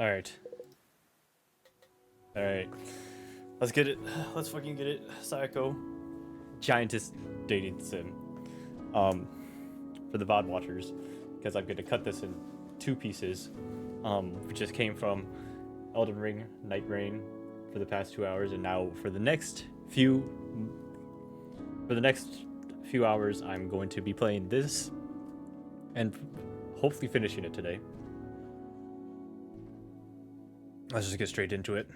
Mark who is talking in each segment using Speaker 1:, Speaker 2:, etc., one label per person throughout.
Speaker 1: Alright. Alright. Let's get it. Let's fucking get it. Saeko. Giantess Dating Sim. For the VOD watchers. Because I'm going to cut this in two pieces. Which just came from Elden Ring, Night Rain for the past 2 hours. And now for the next few hours, I'm going to be playing this. And hopefully finishing it today. Let's just get straight into it.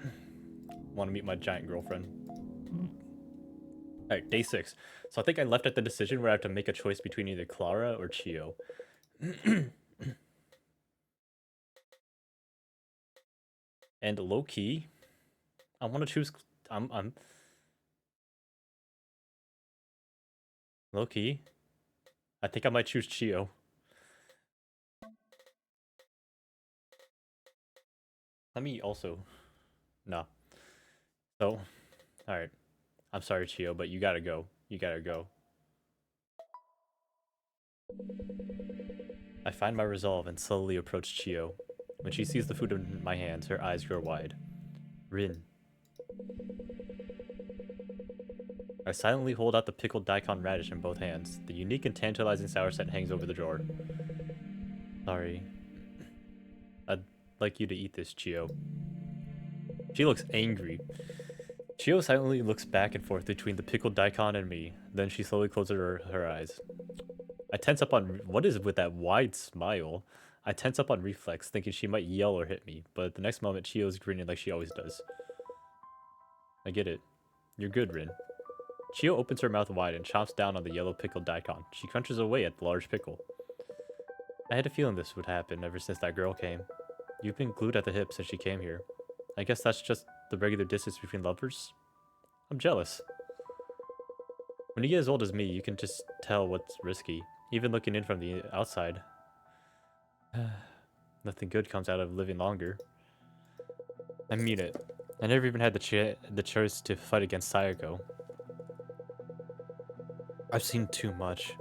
Speaker 1: Want to meet my giant girlfriend. Alright, day 6. So I think I left at the decision where I have to make a choice between either Clara or Chio. And low key, I want to choose. I'm low key. I think I might choose Chio. Let me also. No. So, alright. I'm sorry, Chio, but you gotta go. You gotta go. I find my resolve and slowly approach Chio. When she sees the food in my hands, her eyes grow wide. Rin. I silently hold out the pickled daikon radish in both hands. The unique and tantalizing sour scent hangs over the drawer. Sorry. I'd like you to eat this, Chio. She looks angry. Chio silently looks back and forth between the pickled daikon and me. Then she slowly closes her eyes. I tense up on... What is with that wide smile? I tense up on reflex, thinking she might yell or hit me. But at the next moment, Chio's grinning like she always does. I get it. You're good, Rin. Chio opens her mouth wide and chomps down on the yellow pickled daikon. She crunches away at the large pickle. I had a feeling this would happen ever since that girl came. You've been glued at the hip since she came here. I guess that's just the regular distance between lovers? I'm jealous. When you get as old as me, you can just tell what's risky, even looking in from the outside. Nothing good comes out of living longer. I mean it. I never even had the choice to fight against Saeko. I've seen too much.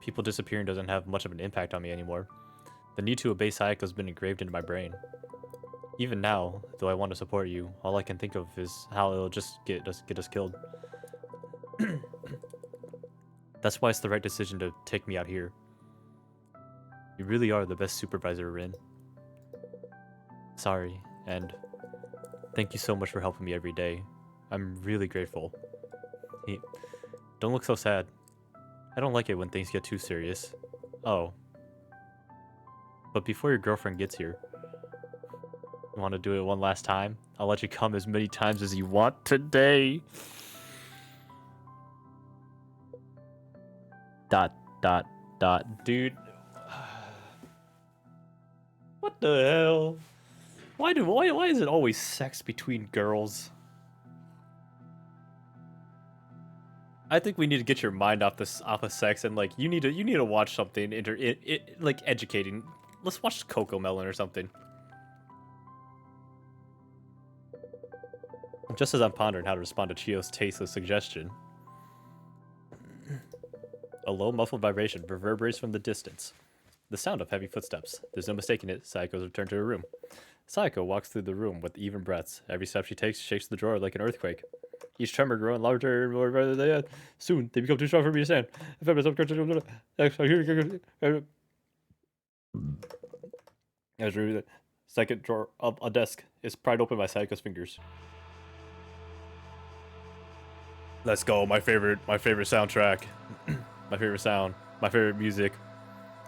Speaker 1: People disappearing doesn't have much of an impact on me anymore. The need to obey Saeko has been engraved into my brain. Even now, though I want to support you, all I can think of is how it'll just get us killed. That's why it's the right decision to take me out here. You really are the best supervisor, Rin. Sorry, and thank you so much for helping me every day. I'm really grateful. Don't look so sad. I don't like it when things get too serious. Oh. But before your girlfriend gets here, you want to do it one last time? I'll let you come as many times as you want today. ... Dude. What the hell? Why is it always sex between girls? I think we need to get your mind off of sex and like you need to watch something like educating. Let's watch Coco Melon or something. Just as I'm pondering how to respond to Chio's tasteless suggestion, a low muffled vibration reverberates from the distance. The sound of heavy footsteps. There's no mistaking it. Saeko's returned to her room. Saeko walks through the room with even breaths. Every step she takes shakes the drawer like an earthquake. Each tremor growing larger and more rather than soon they become too strong for me to stand. I found myself as the second drawer of a desk is pried open by Saeko's fingers. Let's go, my favorite soundtrack. My favorite sound. My favorite music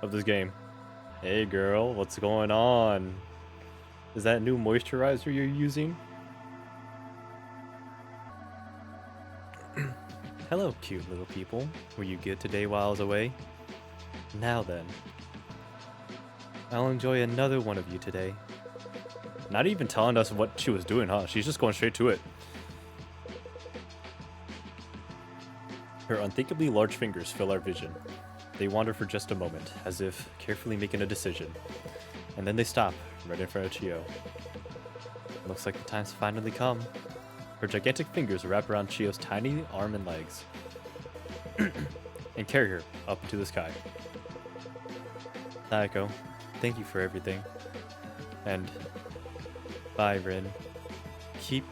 Speaker 1: of this game. Hey girl, what's going on? Is that new moisturizer you're using? Hello, cute little people. Were you good today while I was away? Now then. I'll enjoy another one of you today. Not even telling us what she was doing, huh? She's just going straight to it. Her unthinkably large fingers fill our vision. They wander for just a moment, as if carefully making a decision. And then they stop, right in front of Chio. Looks like the time's finally come. Her gigantic fingers wrap around Chio's tiny arm and legs, and carry her up into the sky. Saeko, thank you for everything. And Bye, Rin. Keep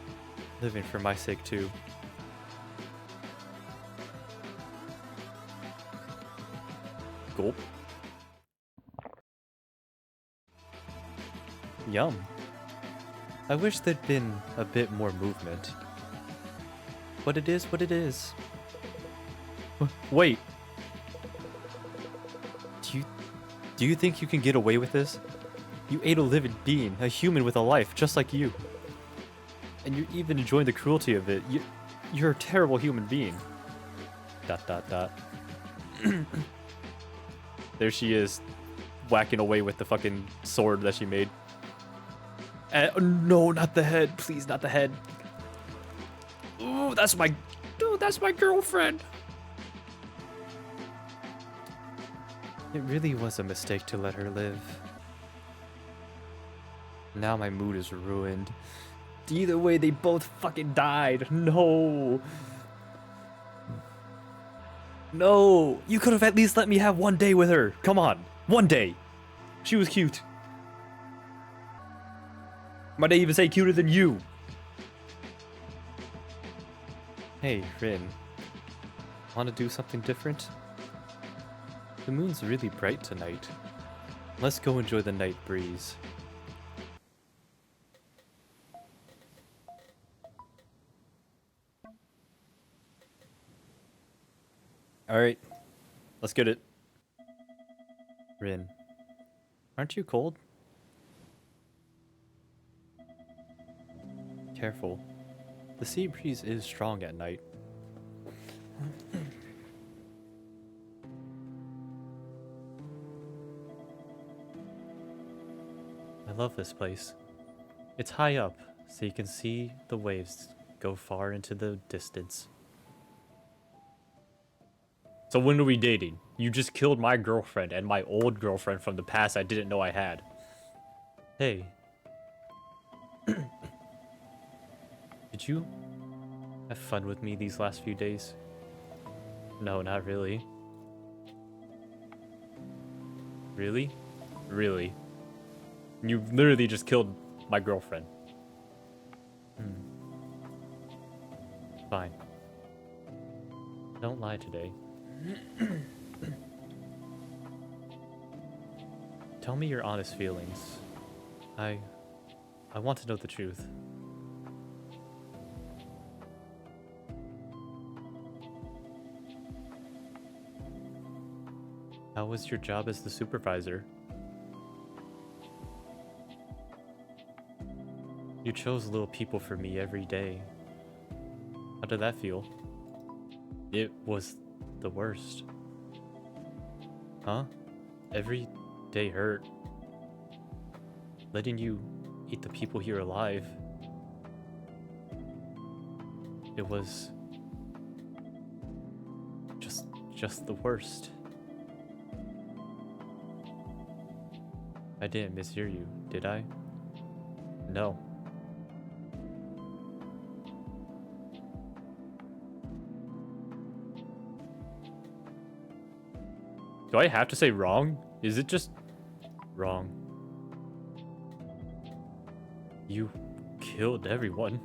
Speaker 1: living for my sake, too. Gulp. Yum. I wish there'd been a bit more movement. But it is what it is. Wait. Do you think you can get away with this? You ate a living being, a human with a life, just like you. And you're even enjoying the cruelty of it. You're a terrible human being. ... There she is, whacking away with the fucking sword that she made. No, not the head. Please, not the head. Ooh, that's my girlfriend. It really was a mistake to let her live. Now my mood is ruined. Either way, they both fucking died. No. No. You could have at least let me have one day with her. Come on. One day. She was cute. Might I even say cuter than you? Hey, Rin. Want to do something different? The moon's really bright tonight. Let's go enjoy the night breeze. Alright. Let's get it. Rin. Aren't you cold? Careful. The sea breeze is strong at night. I love this place. It's high up, so you can see the waves go far into the distance. So when are we dating? You just killed my girlfriend and my old girlfriend from the past I didn't know I had. Hey. Did you have fun with me these last few days? No, not really. Really? Really? You literally just killed my girlfriend. Fine. Don't lie today. Tell me your honest feelings. I want to know the truth. How was your job as the supervisor? You chose little people for me every day. How did that feel? It was the worst. Huh? Every day hurt. Letting you eat the people here alive. It was just the worst. I didn't mishear you, did I? No. Do I have to say wrong? Is it just wrong? You killed everyone.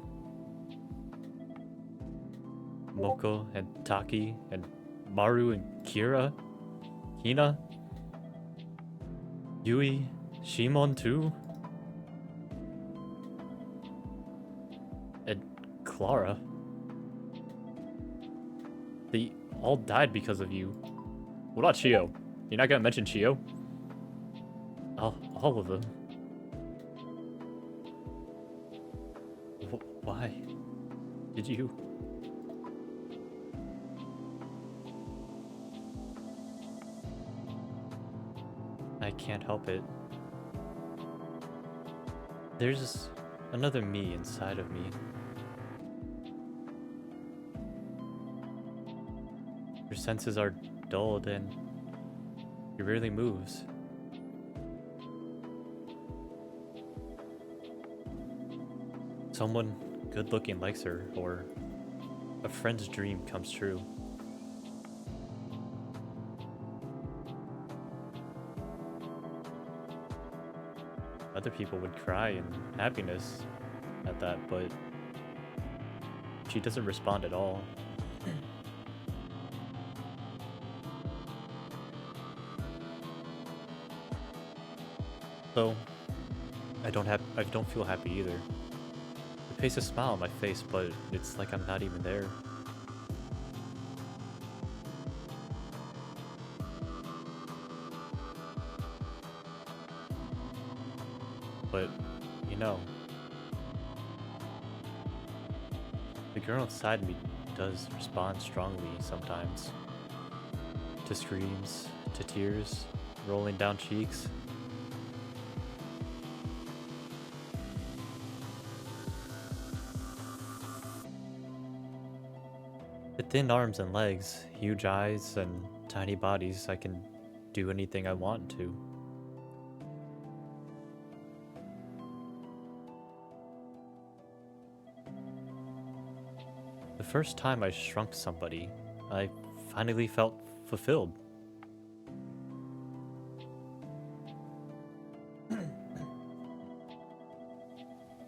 Speaker 1: Moko and Taki and Maru and Kira? Hina? Yui? Shimon too? And Clara? They all died because of you. What about Chio? You're not gonna mention Chio? All of them. Why did you? I can't help it. There's another me inside of me. Your senses are dulled and he rarely moves. Someone good looking likes her, or a friend's dream comes true. Other people would cry in happiness at that, but she doesn't respond at all. So I don't feel happy either. It pastes a smile on my face, but it's like I'm not even there. But, you know, the girl inside me does respond strongly sometimes. To screams, to tears, rolling down cheeks. With thin arms and legs, huge eyes, and tiny bodies, I can do anything I want to. The first time I shrunk somebody, I finally felt fulfilled.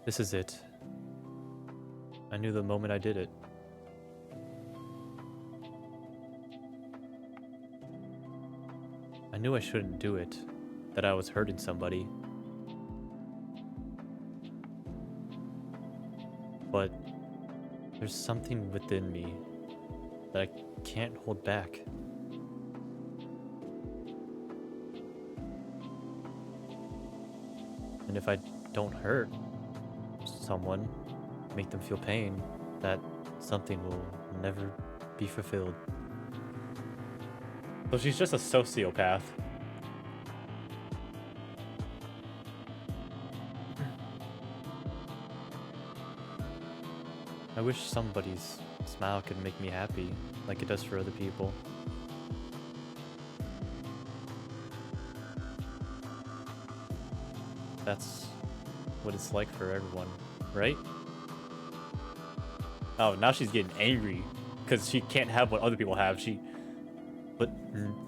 Speaker 1: This is it. I knew the moment I did it. I knew I shouldn't do it, that I was hurting somebody. But there's something within me that I can't hold back. And if I don't hurt someone, make them feel pain, that something will never be fulfilled. So she's just a sociopath. I wish somebody's smile could make me happy, like it does for other people. That's what it's like for everyone, right? Oh, now she's getting angry because she can't have what other people have.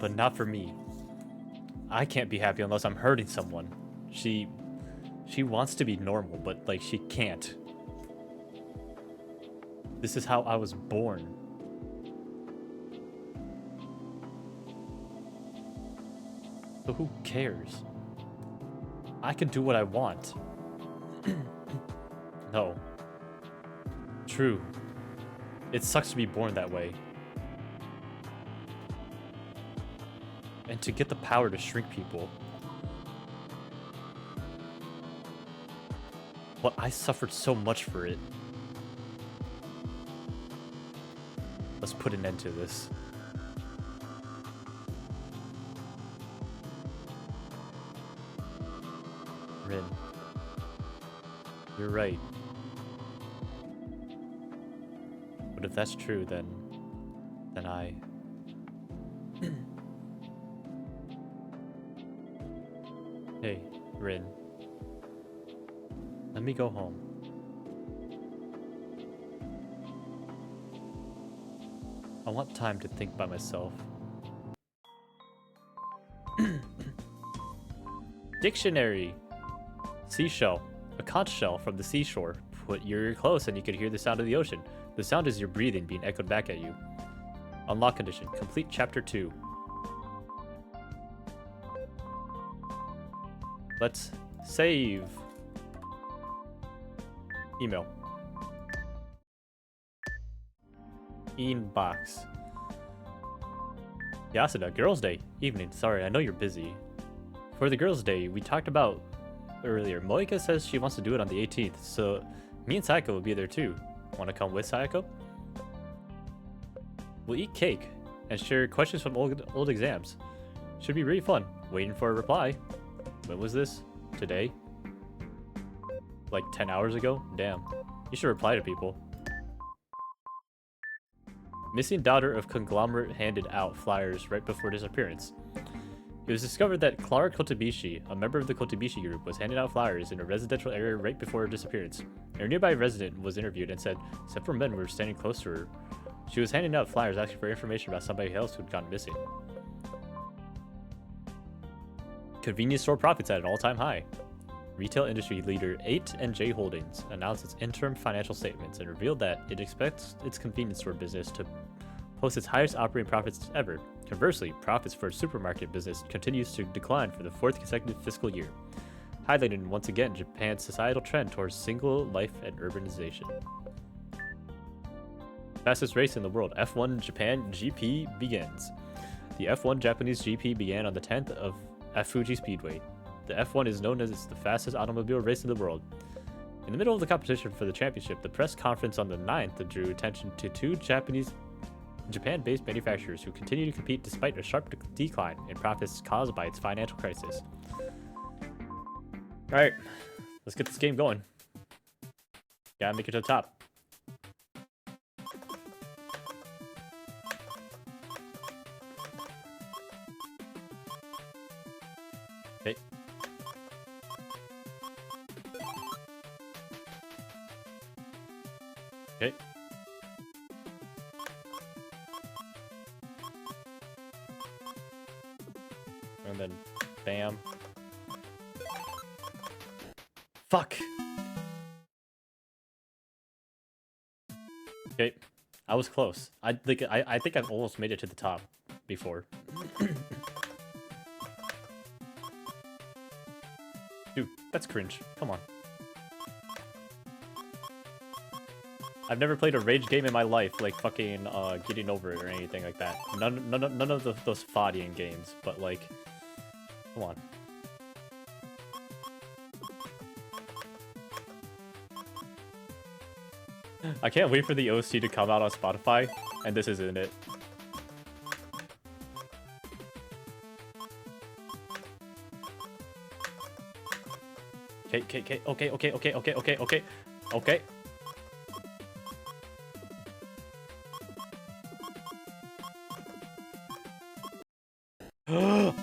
Speaker 1: But not for me. I can't be happy unless I'm hurting someone. She wants to be normal, but like she can't. This is how I was born. So who cares? I can do what I want. No. True. It sucks to be born that way. And to get the power to shrink people. But I suffered so much for it. Let's put an end to this. Rin. You're right. But if that's true, then I... Hey, Rin. Let me go home. I want time to think by myself. Dictionary. Seashell. A conch shell from the seashore. Put your ear close and you can hear the sound of the ocean. The sound is your breathing being echoed back at you. Unlock condition. Complete chapter 2. Let's save. Email. Inbox. Yasuda, Girls' Day. Evening. Sorry, I know you're busy. For the Girls' Day, we talked about earlier. Moika says she wants to do it on the 18th, so me and Saeko will be there too. Want to come with Saeko? We'll eat cake and share questions from old exams. Should be really fun. Waiting for a reply. When was this? Today? Like 10 hours ago? Damn. You should reply to people. Missing daughter of conglomerate handed out flyers right before disappearance. It was discovered that Clara Kotobishi, a member of the Kotobishi group, was handing out flyers in a residential area right before her disappearance. A nearby resident was interviewed and said several men were standing close to her. She was handing out flyers asking for information about somebody else who'd gone missing. Convenience store profits at an all-time high. retail industry leader 8&J Holdings announced its interim financial statements and revealed that it expects its convenience store business to post its highest operating profits ever. Conversely, profits for its supermarket business continues to decline for the 4th consecutive fiscal year, highlighting once again Japan's societal trend towards single life and urbanization. Fastest race in the world, F1 Japan GP begins. The F1 Japanese GP began on the 10th at Fuji Speedway. The F1 is known as the fastest automobile race in the world. In the middle of the competition for the championship, the press conference on the 9th drew attention to two Japan-based manufacturers who continue to compete despite a sharp decline in profits caused by its financial crisis. Alright, let's get this game going. Gotta make it to the top. Okay. Okay. And then, bam. Fuck! Okay, I was close. I think I've almost made it to the top before. Dude, that's cringe. Come on. I've never played a rage game in my life, like fucking getting over it or anything like that. None of those Fadian games, but like, come on. I can't wait for the OC to come out on Spotify, and this isn't it. Okay.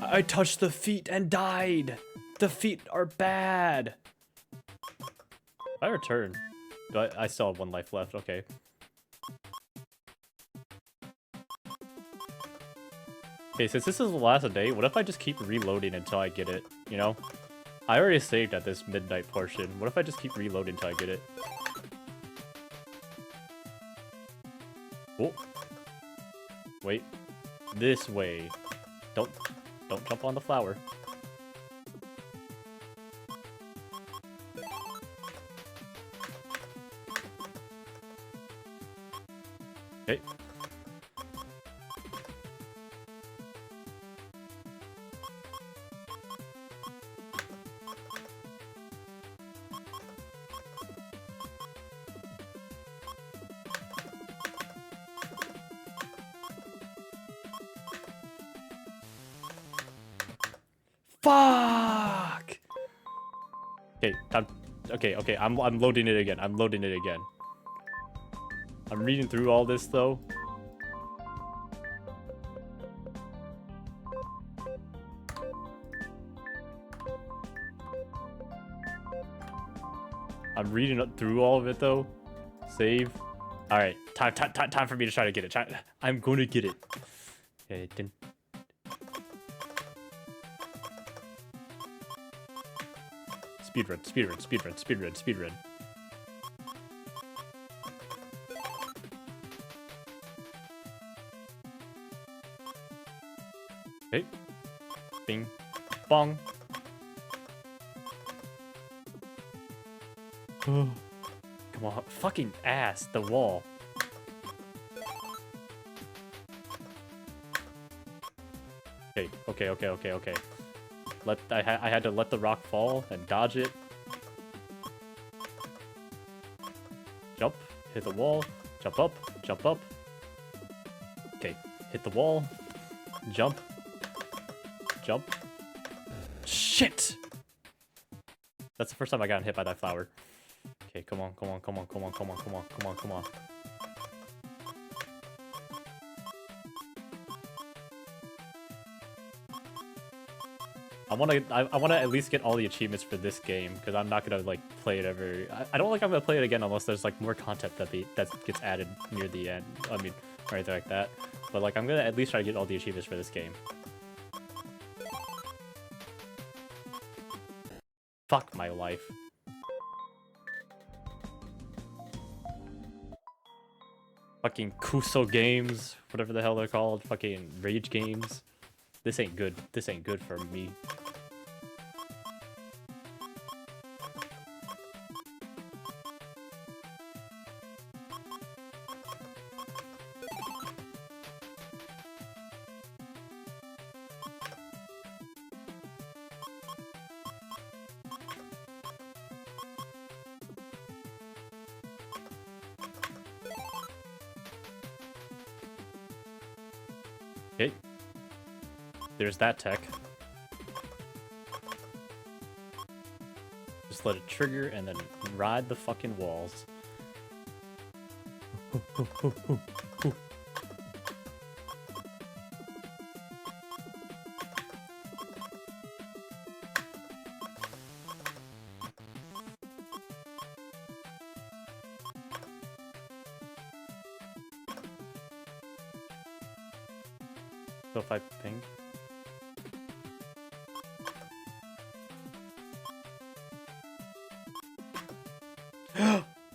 Speaker 1: I touched the feet and died! The feet are bad! If I return... But I still have 1 life left, okay. Okay, since this is the last day, what if I just keep reloading until I get it, you know? I already saved at this midnight portion. What if I just keep reloading until I get it? Oh. Wait. This way. Don't jump on the flower. Okay. Fuck! Okay, time. Okay, I'm loading it again. I'm loading it again. I'm reading through all this though. I'm reading through all of it though. Save. All right, time for me to try to get it. I'm going to get it. Okay, then. Speedrun. Okay. Bing. Bong. Come on. Fucking ass. The wall. Okay. I had to let the rock fall and dodge it. Jump. Hit the wall. Jump up. Okay. Hit the wall. Jump. Shit! That's the first time I got hit by that flower. Okay, come on. I wanna at least get all the achievements for this game, because I'm not gonna like play it ever. I don't think I'm gonna play it again unless there's like more content that gets added near the end. I mean, or anything like that. But like I'm gonna at least try to get all the achievements for this game. Fuck my life. Fucking Kuso games, whatever the hell they're called. Fucking rage games. This ain't good. This ain't good for me. Okay. There's that tech. Just let it trigger and then ride the fucking walls. So if I ping...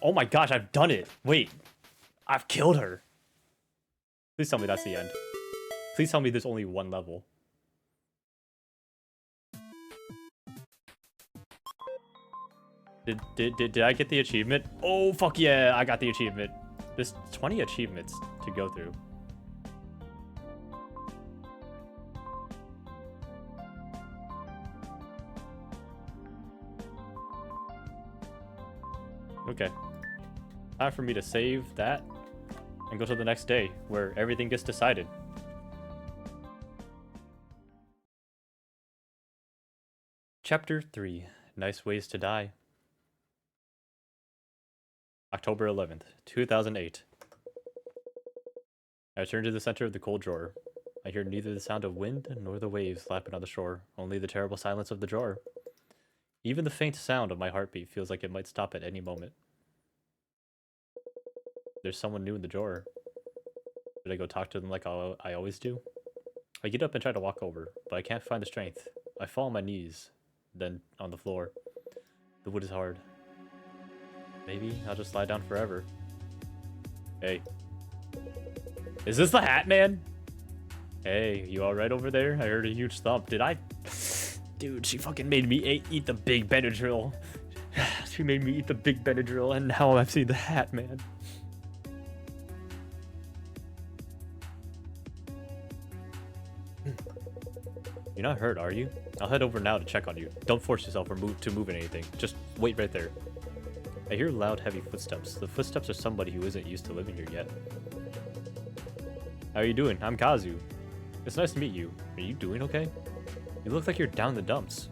Speaker 1: Oh my gosh, I've done it! Wait! I've killed her! Please tell me that's the end. Please tell me there's only one level. Did I get the achievement? Oh, fuck yeah! I got the achievement. There's 20 achievements to go through. Okay. Time for me to save that and go to the next day where everything gets decided. Chapter 3. Nice Ways to Die. October 11th, 2008. I return to the center of the cold drawer. I hear neither the sound of wind nor the waves lapping on the shore, only the terrible silence of the drawer. Even the faint sound of my heartbeat feels like it might stop at any moment. There's someone new in the drawer. Should I go talk to them like I always do? I get up and try to walk over, but I can't find the strength. I fall on my knees, then on the floor. The wood is hard. Maybe I'll just lie down forever. Hey. Is this the Hat Man? Hey, you alright over there? I heard a huge thump. Did I... Dude, she fucking made me eat the big Benadryl. She made me eat the big Benadryl, and now I've seen the Hat Man. You're not hurt, are you? I'll head over now to check on you. Don't force yourself or move anything. Just wait right there. I hear loud, heavy footsteps. The footsteps of somebody who isn't used to living here yet. How are you doing? I'm Kazu. It's nice to meet you. Are you doing okay? You look like you're down in the dumps.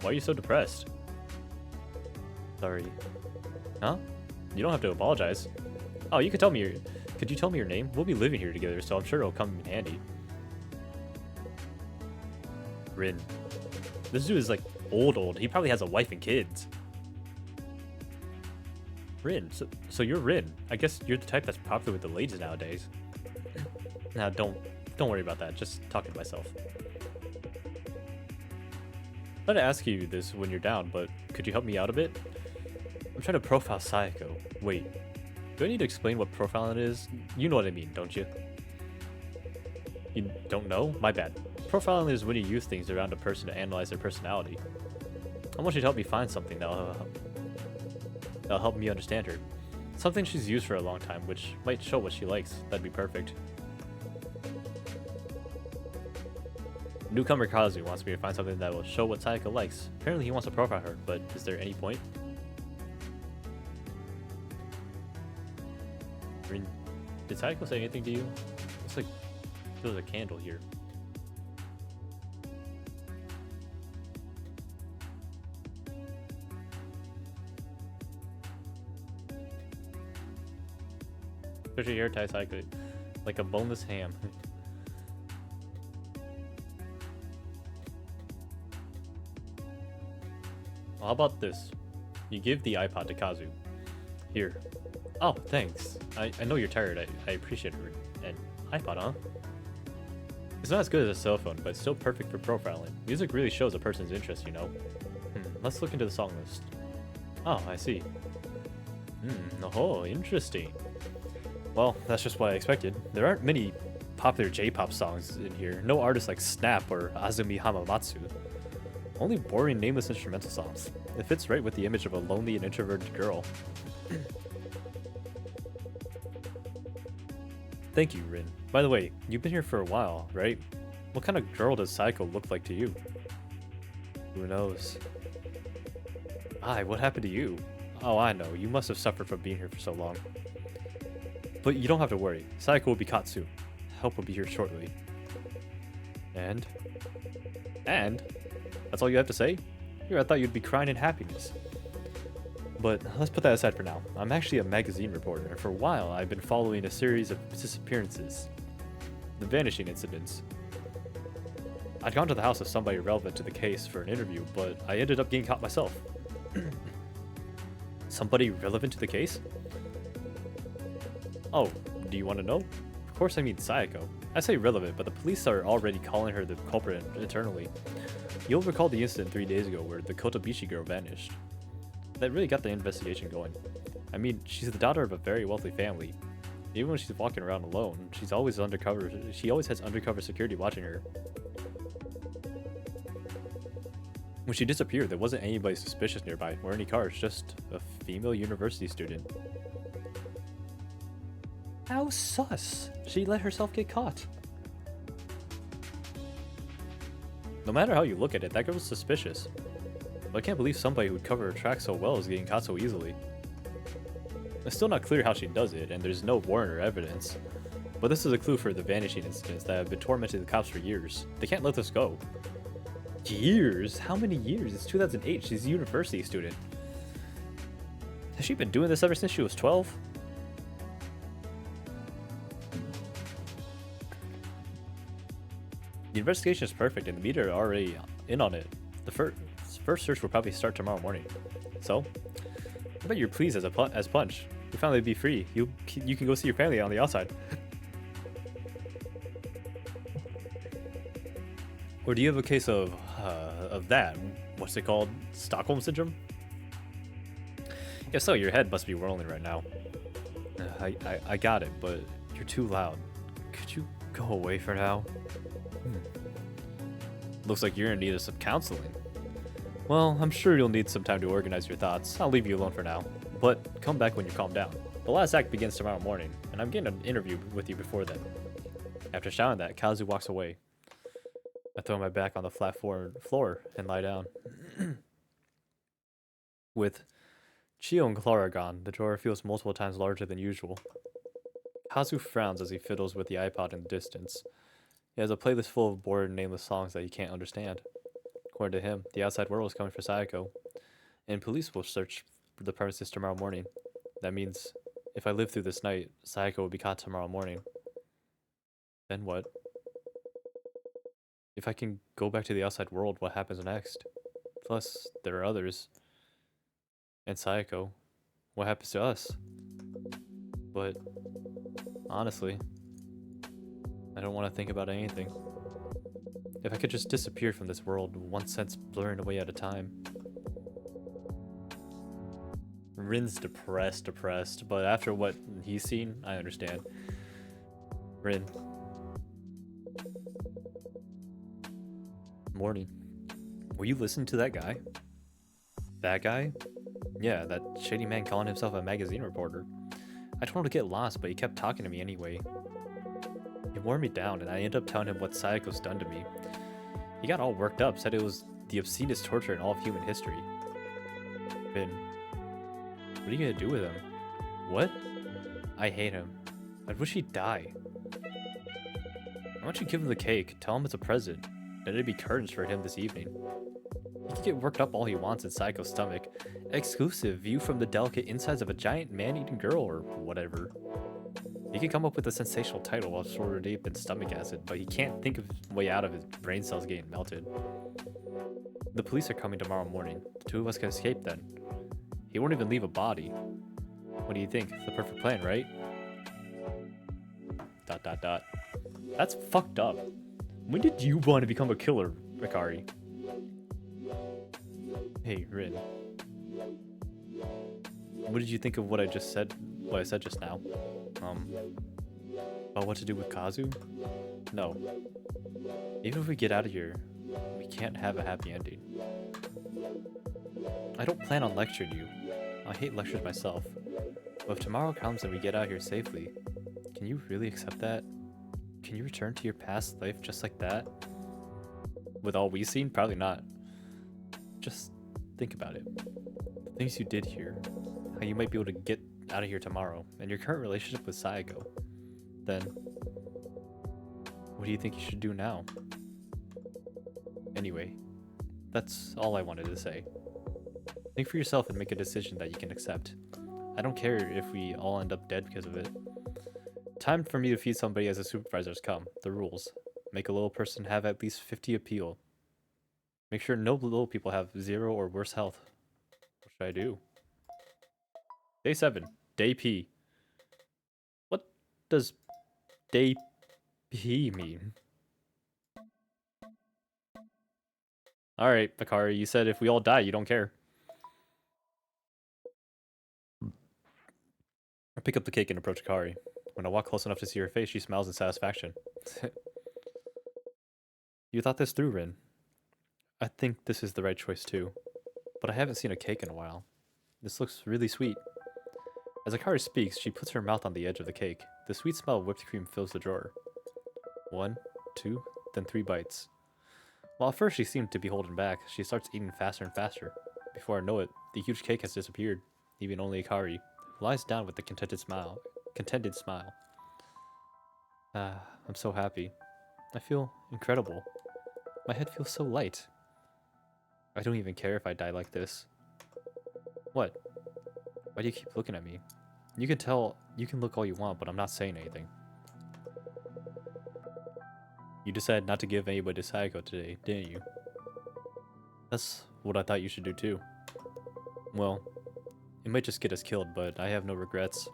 Speaker 1: Why are you so depressed? Sorry. Huh? You don't have to apologize. Oh, you could tell me could you tell me your name? We'll be living here together, so I'm sure it'll come in handy. Rin. This dude is like old. He probably has a wife and kids. Rin. So you're Rin. I guess you're the type that's popular with the ladies nowadays. Now don't worry about that. Just talking to myself. I'm trying to ask you this when you're down, but could you help me out a bit? I'm trying to profile Saeko. Wait, do I need to explain what profiling is? You know what I mean, don't you? You don't know? My bad. Profiling is when you use things around a person to analyze their personality. I want you to help me find something that'll help me understand her. Something she's used for a long time, which might show what she likes. That'd be perfect. Newcomer Kazu wants me to find something that will show what Saeko likes. Apparently he wants to profile her, but is there any point? Rin, did Saeko say anything to you? Looks like there's a candle here. Especially hair tie Saeko, like a boneless ham. Well, how about this? You give the iPod to Kazu. Here. Oh, thanks. I know you're tired. I appreciate it. An iPod, huh? It's not as good as a cell phone, but it's still perfect for profiling. Music really shows a person's interest, you know? let's look into the song list. Oh, I see. Oh, interesting. Well, that's just what I expected. There aren't many popular J-pop songs in here. No artists like Snap or Azumi Hamamatsu. Only boring, nameless instrumental songs. It fits right with the image of a lonely and introverted girl. Thank you, Rin. By the way, you've been here for a while, right? What kind of girl does Saeko look like to you? Who knows? Ai, what happened to you? Oh, I know. You must have suffered from being here for so long. But you don't have to worry. Saeko will be caught soon. Help will be here shortly. And? That's all you have to say? Here, I thought you'd be crying in happiness. But let's put that aside for now. I'm actually a magazine reporter, and for a while I've been following a series of disappearances. The vanishing incidents. I'd gone to the house of somebody relevant to the case for an interview, but I ended up getting caught myself. Somebody relevant to the case? Oh, do you want to know? Of course I mean Saeko. I say relevant, but the police are already calling her the culprit internally. You'll recall the incident 3 days ago where the Kotobishi girl vanished. That really got the investigation going. I mean, she's the daughter of a very wealthy family. Even when she's walking around alone, she always has undercover security watching her. When she disappeared, there wasn't anybody suspicious nearby or any cars, just a female university student. How sus! She let herself get caught. No matter how you look at it, that girl's suspicious. But I can't believe somebody who'd cover her tracks so well is getting caught so easily. It's still not clear how she does it, and there's no warrant or evidence. But this is a clue for the vanishing incidents that have been tormenting the cops for years. They can't let this go. Years? How many years? It's 2008. She's a university student. Has she been doing this ever since she was 12? The investigation is perfect, and the media are already in on it. The first search will probably start tomorrow morning. So, I bet you're pleased as Punch. You finally be free. You can go see your family on the outside. Or do you have a case of that? What's it called? Stockholm syndrome? If so, your head must be whirling right now. I got it, but you're too loud. Could you go away for now? Looks like you're in need of some counseling. Well, I'm sure you'll need some time to organize your thoughts. I'll leave you alone for now. But come back when you're calmed down. The last act begins tomorrow morning, and I'm getting an interview with you before then. After shouting that, Kazu walks away. I throw my back on the flat floor and lie down. With Chio and Clara gone, the drawer feels multiple times larger than usual. Kazu frowns as he fiddles with the iPod in the distance. He has a playlist full of bored and nameless songs that he can't understand. According to him, the outside world is coming for Saeko, and police will search the premises tomorrow morning. That means, if I live through this night, Saeko will be caught tomorrow morning. Then what? If I can go back to the outside world, what happens next? Plus, there are others. And Saeko. What happens to us? But, honestly, I don't want to think about anything. If I could just disappear from this world, one sense blurring away at a time. Rin's depressed, but after what he's seen, I understand. Rin. Morning. Were you listening to that guy? That guy? Yeah, that shady man calling himself a magazine reporter. I told him to get lost, but he kept talking to me anyway. He wore me down, and I ended up telling him what Saeko's done to me. He got all worked up, said it was the obscenest torture in all of human history. Rin. What are you gonna do with him? What? I hate him. I wish he'd die. Why don't you give him the cake, tell him it's a present, then it'd be curtains for him this evening. He can get worked up all he wants in Saeko's stomach. Exclusive view from the delicate insides of a giant man-eating girl or whatever. He could come up with a sensational title while sort of deep in stomach acid, but he can't think of his way out of his brain cells getting melted. The police are coming tomorrow morning. The two of us can escape then. He won't even leave a body. What do you think? The perfect plan, right? ... That's fucked up. When did you want to become a killer, Akari? Hey, Rin. What did you think of what I just said? What I said just now? About what to do with Kazu? No. Even if we get out of here, we can't have a happy ending. I don't plan on lecturing you. I hate lectures myself. But if tomorrow comes and we get out here safely, can you really accept that? Can you return to your past life just like that? With all we've seen? Probably not. Just think about it. The things you did here. How you might be able to get out of here tomorrow. And your current relationship with Saeko. Then, what do you think you should do now? Anyway, that's all I wanted to say. Think for yourself and make a decision that you can accept. I don't care if we all end up dead because of it. Time for me to feed somebody as the supervisors come. The rules. Make a little person have at least 50 appeal. Make sure no little people have 0 or worse health. What should I do? Day 7. Day P. What does Day P mean? Alright, Bakari, you said if we all die, you don't care. I pick up the cake and approach Akari. When I walk close enough to see her face, she smiles in satisfaction. You thought this through, Rin. I think this is the right choice too. But I haven't seen a cake in a while. This looks really sweet. As Akari speaks, she puts her mouth on the edge of the cake. The sweet smell of whipped cream fills the drawer. 1, 2, then 3 bites. While at first she seemed to be holding back, she starts eating faster and faster. Before I know it, the huge cake has disappeared, leaving only Akari, who lies down with a contented smile. I'm so happy. I feel incredible. My head feels so light. I don't even care if I die like this. What? Why do you keep looking at me? You can look all you want, but I'm not saying anything. You decided not to give anybody to Saeko today, didn't you? That's what I thought you should do too. Well, it might just get us killed, but I have no regrets.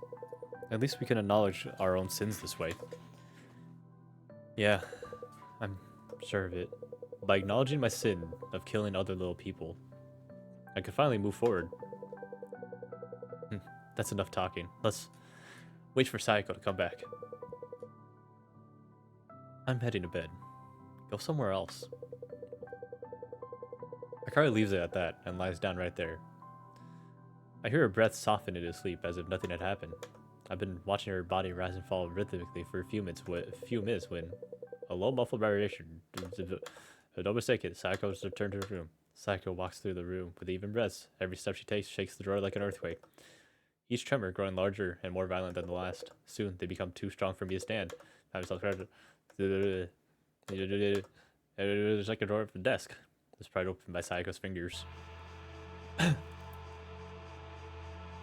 Speaker 1: At least we can acknowledge our own sins this way. Yeah, I'm sure of it. By acknowledging my sin of killing other little people, I could finally move forward. That's enough talking. Let's wait for Saeko to come back. I'm heading to bed. Go somewhere else. Akari leaves it at that and lies down right there. I hear her breath soften into sleep as if nothing had happened. I've been watching her body rise and fall rhythmically for a few minutes when a low muffled vibration. No mistake it, Saeko's returned to her room. Saeko walks through the room with even breaths. Every step she takes shakes the drawer like an earthquake. Each tremor growing larger and more violent than the last. Soon they become too strong for me to stand. There's like a door at the desk. It's pried open by Saeko's fingers.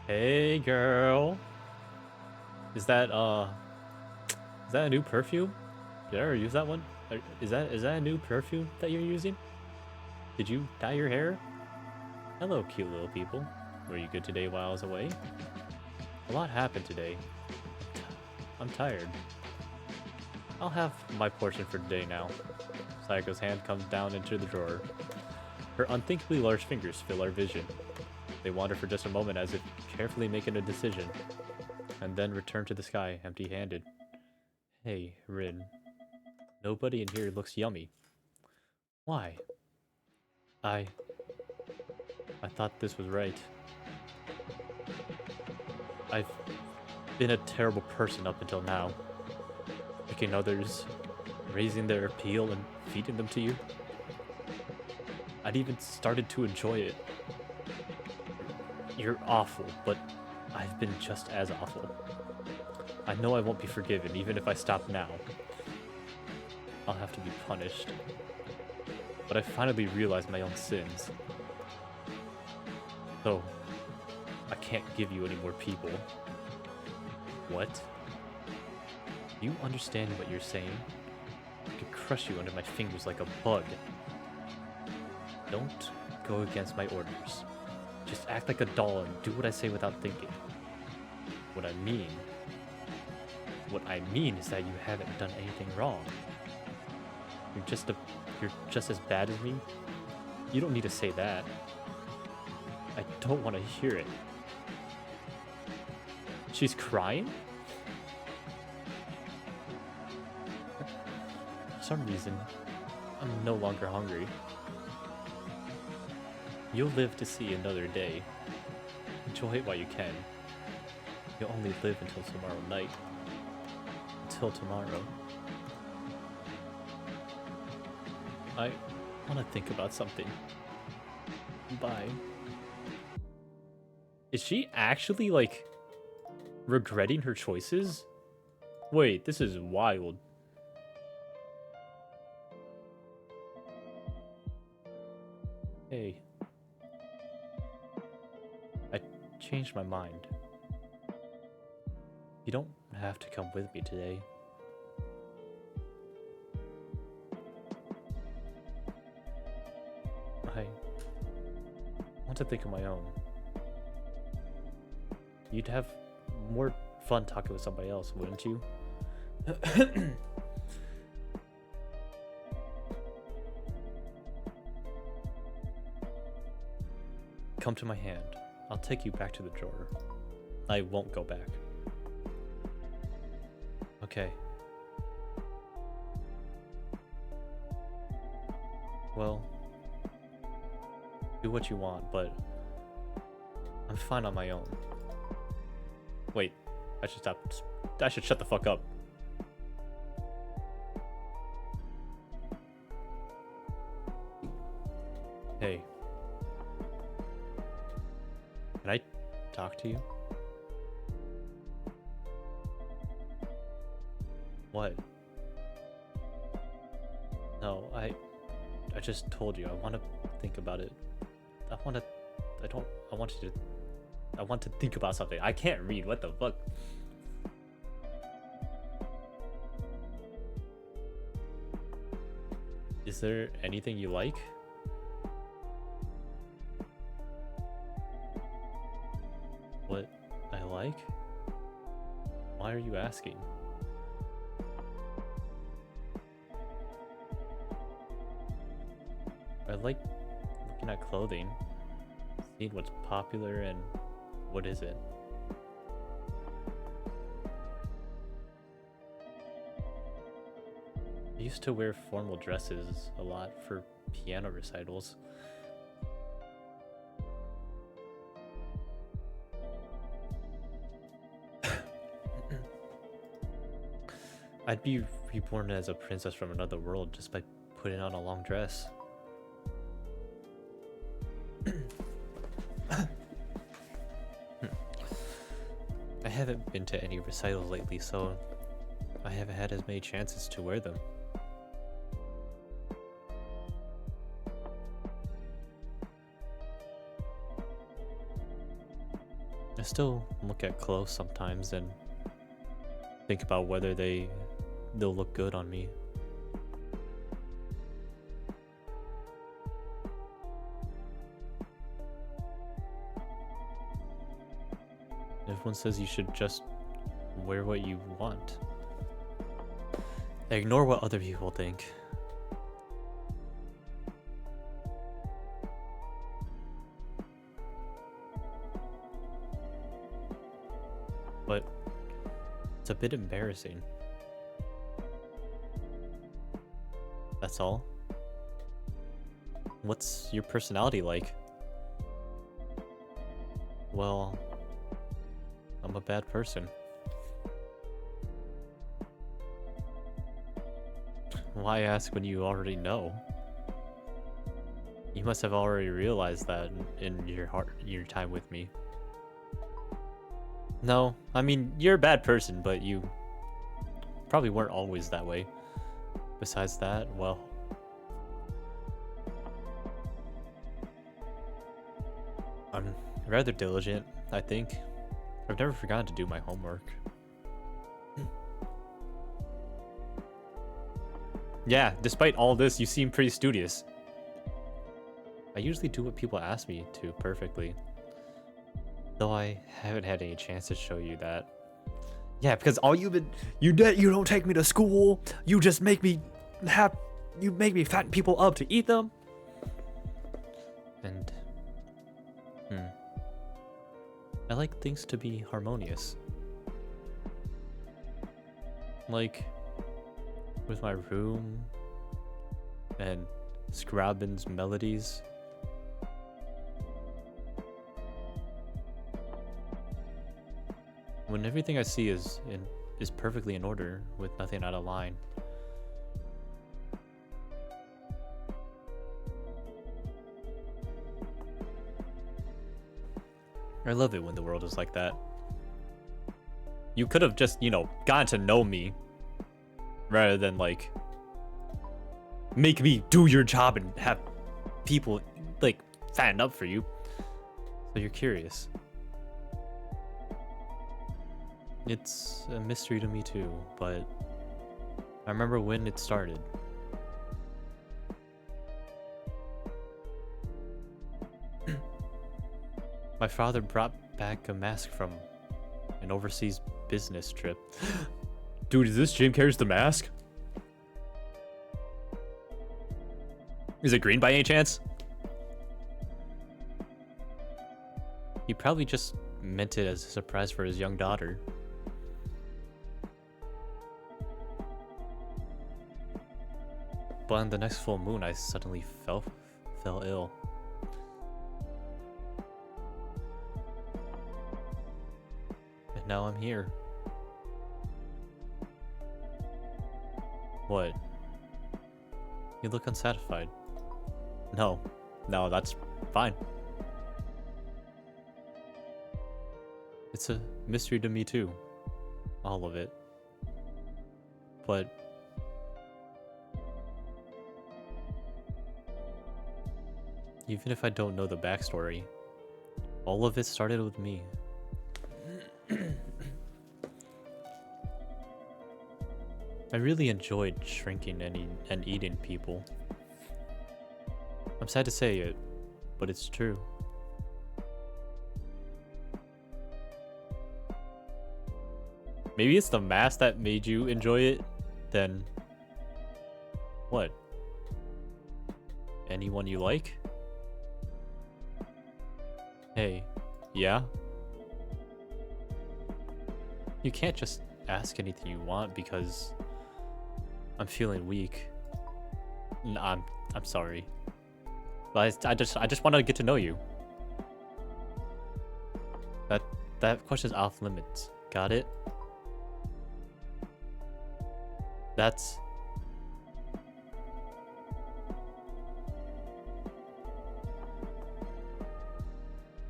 Speaker 1: Hey girl. Is that a new perfume? Did I ever use that one? Is that a new perfume that you're using? Did you dye your hair? Hello, cute little people. Were you good today while I was away? A lot happened today. I'm tired. I'll have my portion for today now. Saeko's hand comes down into the drawer. Her unthinkably large fingers fill our vision. They wander for just a moment as if carefully making a decision, and then return to the sky empty-handed. Hey, Rin. Nobody in here looks yummy. Why? I thought this was right. I've been a terrible person up until now. Picking others, raising their appeal and feeding them to you. I'd even started to enjoy it. You're awful, but I've been just as awful. I know I won't be forgiven even if I stop now. I'll have to be punished. But I finally realized my own sins. So, I can't give you any more people. What? Do you understand what you're saying? I could crush you under my fingers like a bug. Don't go against my orders. Just act like a doll and do what I say without thinking. What I mean is that you haven't done anything wrong. You're just as bad as me. You don't need to say that. I don't want to hear it. She's crying? For some reason, I'm no longer hungry. You'll live to see another day. Enjoy it while you can. You'll only live until tomorrow night. Until tomorrow. I want to think about something. Bye. Is she actually, like, regretting her choices? Wait, this is wild. Hey. I changed my mind. You don't have to come with me today. I want to think of my own. You'd have more fun talking with somebody else, wouldn't you? Come to my hand. I'll take you back to the drawer. I won't go back. Okay. Well, do what you want, but I'm fine on my own. Wait, I should stop. I should shut the fuck up. Hey. Can I talk to you? What? No, I just told you. I want to think about it. I want to think about something. I can't read. What the fuck? Is there anything you like? What I like? Why are you asking? I like looking at clothing, seeing what's popular and what isn't. I used to wear formal dresses a lot for piano recitals. I'd be reborn as a princess from another world just by putting on a long dress. I haven't been to any recitals lately, so I haven't had as many chances to wear them. I still look at clothes sometimes and think about whether they'll look good on me. Everyone says you should just wear what you want. Ignore what other people think. But it's a bit embarrassing. That's all. What's your personality like? Well, I'm a bad person. Why ask when you already know? You must have already realized that in your time with me. No, I mean, you're a bad person, but you probably weren't always that way. Besides that, well, I'm rather diligent, I think. I've never forgotten to do my homework. Yeah, despite all this, you seem pretty studious. I usually do what people ask me to perfectly. Though I haven't had any chance to show you that. Yeah, because all you don't take me to school. You just make me fatten people up to eat them. And I like things to be harmonious. Like, with my room and Scrabbin's melodies. When everything I see is perfectly in order, with nothing out of line. I love it when the world is like that. You could have just, you know, gotten to know me rather than like make me do your job and have people like fatten up for you. So you're curious. It's a mystery to me too, but I remember when it started. My father brought back a mask from an overseas business trip. Dude, is this Jim Carrey's The Mask? Is it green by any chance? He probably just meant it as a surprise for his young daughter. But on the next full moon, I suddenly fell ill. And now I'm here. What? You look unsatisfied. No, that's fine. It's a mystery to me too. All of it. But even if I don't know the backstory, all of it started with me. I really enjoyed shrinking and eating people. I'm sad to say it, but it's true. Maybe it's the mask that made you enjoy it, then what? Anyone you like? Hey, yeah? You can't just ask anything you want because I'm feeling weak. I'm sorry. But I just want to get to know you. That question's off limits. Got it? That's...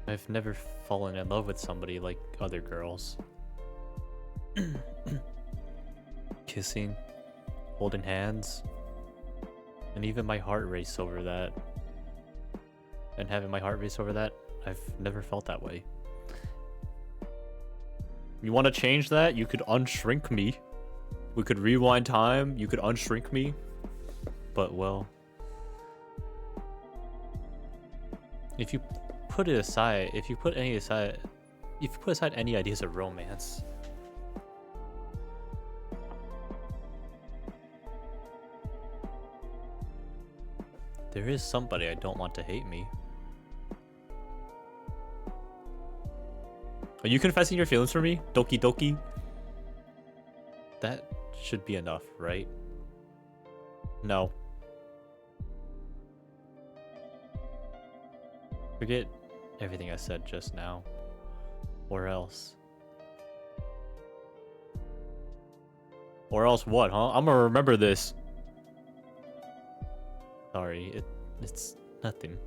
Speaker 1: I've never fallen in love with somebody like other girls. Kissing, holding hands, and even my heart race over that. And having my heart race over that, I've never felt that way. You want to change that? You could unshrink me. We could rewind time. You could unshrink me. But, well, if you put aside any ideas of romance, there is somebody I don't want to hate me. Are you confessing your feelings for me? Doki doki? That should be enough, right? No. Forget everything I said just now. Or else. Or else what, huh? I'm gonna remember this. Sorry, it's nothing.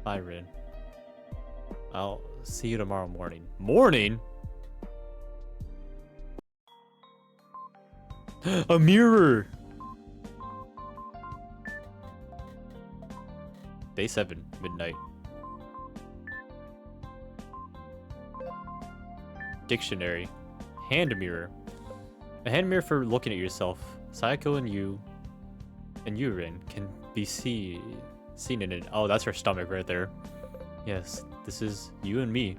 Speaker 1: Bye, Rin. I'll see you tomorrow morning. Morning? A mirror! Day 7, midnight. Dictionary. Hand mirror. A hand mirror for looking at yourself. Saeko and you, Rin, can be seen in it. Oh, that's her stomach right there. Yes, this is you and me.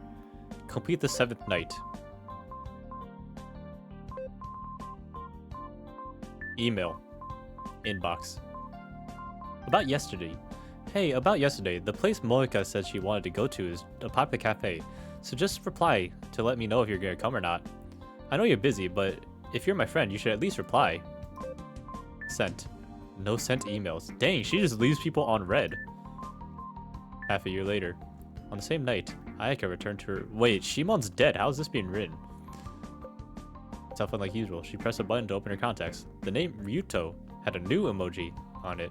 Speaker 1: Complete the 7th night. Email. Inbox. About yesterday. Hey, about yesterday, the place Moika said she wanted to go to is a popular cafe, so just reply to let me know if you're gonna come or not. I know you're busy, but if you're my friend, you should at least reply. Sent. No sent emails. Dang, she just leaves people on red. Half a year later. On the same night, Ayaka returned to her. Wait, Shimon's dead. How is this being written? Cell phone like usual. She pressed a button to open her contacts. The name Ryuto had a new emoji on it.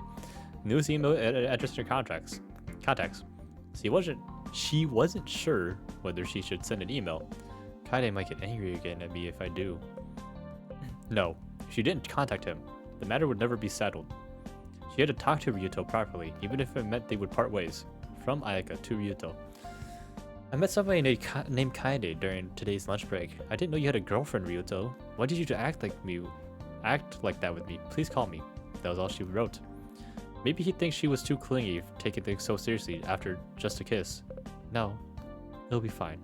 Speaker 1: Newest email address in her contacts. She wasn't sure whether she should send an email. Kaide might get angry again at me if I do. No, if she didn't contact him, the matter would never be settled. She had to talk to Ryuto properly, even if it meant they would part ways. From Ayaka to Ryuto. I met somebody named Kaede during today's lunch break. I didn't know you had a girlfriend, Ryuto. Why did you act like that with me? Please call me. That was all she wrote. Maybe he thinks she was too clingy, taking things so seriously after just a kiss. No, it'll be fine.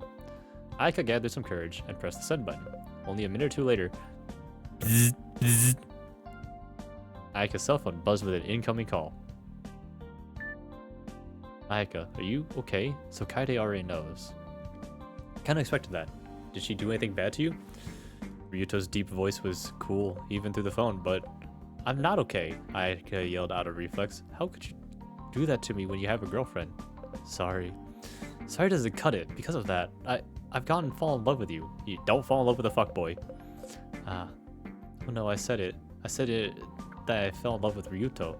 Speaker 1: Ayaka gathered some courage and pressed the send button. Only a minute or two later, Ayaka's cell phone buzzed with an incoming call. Ayaka, are you okay? So Kaede already knows. Kinda expected that. Did she do anything bad to you? Ryuto's deep voice was cool, even through the phone, but I'm not okay, Ayaka yelled out of reflex. How could you do that to me when you have a girlfriend? Sorry. Sorry doesn't cut it. Because of that, I've gone and fallen in love with you. You don't fall in love with a fuckboy. Oh no, I said it. I said it that I fell in love with Ryuto.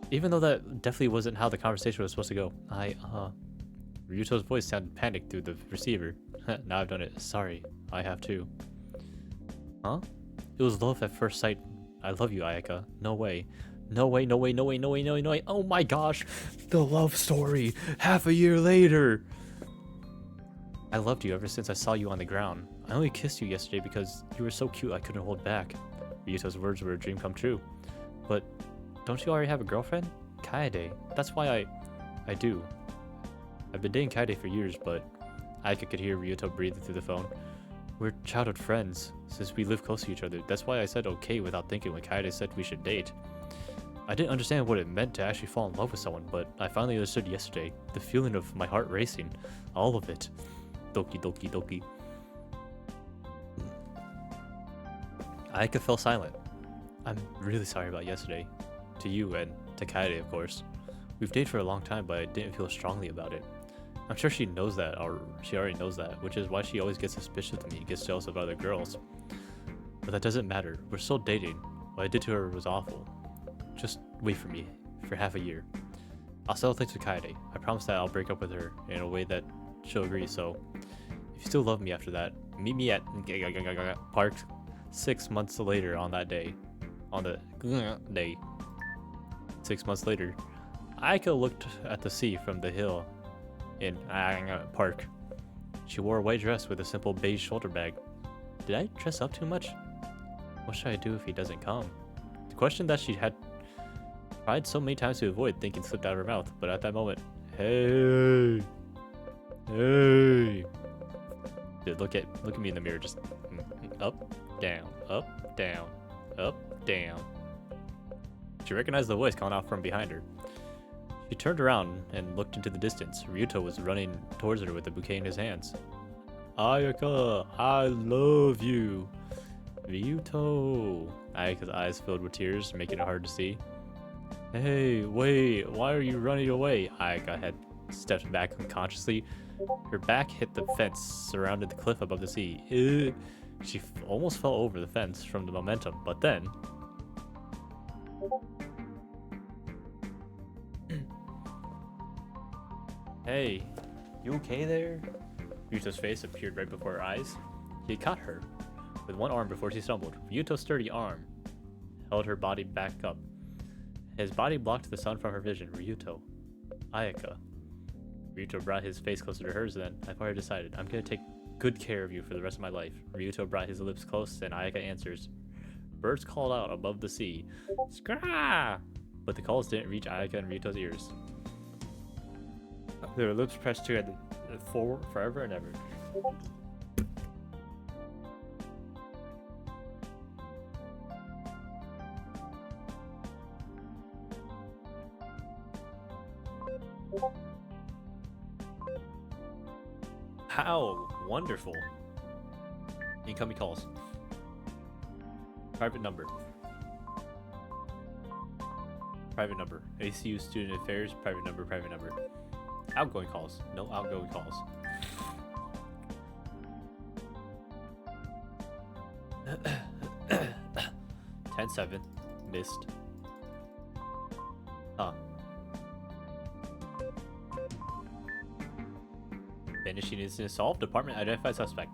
Speaker 1: Even though that definitely wasn't how the conversation was supposed to go. Ryuto's voice sounded panicked through the receiver. Now I've done it. Sorry, I have too. Huh? It was love at first sight. I love you, Ayaka. No way. No way, no way, no way, no way, no way, no way. Oh my gosh. The love story. Half a year later. I loved you ever since I saw you on the ground. I only kissed you yesterday because you were so cute I couldn't hold back. Ryuto's words were a dream come true. But don't you already have a girlfriend? Kaede. That's why I do. I've been dating Kaede for years, but Ayaka could hear Ryuto breathing through the phone. We're childhood friends, since we live close to each other. That's why I said okay without thinking when Kaede said we should date. I didn't understand what it meant to actually fall in love with someone, but I finally understood yesterday. The feeling of my heart racing. All of it. Doki doki doki. Ayaka fell silent. I'm really sorry about yesterday. To you and to Kaede, of course. We've dated for a long time, but I didn't feel strongly about it. I'm sure she knows that, or she already knows that, which is why she always gets suspicious of me and gets jealous of other girls. But that doesn't matter. We're still dating. What I did to her was awful. Just wait for me for half a year. I'll settle things with Kaede. I promise that I'll break up with her in a way that she'll agree, so if you still love me after that, meet me at Park 6 months later on that day. On the day. 6 months later, Ayaka looked at the sea from the hill in Park. She wore a white dress with a simple beige shoulder bag. Did I dress up too much? What should I do if he doesn't come? The question that she had tried so many times to avoid thinking slipped out of her mouth, but at that moment, hey. Dude, look at me in the mirror, just up, down, up, down, up, down. She recognized the voice calling out from behind her. She turned around and looked into the distance. Ryuto was running towards her with a bouquet in his hands. Ayaka, I love you. Ryuto. Ayaka's eyes filled with tears, making it hard to see. Hey, wait, why are you running away? Ayaka had stepped back unconsciously. Her back hit the fence surrounding the cliff above the sea. She almost fell over the fence from the momentum, but then... Hey, you okay there? Ryuto's face appeared right before her eyes. He had caught her with one arm before she stumbled. Ryuto's sturdy arm held her body back up. His body blocked the sun from her vision. Ryuto. Ayaka. Ryuto brought his face closer to hers then. I've already decided. I'm gonna take good care of you for the rest of my life. Ryuto brought his lips close and Ayaka answers. Birds called out above the sea. Skra! But the calls didn't reach Ayaka and Ryuto's ears. Their lips pressed together for forever and ever. How wonderful. Incoming calls. Private number. Private number. ACU student affairs. Private number. Private number. Outgoing calls. No outgoing calls. (10-7). Missed. Huh. Vanishing incident solved. Department identified suspect.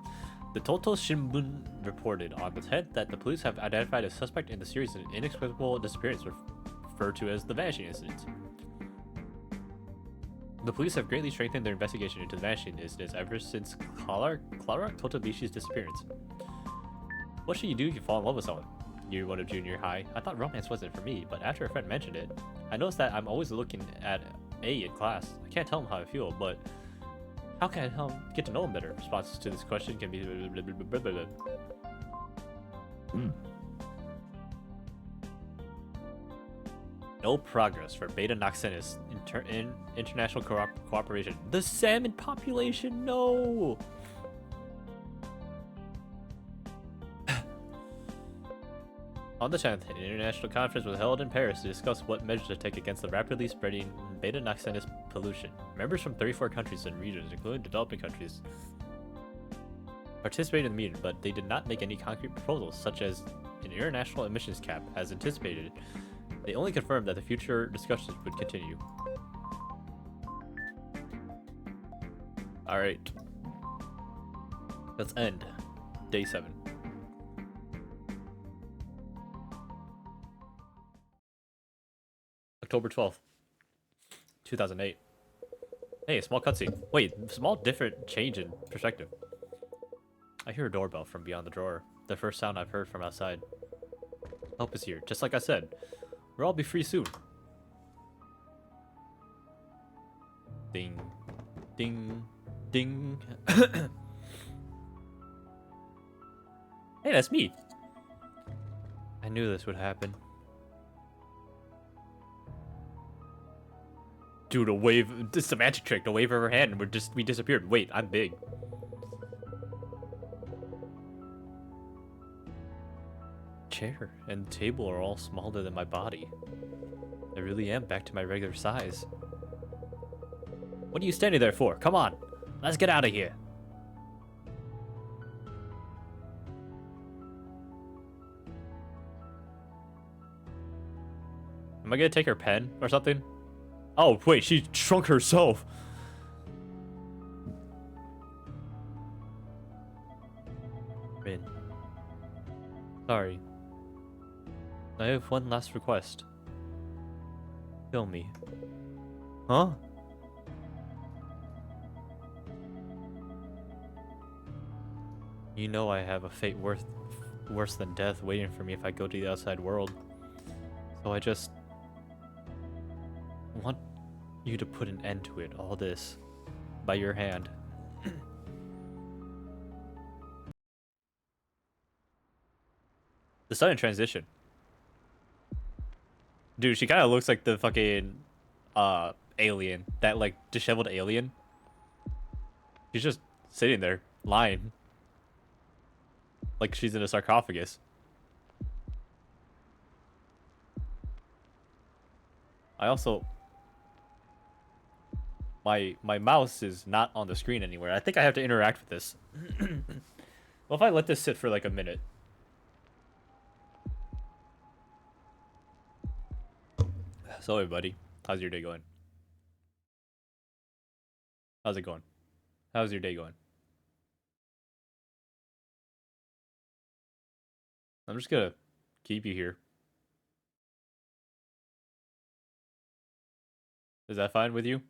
Speaker 1: The Total Shimbun reported on the 10th that the police have identified a suspect in the series of inexplicable disappearance referred to as the vanishing incident. The police have greatly strengthened their investigation into the vanishing incidents ever since Clara Totabishi's disappearance. What should you do if you fall in love with someone? Year 1 of junior high. I thought romance wasn't for me, but after a friend mentioned it, I noticed that I'm always looking at A in class. I can't tell him how I feel, but how can I get to know him better? Responses to this question can be No progress for Beta Noxenus in international cooperation. The salmon population, no! On the 10th, an international conference was held in Paris to discuss what measures to take against the rapidly spreading Beta Noxenus pollution. Members from 34 countries and regions, including developing countries, participated in the meeting, but they did not make any concrete proposals, such as an international emissions cap, as anticipated. They only confirmed that the future discussions would continue. Alright. Let's end. Day 7. October 12th, 2008. Hey, small cutscene. Wait, small different change in perspective. I hear a doorbell from beyond the drawer. The first sound I've heard from outside. Help is here, just like I said. We'll all be free soon. Ding. Ding. Ding. Hey, that's me. I knew this would happen. Dude, a wave. This is a magic trick. The wave of her hand, and we disappeared. Wait, I'm big. Chair and table are all smaller than my body. I really am back to my regular size. What are you standing there for? Come on, let's get out of here. Am I gonna take her pen or something? Oh, wait, she shrunk herself. Rin. Sorry. I have one last request. Kill me. Huh? You know I have a fate worse than death waiting for me if I go to the outside world. So I just want you to put an end to it, all this, by your hand. The sudden transition. Dude, she kind of looks like the fucking alien, that like disheveled alien. She's just sitting there, lying, like she's in a sarcophagus. I also, my mouse is not on the screen anywhere. I think I have to interact with this. Well, if I let this sit for like a minute. So everybody, how's your day going? How's it going? How's your day going? I'm just gonna keep you here. Is that fine with you?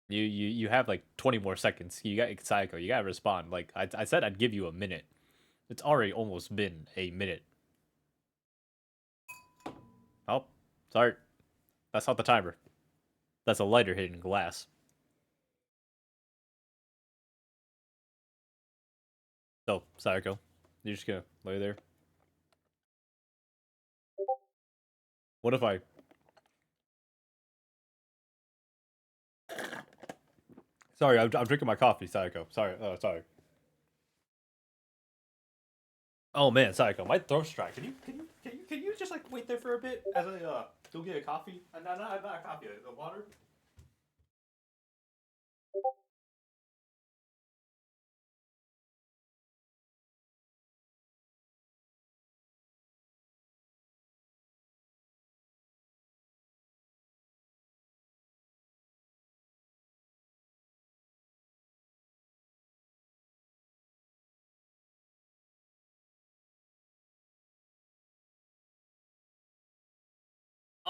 Speaker 1: You have like 20 more seconds. You got Saeko. You gotta respond. Like I said, I'd give you a minute. It's already almost been a minute. Oh, sorry. That's not the timer. That's a lighter hitting glass. So, Saeko, you're just gonna lay there. What if I... Sorry, I'm drinking my coffee, Saeko. Sorry, sorry. Oh man, Saeko, my throat's dry. Can you just like wait there for a bit as I go get a coffee? Not a coffee, a water.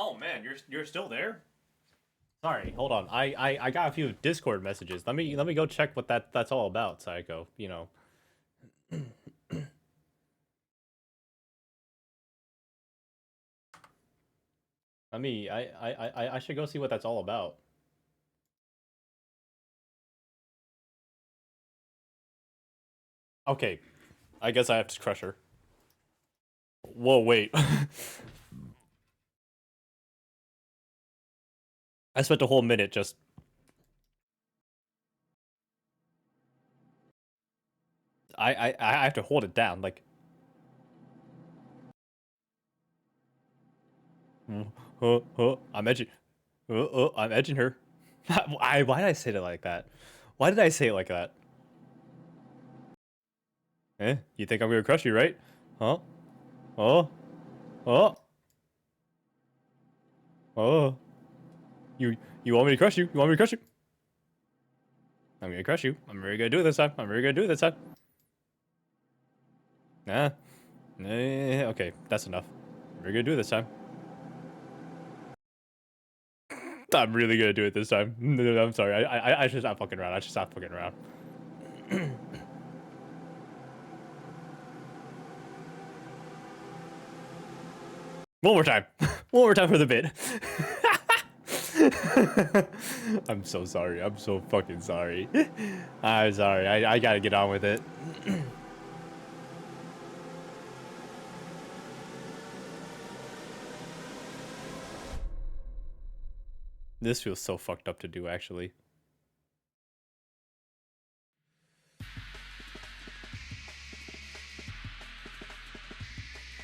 Speaker 1: Oh man, you're still there? Sorry, hold on. I got a few Discord messages. Let me go check what that's all about, Saeko. You know. I should go see what that's all about. Okay, I guess I have to crush her. Whoa, wait. I spent a whole minute just. I have to hold it down. Like, I'm edging. I'm edging her. Why did I say it like that? Why did I say it like that? Eh? You think I'm gonna crush you, right? Huh? Oh? Oh? Oh? You want me to crush you? You want me to crush you? I'm gonna crush you. I'm really gonna do it this time. I'm really gonna do it this time. Nah. Okay, that's enough. I'm really gonna do it this time. I'm really gonna do it this time. No, I'm sorry. I should stop fucking around. I should stop fucking around. One more time. One more time for the bit. I'm so sorry. I'm so fucking sorry. I'm sorry. I gotta get on with it. This feels so fucked up to do, actually.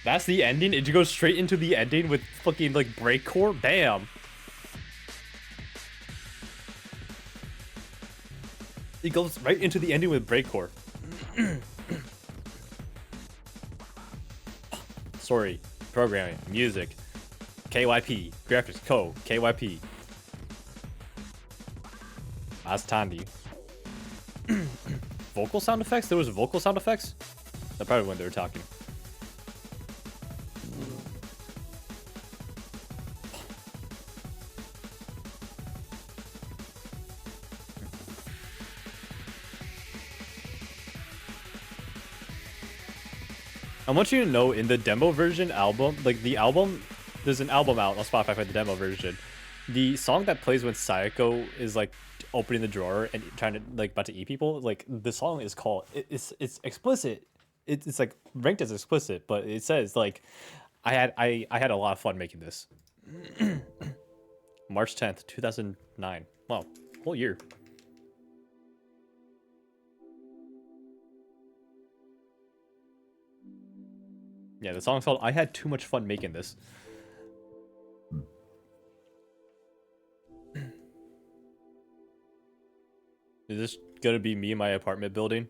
Speaker 1: That's the ending? Did you go straight into the ending with fucking, like, breakcore? Damn. It goes right into the ending with breakcore. Story, programming, music, KYP, graphics, KYP. Astandi. Vocal sound effects? There was vocal sound effects? That's probably when they were talking. I want you to know, in the demo version album, like the album, there's an album out on Spotify for the demo version. The song that plays when Saeko is like opening the drawer and trying to like about to eat people, like the song is called, it's explicit. It's like ranked as explicit, but it says like, I had a lot of fun making this. March 10th, 2009. Wow, whole year. Yeah, the song's called I Had Too Much Fun Making This. Is this gonna be me in my apartment building?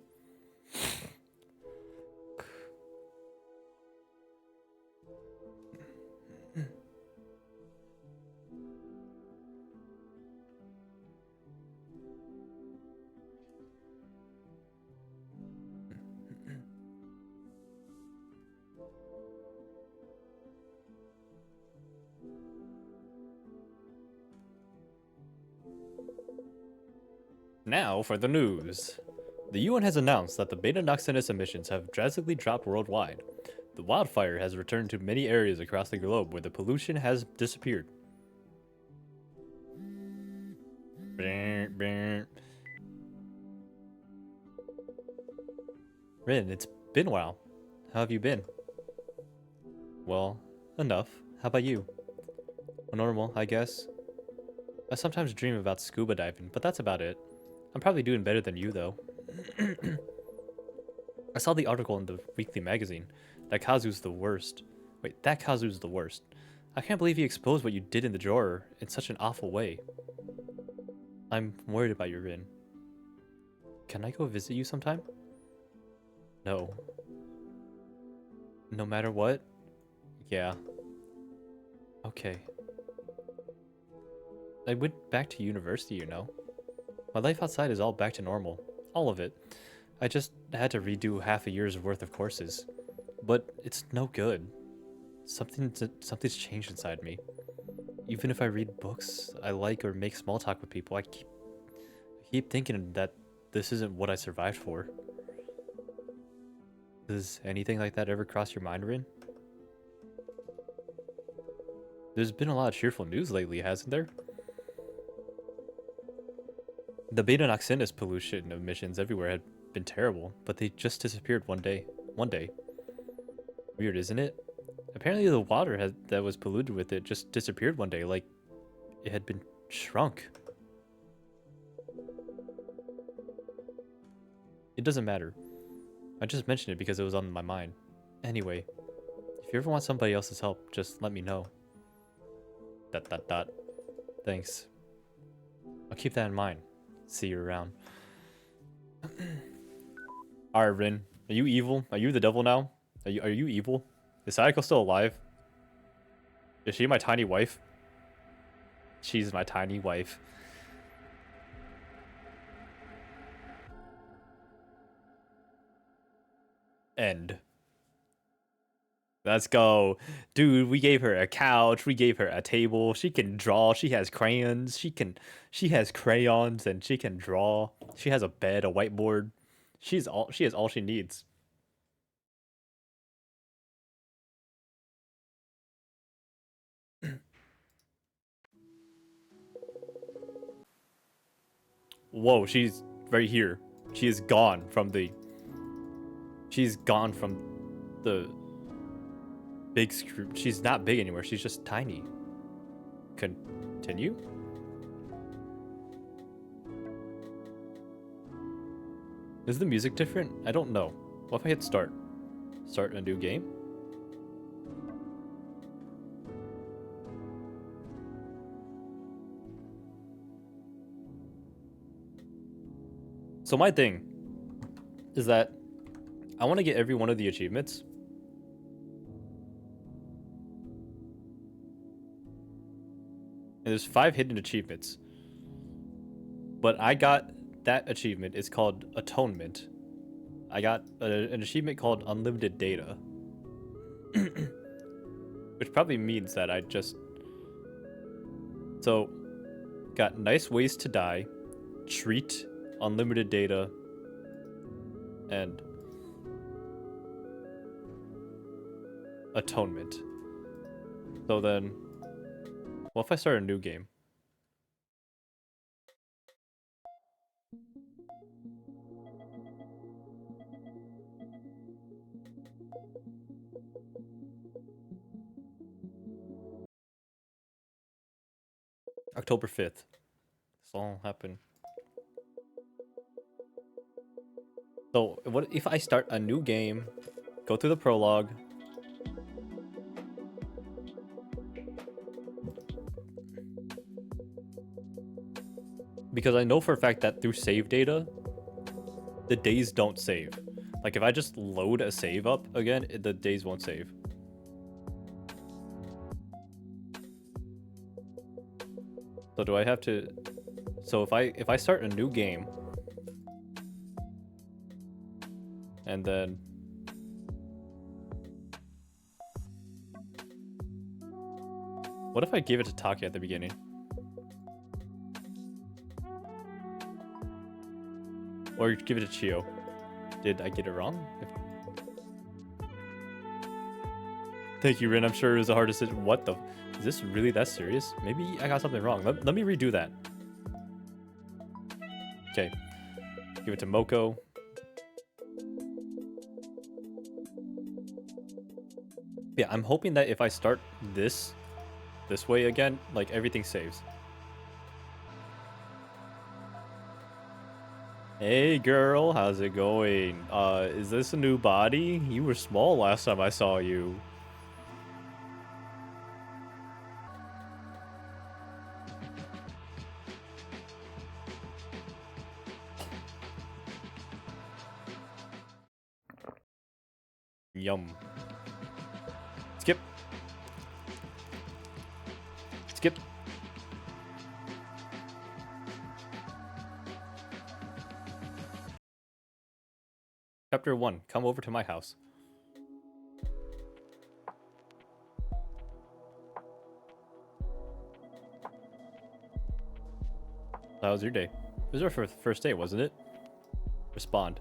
Speaker 1: Now for the news. The UN has announced that the beta Noxenus emissions have drastically dropped worldwide. The wildfire has returned to many areas across the globe where the pollution has disappeared. Rin, it's been a while. How have you been? Well, enough. How about you? Normal, I guess. I sometimes dream about scuba diving, but that's about it. I'm probably doing better than you, though. I saw the article in the weekly magazine. That Kazu's the worst. Wait, that Kazu's the worst. I can't believe he exposed what you did in the drawer in such an awful way. I'm worried about you, Rin. Can I go visit you sometime? No. No matter what? Yeah. Okay. I went back to university, you know. My life outside is all back to normal. All of it. I just had to redo half a year's worth of courses. But it's no good. Something's changed inside me. Even if I read books I like or make small talk with people, I keep thinking that this isn't what I survived for. Does anything like that ever cross your mind, Rin? There's been a lot of cheerful news lately, hasn't there? The beta noxinus pollution emissions everywhere had been terrible, but they just disappeared one day. Weird, isn't it? Apparently the water that was polluted with it just disappeared one day, like it had been shrunk. It doesn't matter. I just mentioned it because it was on my mind. Anyway, if you ever want somebody else's help, just let me know. ... Thanks. I'll keep that in mind. See you around. Alright, Rin. Are you evil? Are you the devil now? Are you evil? Is Saeko still alive? Is she my tiny wife? She's my tiny wife. End. Let's go. Dude, we gave her a couch, we gave her a table, she can draw, she has crayons, she has crayons and she can draw. She has a bed, a whiteboard. She has all she needs. Whoa, she's right here. She is gone from the She's gone from the big screw. She's not big anymore. She's just tiny. Continue? Is the music different? I don't know. What if I hit start? Start a new game? So my thing is that I want to get every one of the achievements. And there's 5 hidden achievements. But I got that achievement. It's called Atonement. I got an achievement called Unlimited Data. Which probably means that I just... So, got nice ways to die, treat, unlimited data, and atonement. So then, what if I start a new game? October 5th. This all happened. So, what if I start a new game, go through the prologue, because I know for a fact that through save data, the days don't save. Like if I just load a save up again, the days won't save. So do I have to... So if I start a new game, and then... What if I give it to Taki at the beginning? Or give it to Chio? Did I get it wrong? Thank you, Rin. I'm sure it was a hard decision. What the... Is this really that serious? Maybe I got something wrong. Let me redo that. Okay. Give it to Moko. Yeah, I'm hoping that if I start this this way again, like everything saves. Hey girl, how's it going? Is this a new body? You were small last time I saw you. Yum. Skip. Skip. Chapter 1. Come over to my house. How was your day? It was our first day, wasn't it? Respond.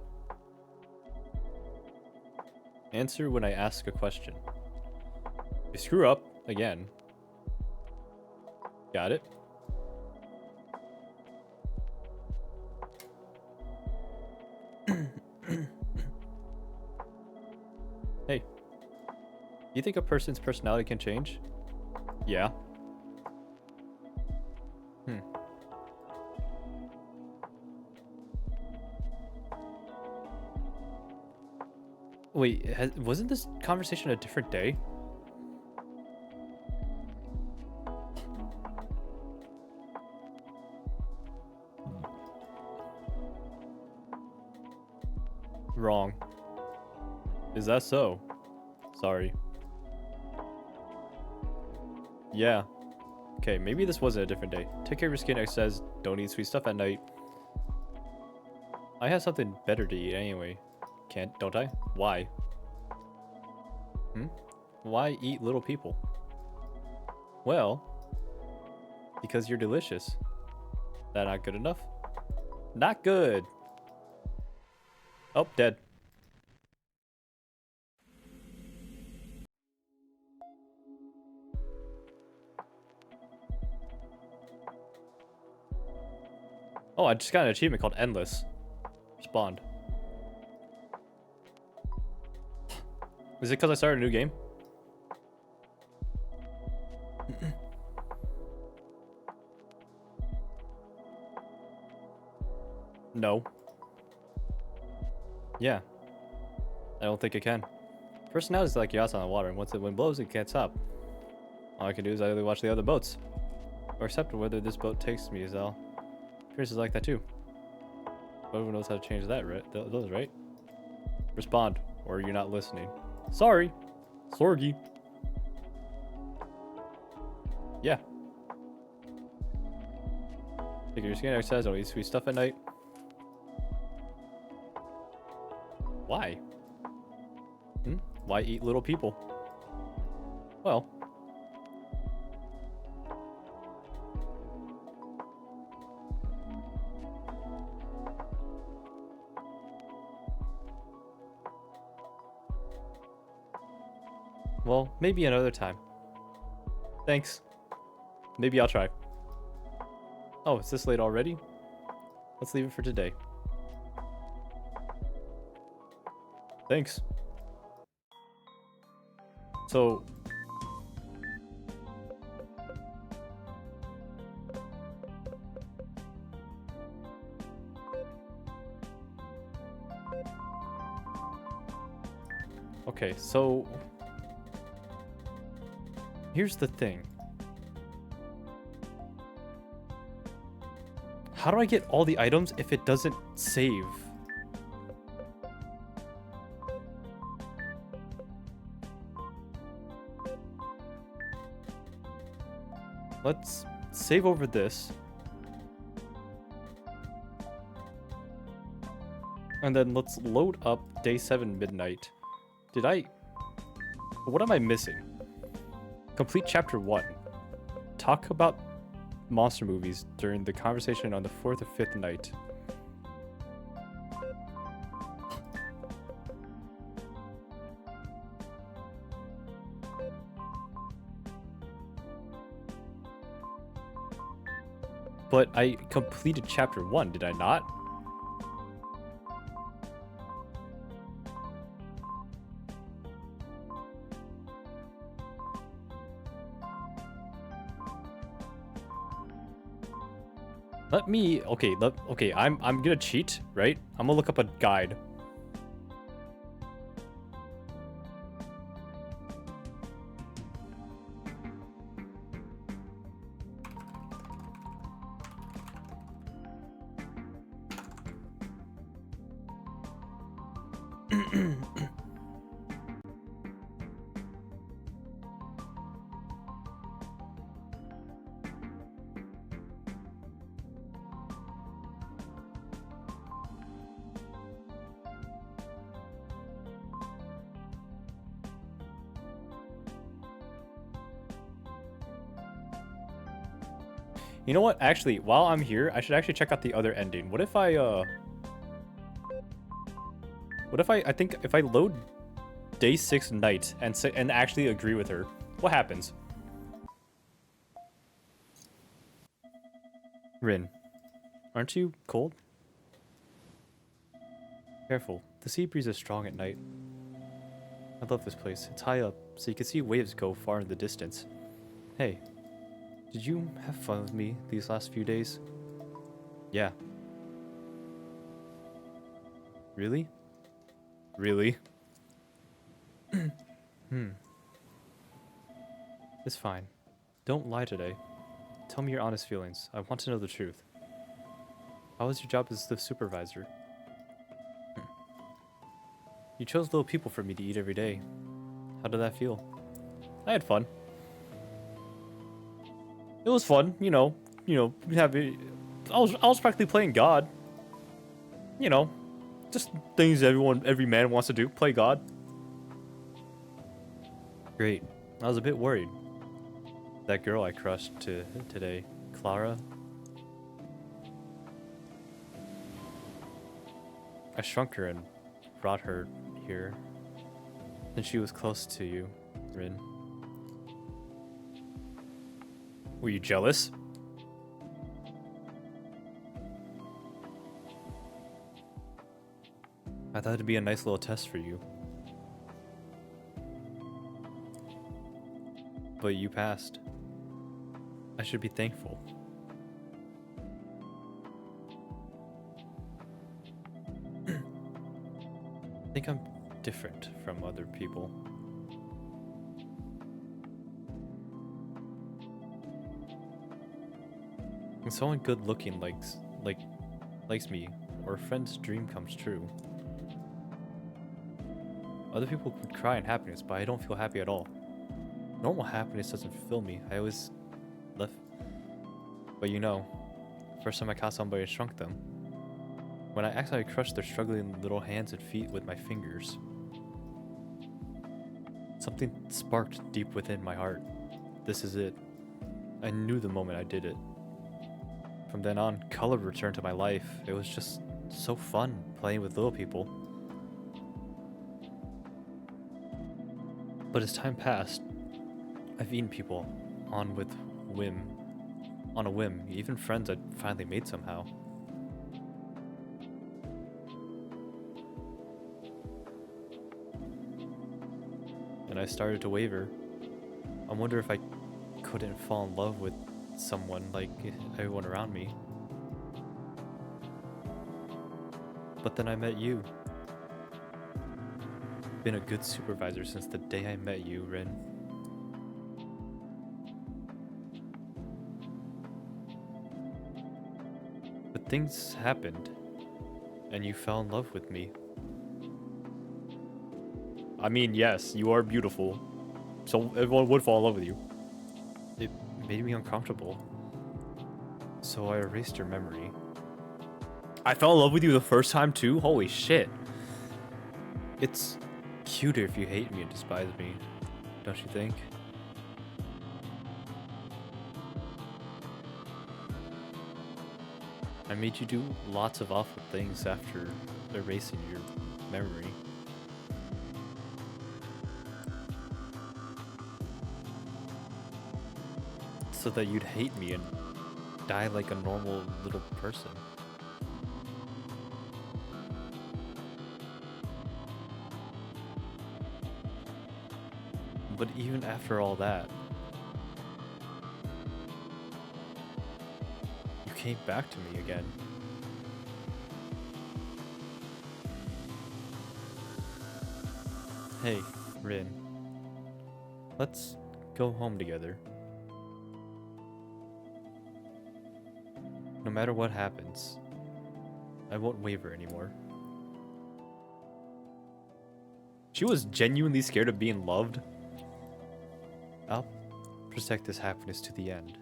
Speaker 1: Answer when I ask a question. You screw up again. Got it? Hey. You think a person's personality can change? Yeah. Wait, wasn't this conversation a different day? Wrong. Is that so? Sorry. Yeah. Okay, maybe this wasn't a different day. Take care of your skin, exercise, don't eat sweet stuff at night. I have something better to eat anyway. Don't I? Why? Why eat little people? Well, because you're delicious. That not good enough? Not good! Oh, dead. Oh, I just got an achievement called Endless. Respond. Is it because I started a new game? No. Yeah. I don't think it can. Personality is like yachts on the water, and once the wind blows, it can't stop. All I can do is either watch the other boats, or accept whether this boat takes me as all. Pierce is like that too. Everyone knows how to change that, right? Those, right? Respond, or you're not listening. Sorry. Sorgy. Yeah. Take your skin exercise, don't eat sweet stuff at night. Why? Why eat little people? Well. Well, maybe another time. Thanks. Maybe I'll try. Oh, it's this late already? Let's leave it for today. Thanks. So... Okay, so... Here's the thing. How do I get all the items if it doesn't save? Let's save over this. And then let's load up day 7 midnight. What am I missing? Complete chapter 1. Talk about monster movies during the conversation on the 4th or 5th night. But I completed chapter 1, did I not? Let me, okay, I'm gonna cheat, right? I'm gonna look up a guide. You know what? Actually, while I'm here, I should actually check out the other ending. What if I, I think if I load day 6 night and actually agree with her, what happens? Rin, aren't you cold? Careful, the sea breeze is strong at night. I love this place. It's high up, so you can see waves go far in the distance. Hey, did you have fun with me these last few days? Yeah. Really? Really? It's fine. Don't lie today. Tell me your honest feelings. I want to know the truth. How was your job as the supervisor? You chose little people for me to eat every day. How did that feel? I had fun. It was fun, I was practically playing God. You know, just things every man wants to do, play God. Great. I was a bit worried. That girl I crushed today, Clara. I shrunk her and brought her here. And she was close to you, Rin. Were you jealous? I thought it'd be a nice little test for you. But you passed. I should be thankful. I think I'm different from other people. When someone good looking likes me, or a friend's dream comes true. Other people could cry in happiness, but I don't feel happy at all. Normal happiness doesn't fill me. I always left. But first time I caught somebody, I shrunk them. When I accidentally crushed their struggling little hands and feet with my fingers. Something sparked deep within my heart. This is it. I knew the moment I did it. From then on, color returned to my life. It was just so fun playing with little people. But as time passed, I've eaten people on a whim, even friends I'd finally made somehow. And I started to waver. I wonder if I couldn't fall in love with someone like everyone around me. But then I met you. Been a good supervisor since the day I met you, Rin. But things happened, and you fell in love with me. I mean, yes, you are beautiful, so everyone would fall in love with you. It made me uncomfortable, so I erased your memory. I fell in love with you the first time too? Holy shit. It's cuter if you hate me and despise me, don't you think? I made you do lots of awful things after erasing your memory. So that you'd hate me and die like a normal little person. But even after all that, you came back to me again. Hey, Rin. Let's go home together. No matter what happens, I won't waver anymore. She was genuinely scared of being loved. I'll protect this happiness to the end.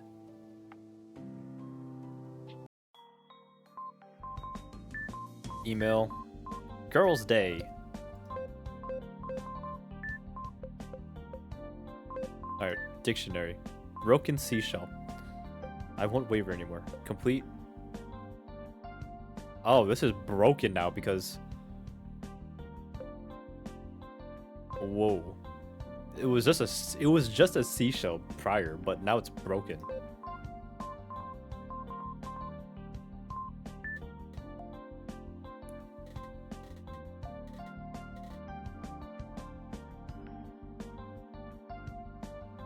Speaker 1: Email. Girls' Day. Alright, dictionary. Broken seashell. I won't waver anymore. Complete. Oh, this is broken now because... Whoa. It was just a seashell prior, but now it's broken.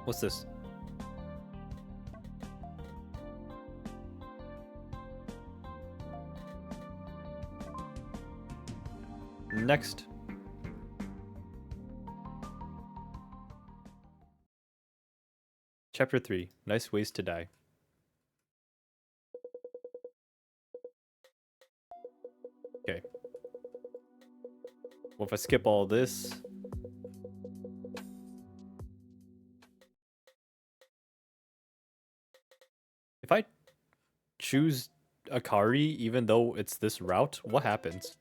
Speaker 1: What's this? Next. Chapter 3. Nice Ways to Die. Okay. Well, if I skip all this... If I choose Akari, even though it's this route, what happens?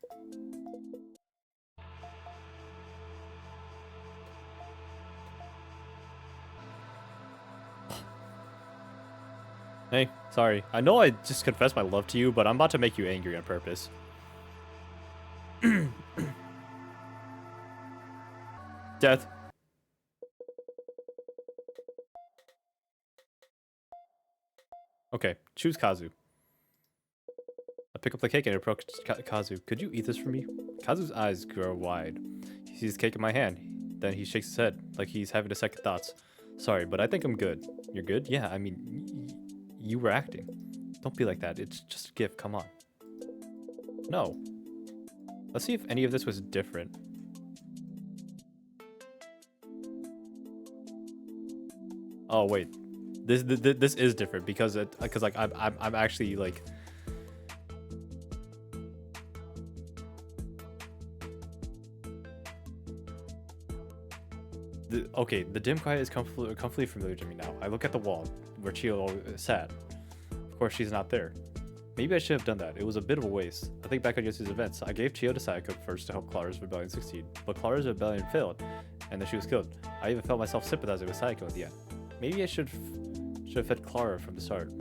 Speaker 1: Hey, sorry. I know I just confessed my love to you, but I'm about to make you angry on purpose. Death. Okay, choose Kazu. I pick up the cake and approach Kazu. Could you eat this for me? Kazu's eyes grow wide. He sees the cake in my hand. Then he shakes his head, like he's having a second thoughts. Sorry, but I think I'm good. You're good? Yeah, I mean, you were acting. Don't be like that. It's just a gift. Come on. No. Let's see if any of this was different. Oh wait, this is different because like I'm actually like. Okay, the dim quiet is comfortably familiar to me now. I look at the wall where Chio sat. Of course, she's not there. Maybe I should have done that. It was a bit of a waste. I think back on yesterday's events. I gave Chio to Saeko first to help Clara's rebellion succeed, but Clara's rebellion failed, and then she was killed. I even felt myself sympathizing with Saeko at the end. Maybe I should have fed Clara from the start.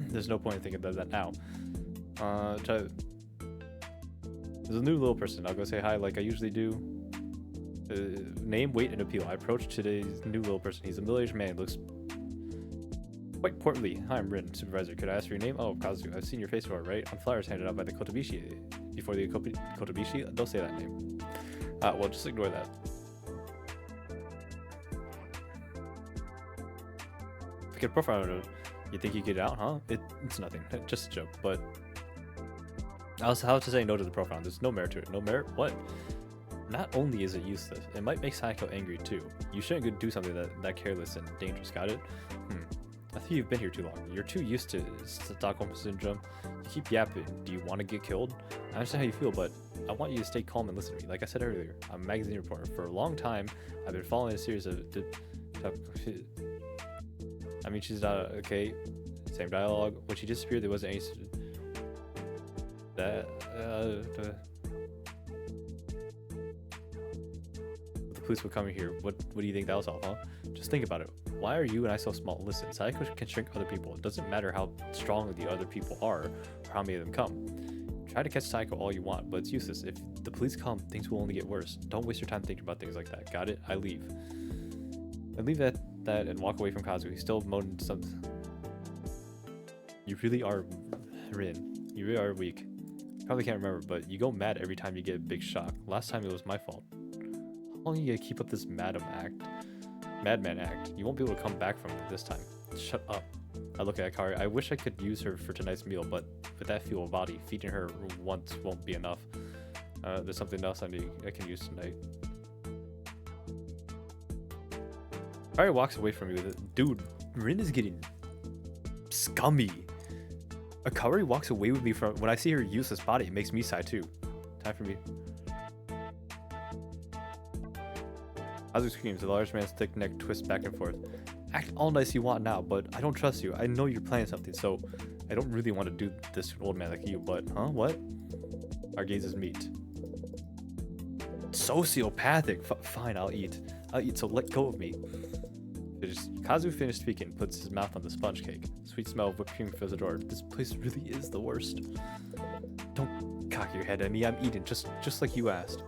Speaker 1: There's no point in thinking about that now. There's a new little person. I'll go say hi like I usually do. Name, weight, and appeal. I approach today's new little person. He's a middle-aged man. Looks quite portly. Hi, I'm Rin, supervisor. Could I ask for your name? Oh, Kazu. I've seen your face before, right? On flyers handed out by the Kotobishi. Before the Kotobishi? Don't say that name. Well, just ignore that. If you get a profile, you think you get it out, huh? It's nothing. Just a joke, but... How to say no to the profile? There's no merit to it. No merit? What? Not only is it useless, it might make Saeko angry too. You shouldn't go do something that careless and dangerous, got it? I think you've been here too long. You're too used to Stockholm Syndrome. You keep yapping. Do you want to get killed? I understand how you feel, but I want you to stay calm and listen to me. Like I said earlier, I'm a magazine reporter. For a long time, I've been following a series of... I mean, she's not... Okay, same dialogue. When she disappeared, there wasn't any... Police were coming here. What do you think that was all, huh? Just think about it. Why are you and I so small? Listen, Saeko can shrink other people. It doesn't matter how strong the other people are or how many of them come. Try to catch Saeko all you want, but it's useless. If the police come, things will only get worse. Don't waste your time thinking about things like that. Got it? I leave. I leave that and walk away from Kazu. He's still moaning something. You really are, Rin. You really are weak. Probably can't remember, but you go mad every time you get a big shock. Last time it was my fault. How long are you gonna keep up this madman act? You won't be able to come back from it this time. Shut up. I look at Akari. I wish I could use her for tonight's meal, but with that feeble body, feeding her once won't be enough. There's something else I can use tonight. Akari walks away from me with it. Dude, Rin is getting scummy. Akari walks away with me from when I see her useless body. It makes me sigh too. Time for me. Kazu screams. The large man's thick neck twists back and forth. Act all nice you want now, but I don't trust you. I know you're planning something, so I don't really want to do this to an old man like you, but huh? What? Our gazes meet. Sociopathic. Fine, I'll eat. So let go of me. Kazu finished speaking, puts his mouth on the sponge cake. Sweet smell of whipped cream fills the door. This place really is the worst. Don't cock your head at me. I'm eating, just like you asked.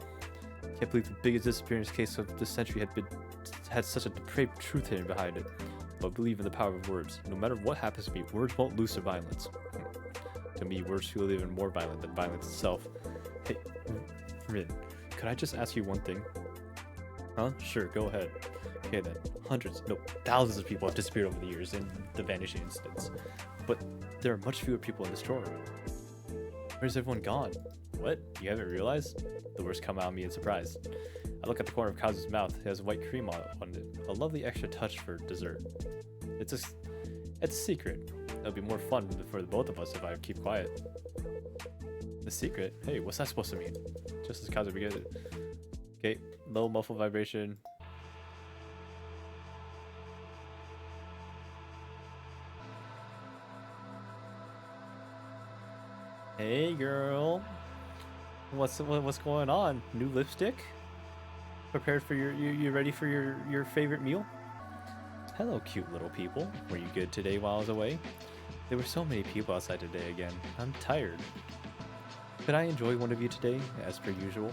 Speaker 1: Can't believe the biggest disappearance case of the century had such a depraved truth hidden behind it. But believe in the power of words. No matter what happens to me, words won't lose their violence. To me, words feel even more violent than violence itself. Hey, Rin, could I just ask you one thing? Huh? Sure, go ahead. Okay then, hundreds, no, thousands of people have disappeared over the years in the vanishing incidents. But there are much fewer people in this drawer. Where's everyone gone? What? You haven't realized? The words come out of me in surprise. I look at the corner of Kazu's mouth. It has white cream on it. A lovely extra touch for dessert. It's a secret. It'll be more fun for the both of us if I keep quiet. The secret? Hey, what's that supposed to mean? Just as Kazu begins it. Okay, low muffled vibration. Hey girl, what's going on? New lipstick? Prepared for you ready for your favorite meal? Hello, cute little people. Were you good today while I was away? There were so many people outside today again. I'm tired. Could I enjoy one of you today, as per usual?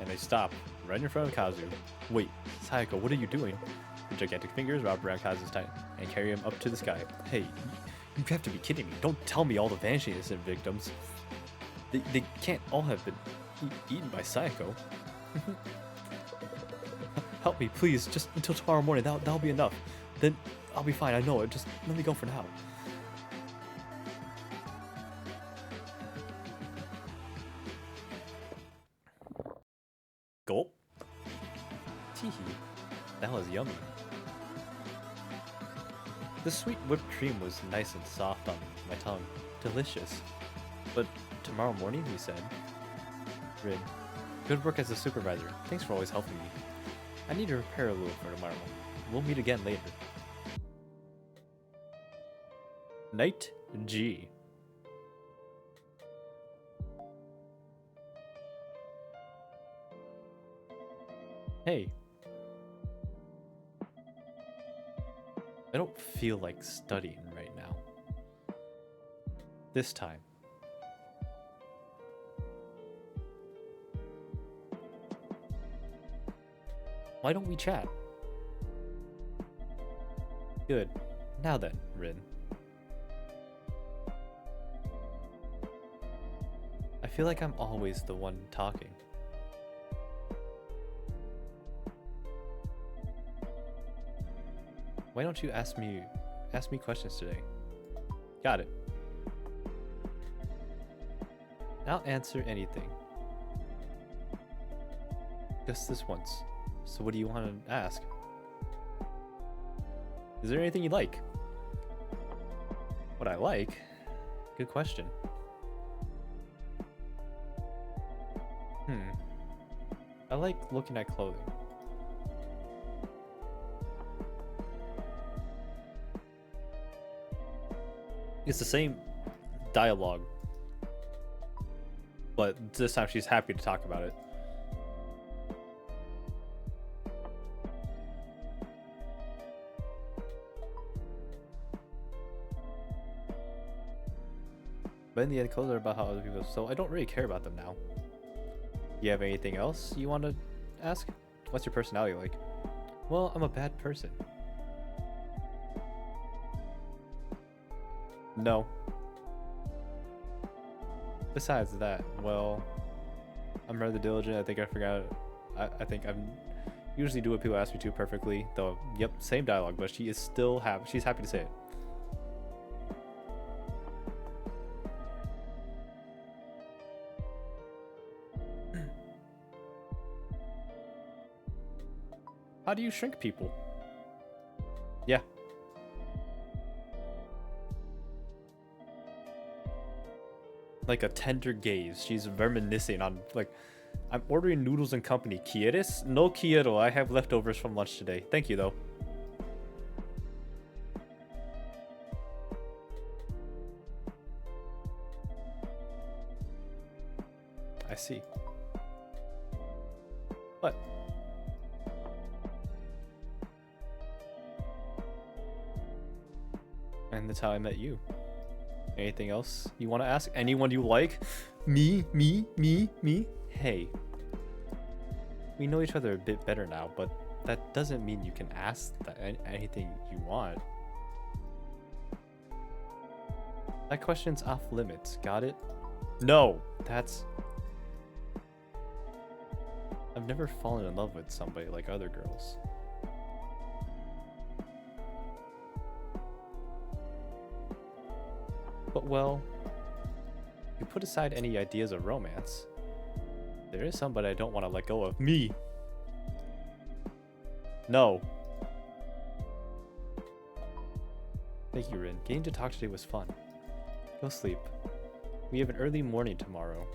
Speaker 1: And I stop right in front of Kazu. Wait, Saeko, what are you doing? The gigantic fingers wrap around Kazu's neck and carry him up to the sky. Hey, you have to be kidding me. Don't tell me all the vanishing incident victims. They can't all have been eaten by Saeko. Help me, please. Just until tomorrow morning. That'll be enough. Then I'll be fine. I know it. Just let me go for now. Gulp. Teehee. That was yummy. The sweet whipped cream was nice and soft on my tongue. Delicious. But tomorrow morning, he said. Rin. Good work as a supervisor. Thanks for always helping me. I need to prepare a little for tomorrow. We'll meet again later. Night G. Hey. I don't feel like studying right now. This time. Why don't we chat? Good. Now then, Rin. I feel like I'm always the one talking. Why don't you ask me questions today? Got it. I'll answer anything. Just this once. So what do you want to ask? Is there anything you like? What I like? Good question. I like looking at clothing. It's the same dialogue, but this time she's happy to talk about it. But in the end, clothes are about how other people, so I don't really care about them now. You have anything else you want to ask? What's your personality like? Well, I'm a bad person. No. Besides that, well, I'm rather diligent. I think I forgot. I think I'm Usually do what people ask me to perfectly, though. Yep, same dialogue, but she is still happy. She's happy to say it. How do you shrink people? Yeah. Like a tender gaze. She's reminiscing on, like, I'm ordering noodles and company. ¿Quieres? No quiero. I have leftovers from lunch today. Thank you, though. I see. What? And that's how I met you. Anything else you want to ask? Anyone you like? Me? Hey. We know each other a bit better now, but that doesn't mean you can ask anything you want. That question's off limits. Got it? No, that's... I've never fallen in love with somebody like other girls. But well, you put aside any ideas of romance. There is somebody I don't want to let go of. Me! No. Thank you, Rin. Getting to talk today was fun. Go sleep. We have an early morning tomorrow.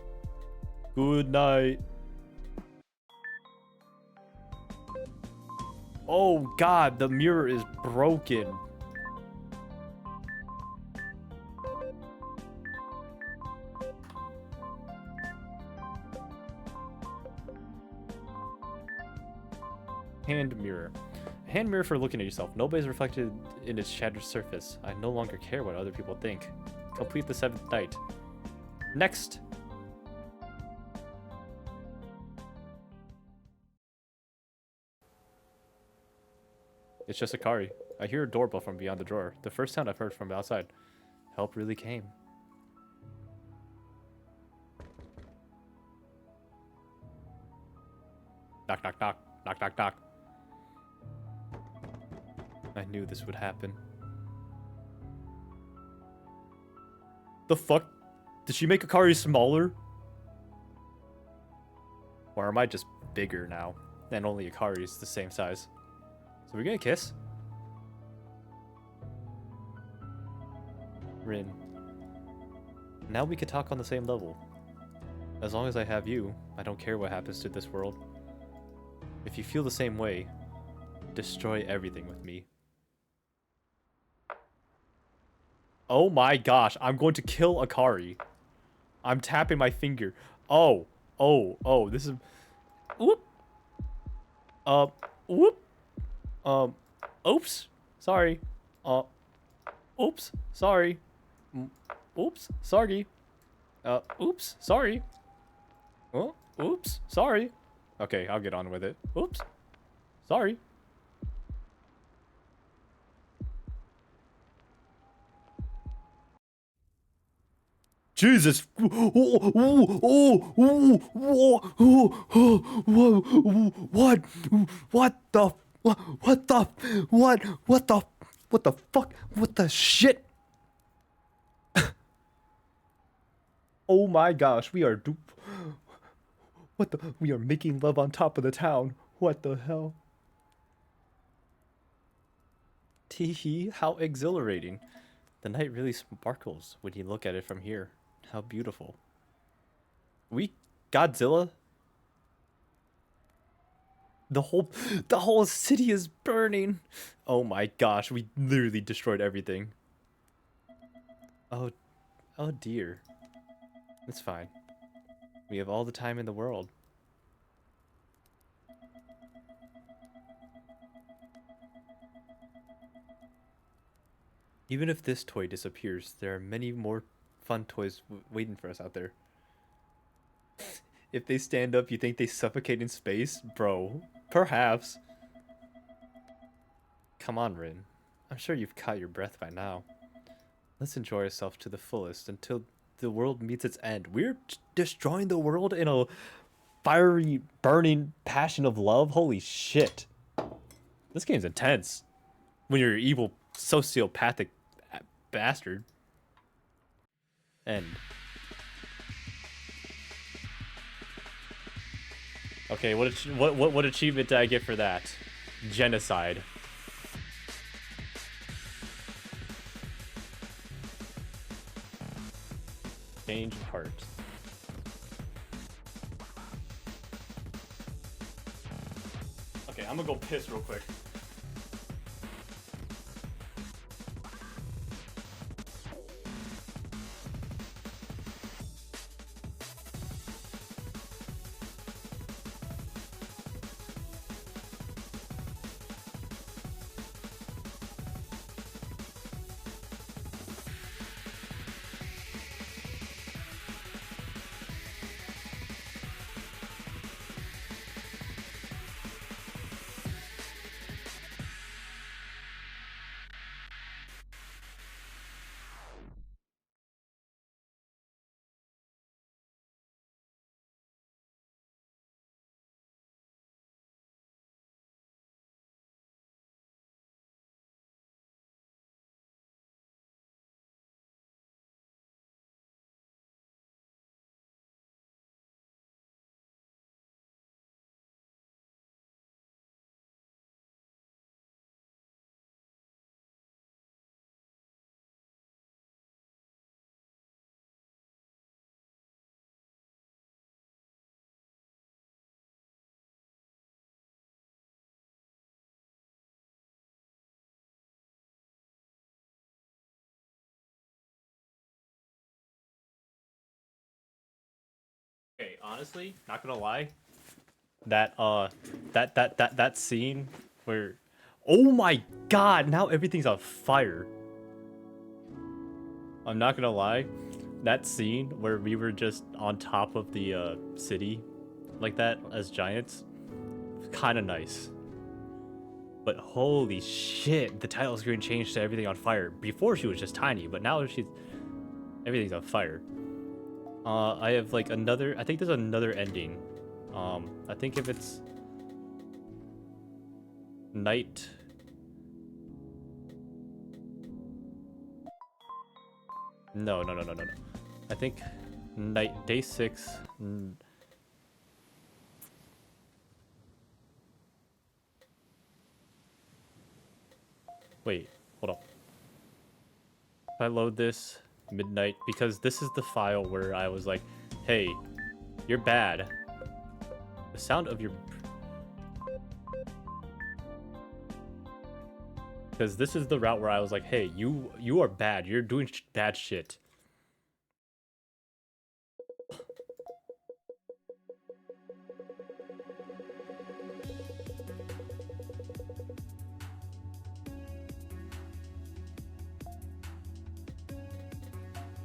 Speaker 1: Good night. Oh god, the mirror is broken. Hand mirror. A hand mirror for looking at yourself. Nobody's reflected in its shattered surface. I no longer care what other people think. Complete the 7th night. Next! It's just Akari. I hear a doorbell from beyond the drawer. The first sound I've heard from outside. Help really came. Knock, knock, knock. Knock, knock, knock. I knew this would happen. The fuck? Did she make Akari smaller? Or am I just bigger now? And only Akari is the same size. So we're gonna kiss? Rin. Now we could talk on the same level. As long as I have you, I don't care what happens to this world. If you feel the same way, destroy everything with me. Oh my gosh, I'm going to kill Akari. I'm tapping my finger. Oh, this is... Whoop. Whoop. Oops. Sorry. Oops. Sorry. Oops. Sorry. Oops. Sorry. Oh, oops. Sorry. Okay, I'll get on with it. Oops. Sorry. Jesus! What? What the fuck? What the shit? Oh my gosh, we are we are making love on top of the town. What the hell? Teehee, how exhilarating. The night really sparkles when you look at it from here. How beautiful. We Godzilla? The whole city is burning. Oh my gosh, we literally destroyed everything. Oh dear. It's fine. We have all the time in the world. Even if this toy disappears, there are many more fun toys waiting for us out there. If they stand up, you think they suffocate in space? Bro, perhaps. Come on, Rin. I'm sure you've caught your breath by now. Let's enjoy ourselves to the fullest until the world meets its end. We're destroying the world in a fiery, burning passion of love. Holy shit. This game's intense. When you're an evil, sociopathic bastard. End. Okay, what achievement did I get for that? Genocide. Change of heart. Okay, I'm gonna go piss real quick. Okay, honestly, not gonna lie, that scene where, oh my god, now everything's on fire. I'm not gonna lie, that scene where we were just on top of the city, like that as giants, kind of nice. But holy shit, the title screen changed to everything on fire. Before she was just tiny, but now everything's on fire. I have like another. I think there's another ending. I think if it's night. No. I think day 6. Wait, hold on. If I load this midnight, because this is the file where I was like, hey, you're bad. The sound of your... Because this is the route where I was like, hey, you are bad. You're doing bad shit.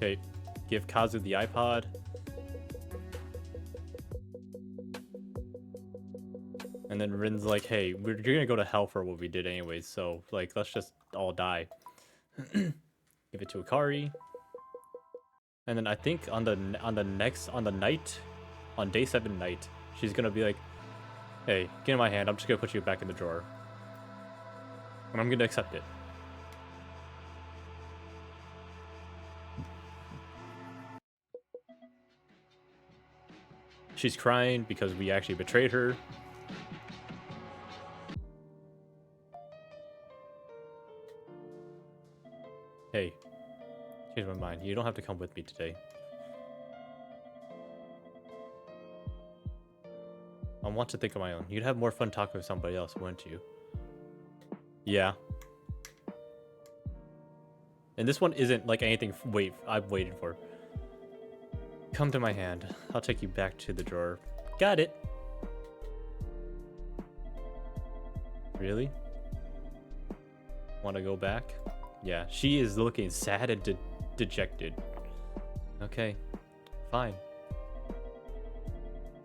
Speaker 1: Okay, give Kazu the iPod. And then Rin's like, hey, you're gonna go to hell for what we did anyways, so, like, let's just all die. Give it to Akari. And then I think on the night, on day 7 night, she's gonna be like, hey, get in my hand, I'm just gonna put you back in the drawer. And I'm gonna accept it. She's crying because we actually betrayed her. Hey, change my mind. You don't have to come with me today. I want to think of my own. You'd have more fun talking with somebody else, wouldn't you? Yeah. And this one isn't like anything I've waited for. Come to my hand. I'll take you back to the drawer. Got it. Really? Want to go back? Yeah, she is looking sad and dejected. Okay, fine.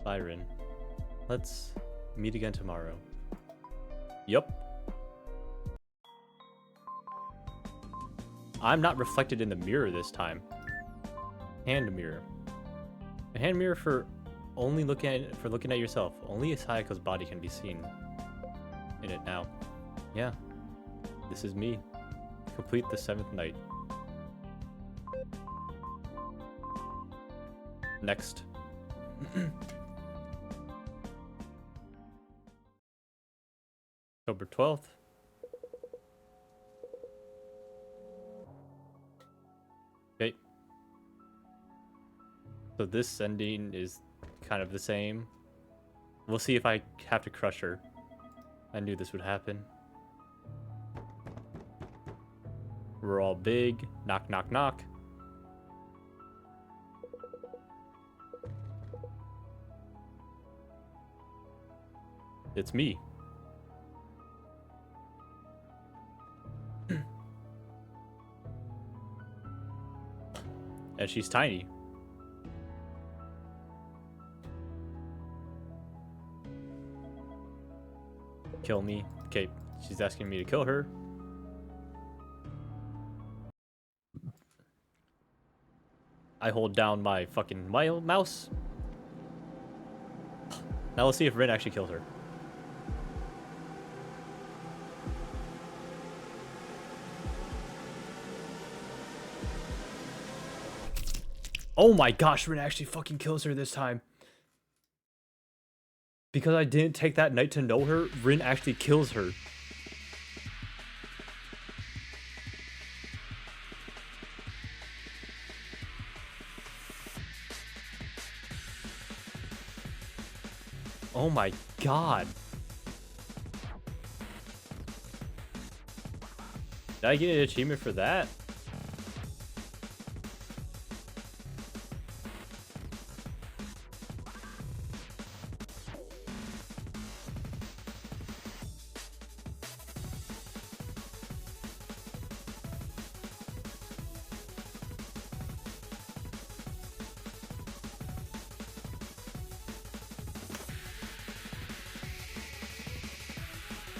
Speaker 1: Byron, let's meet again tomorrow. Yup. I'm not reflected in the mirror this time. Hand mirror. A hand mirror for... only looking at yourself. Only Saeko's body can be seen in it now. Yeah, this is me. Complete the 7th night. Next. October 12th. Okay. So this ending is kind of the same. We'll see if I have to crush her. I knew this would happen. We're all big. Knock, knock, knock. It's me. And she's tiny. Kill me. Okay, she's asking me to kill her. I hold down my fucking mouse. Now let's see if Rin actually kills her. Oh my gosh, Rin actually fucking kills her this time. Because I didn't take that night to know her, Rin actually kills her. Oh my god. Did I get an achievement for that?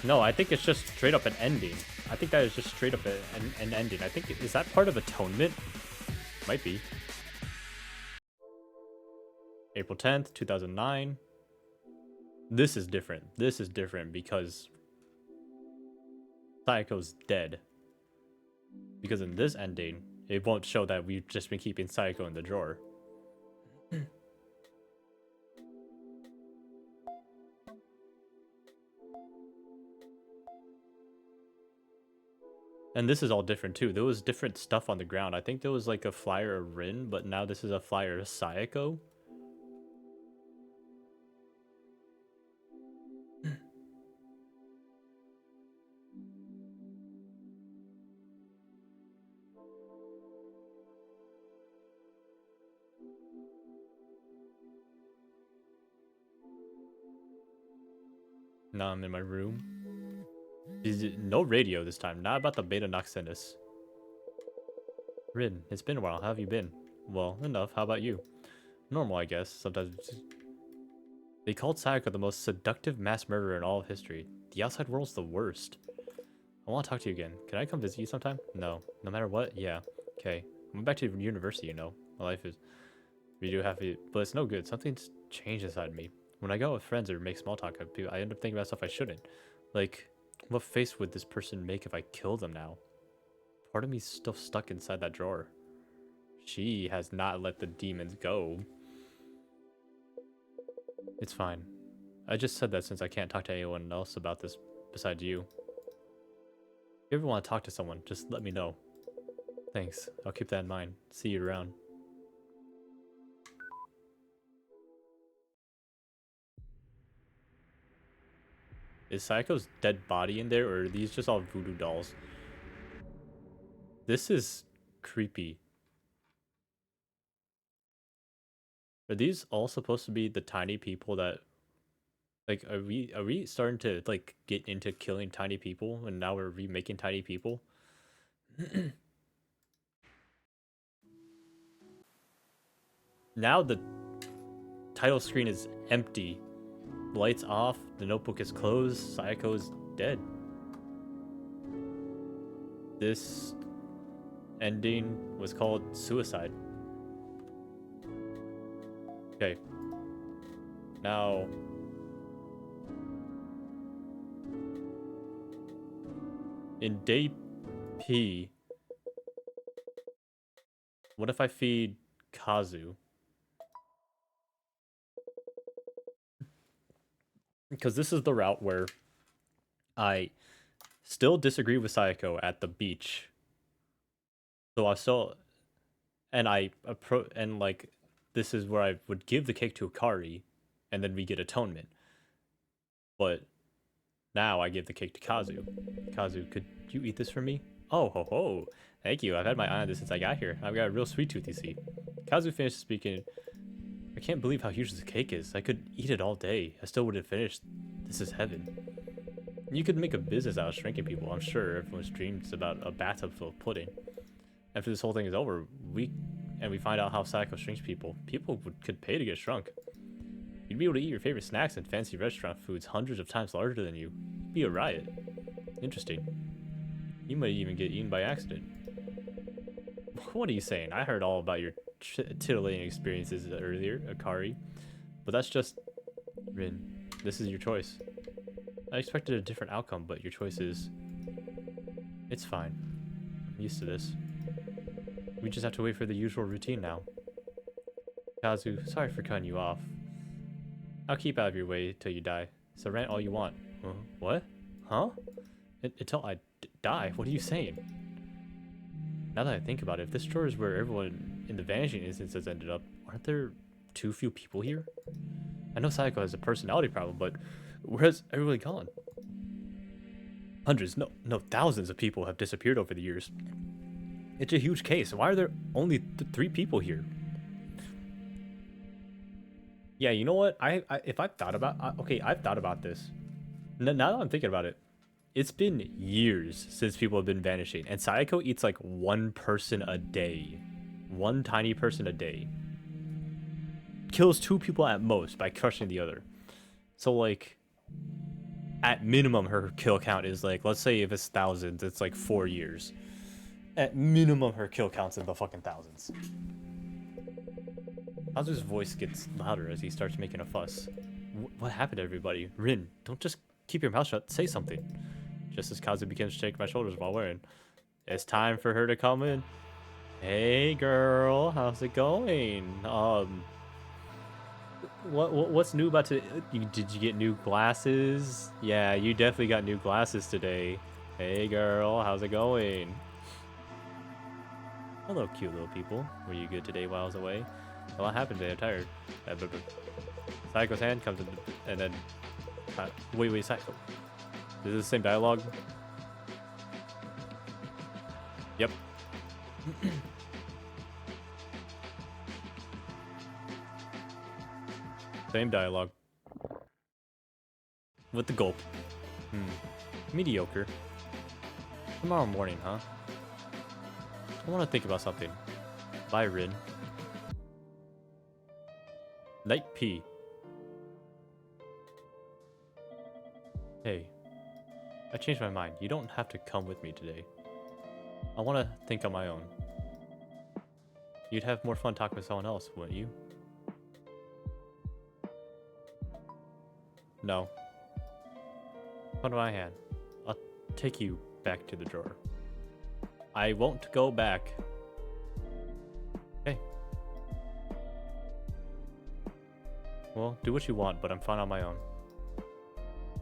Speaker 1: No, I think it's just straight up an ending. I think that is just straight up an ending. I think, is that part of Atonement? Might be. April 10th, 2009. This is different. This is different because Saeko's dead. Because in this ending, it won't show that we've just been keeping Saeko in the drawer. And this is all different too. There was different stuff on the ground. I think there was like a flyer of Rin, but now this is a flyer of Saeko. Now I'm in my room. No radio this time. Not about the Beta Noxenus. Rin, it's been a while. How have you been? Well, enough. How about you? Normal, I guess. Sometimes they called Saeko the most seductive mass murderer in all of history. The outside world's the worst. I want to talk to you again. Can I come visit you sometime? No. No matter what? Yeah. Okay. I'm back to university, you know. My life is... We do have it, but it's no good. Something's changed inside me. When I go out with friends or make small talk, I end up thinking about stuff I shouldn't. Like, what face would this person make if I kill them now? Part of me's still stuck inside that drawer. She has not let the demons go. It's fine. I just said that since I can't talk to anyone else about this besides you. If you ever want to talk to someone, just let me know. Thanks. I'll keep that in mind. See you around. Is Saeko's dead body in there, or are these just all voodoo dolls? This is creepy. Are these all supposed to be the tiny people that... Like, are we starting to, like, get into killing tiny people, and now we're remaking tiny people? Now the title screen is empty. Lights off, the notebook is closed, Saeko is dead. This ending was called suicide. Okay. Now, in day P, what if I feed Kazu? Because this is the route where I still disagree with Saeko at the beach. So I still, and like, this is where I would give the cake to Akari, and then we get atonement. But now I give the cake to Kazu. Kazu, could you eat this for me? Oh, ho, ho. Thank you. I've had my eye on this since I got here. I've got a real sweet tooth, you see. Kazu finished speaking. I can't believe how huge this cake is. I could eat it all day. I still wouldn't finish. This is heaven. You could make a business out of shrinking people. I'm sure everyone's dreams about a bathtub full of pudding. After this whole thing is over, we find out how Saeko shrinks people. People could pay to get shrunk. You'd be able to eat your favorite snacks and fancy restaurant foods hundreds of times larger than you. It'd be a riot. Interesting. You might even get eaten by accident. What are you saying? I heard all about your titillating experiences earlier, Akari. But that's just... Rin, this is your choice. I expected a different outcome, but your choice is... It's fine. I'm used to this. We just have to wait for the usual routine now. Kazu, sorry for cutting you off. I'll keep out of your way till you die, so rant all you want. What? Huh? Until I die? What are you saying? Now that I think about it, if this drawer is where everyone in the vanishing instances ended up, aren't there too few people here? I know Saeko has a personality problem, but where's everybody gone? Hundreds, no, thousands of people have disappeared over the years. It's a huge case. Why are there only 3 people here? Yeah, you know what? I've thought about this. Now that I'm thinking about it, it's been years since people have been vanishing, and Saeko eats like one person a day. One tiny person a day. Kills 2 people at most by crushing the other. So like, at minimum her kill count is like, let's say if it's thousands, it's like 4 years. At minimum her kill count's in the fucking thousands. Kazu's voice gets louder as he starts making a fuss. What happened to everybody? Rin, don't just keep your mouth shut, say something. Just as Kazu begins to shake my shoulders while wearing. It's time for her to come in. Hey girl, how's it going? What's new about to... Did you get new glasses? Yeah, you definitely got new glasses today. Hey girl, how's it going? Hello, cute little people. Were you good today while I was away? A lot happened today, I'm tired. Saeko's hand comes in, and then... wait, Saeko. Is this the same dialogue? Yep. Same dialogue. With the gulp. Mediocre. Tomorrow morning, huh? I want to think about something. Bye, Rin. Night P. Hey. I changed my mind. You don't have to come with me today. I want to think on my own. You'd have more fun talking with someone else, wouldn't you? No. Hold my hand. I'll take you back to the drawer. I won't go back. Okay. Well, do what you want, but I'm fine on my own.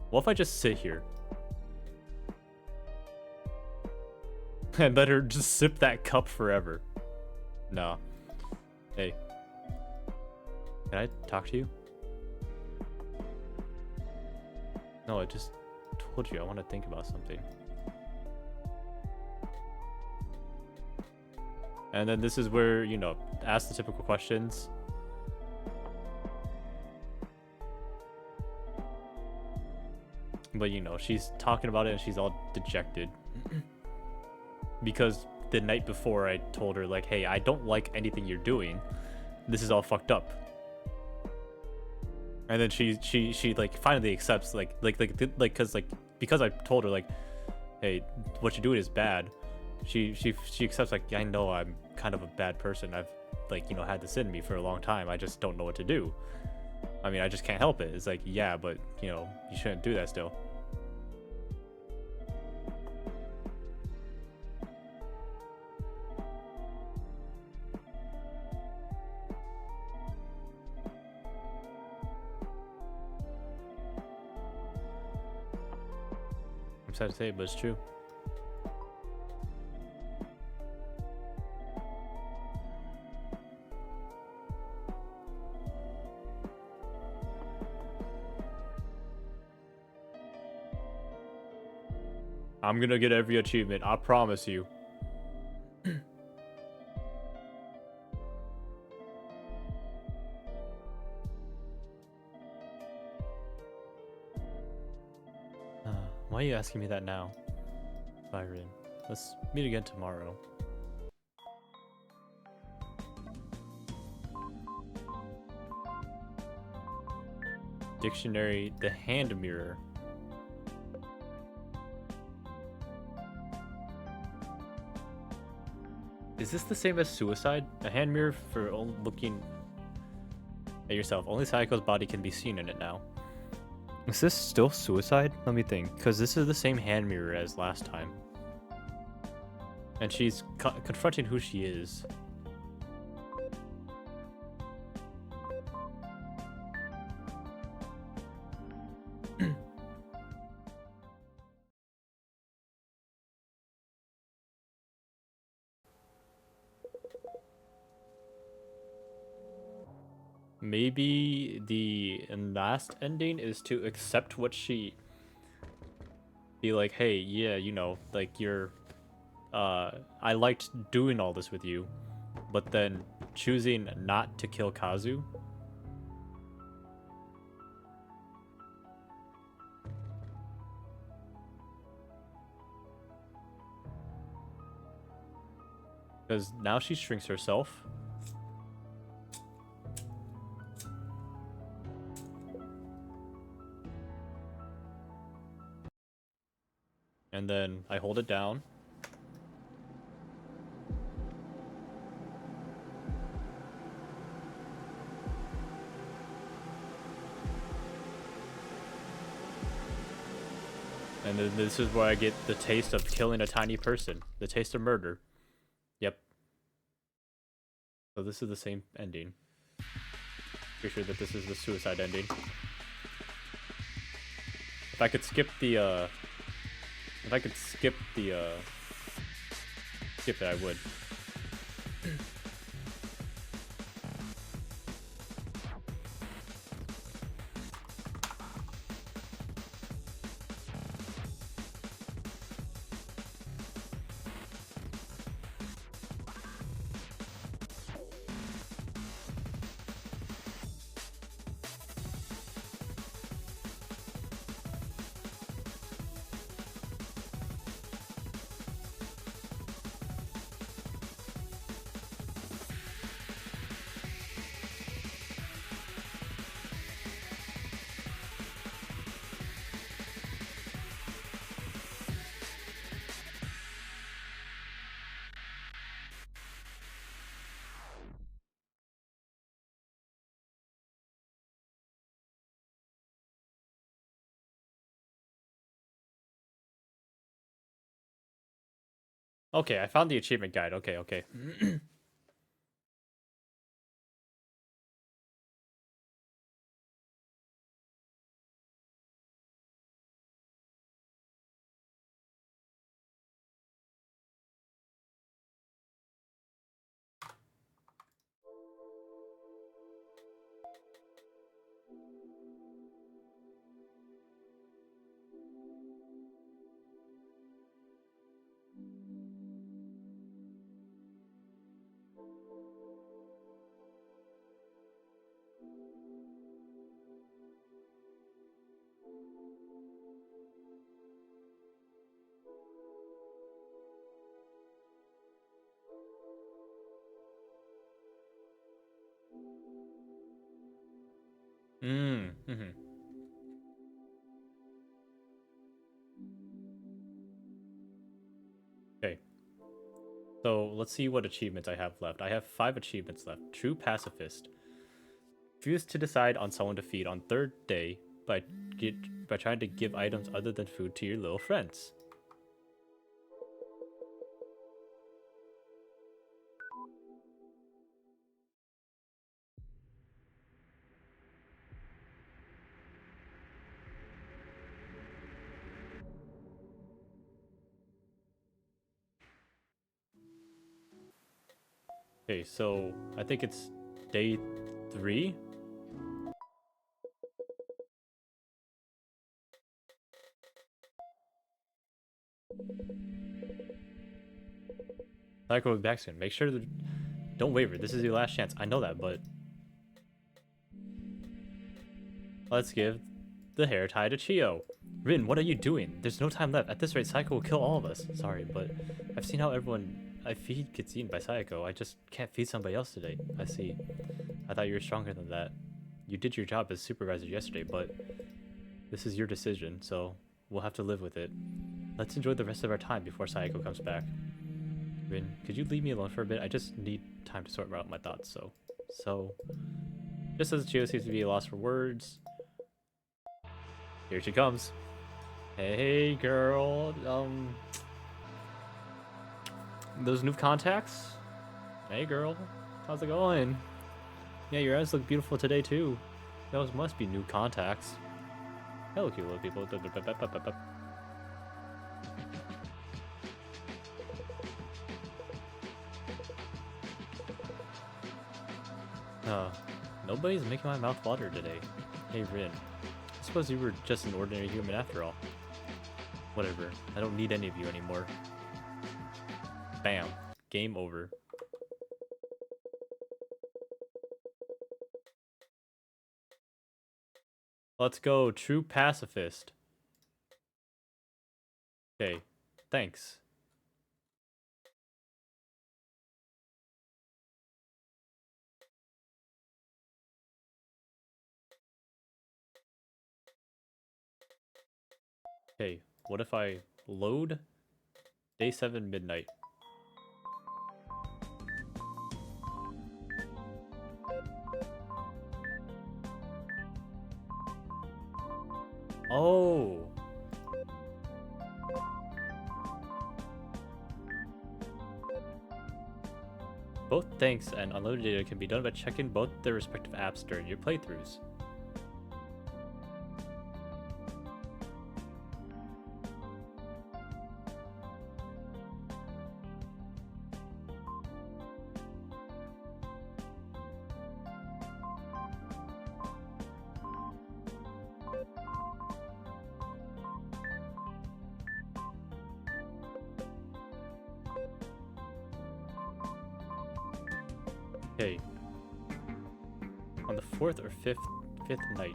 Speaker 1: What if I just sit here? And let her just sip that cup forever? No. Hey. Can I talk to you? No, I just told you I want to think about something. And then this is where, you know, ask the typical questions. But, you know, she's talking about it and she's all dejected. Because the night before I told her, like, hey, I don't like anything you're doing. This is all fucked up. And then she like finally accepts because I told her, like, hey, what you're doing is bad. She accepts, like, I know I'm kind of a bad person. I've, like, you know, had this in me for a long time. I just don't know what to do. I mean, I just can't help it. It's like, yeah, but, you know, you shouldn't do that still. I'm sad to say it, but it's true. I'm gonna get every achievement, I promise you. Why are you asking me that now, Byron? Let's meet again tomorrow. Dictionary, the hand mirror. Is this the same as suicide? A hand mirror for looking at yourself. Only Saeko's body can be seen in it now. Is this still suicide? Let me think, because this is the same hand mirror as last time. And she's confronting who she is. Maybe the last ending is to accept what she... Be like, hey, yeah, you know, like you're... I liked doing all this with you, but then choosing not to kill Kazu. Because now she shrinks herself. And then I hold it down. And then this is where I get the taste of killing a tiny person. The taste of murder. Yep. So this is the same ending. Pretty sure that this is the suicide ending. If I could skip the, If I could skip the, skip it, I would. Okay, I found the achievement guide. Okay, okay. Mm-hmm. Okay. So let's see what achievements I have left. I have 5 achievements left. True pacifist. Refuse to decide on someone to feed on third day by trying to give items other than food to your little friends. Okay, so I think it's day 3. Saeko will be back soon. Make sure to don't waver. This is your last chance. I know that, but let's give the hair tie to Chio. Rin, what are you doing? There's no time left. At this rate, Saeko will kill all of us. Sorry, but I've seen how everyone I feed gets eaten by Saeko. I just can't feed somebody else today. I see. I thought you were stronger than that. You did your job as supervisor yesterday, but this is your decision, so we'll have to live with it. Let's enjoy the rest of our time before Saeko comes back. Rin, could you leave me alone for a bit? I just need time to sort out my thoughts, So, just as Chio seems to be lost for words, here she comes. Hey, girl. Those new contacts? Hey, girl. How's it going? Yeah, your eyes look beautiful today, too. Those must be new contacts. Hello, cute little people. Nobody's making my mouth water today. Hey, Rin. I suppose you were just an ordinary human after all. Whatever. I don't need any of you anymore. Bam. Game over. Let's go, true pacifist. Okay. Thanks. Okay, what if I load day 7 midnight? Oh. Both thanks and unloaded data can be done by checking both their respective apps during your playthroughs. Okay. On the 4th or 5th night.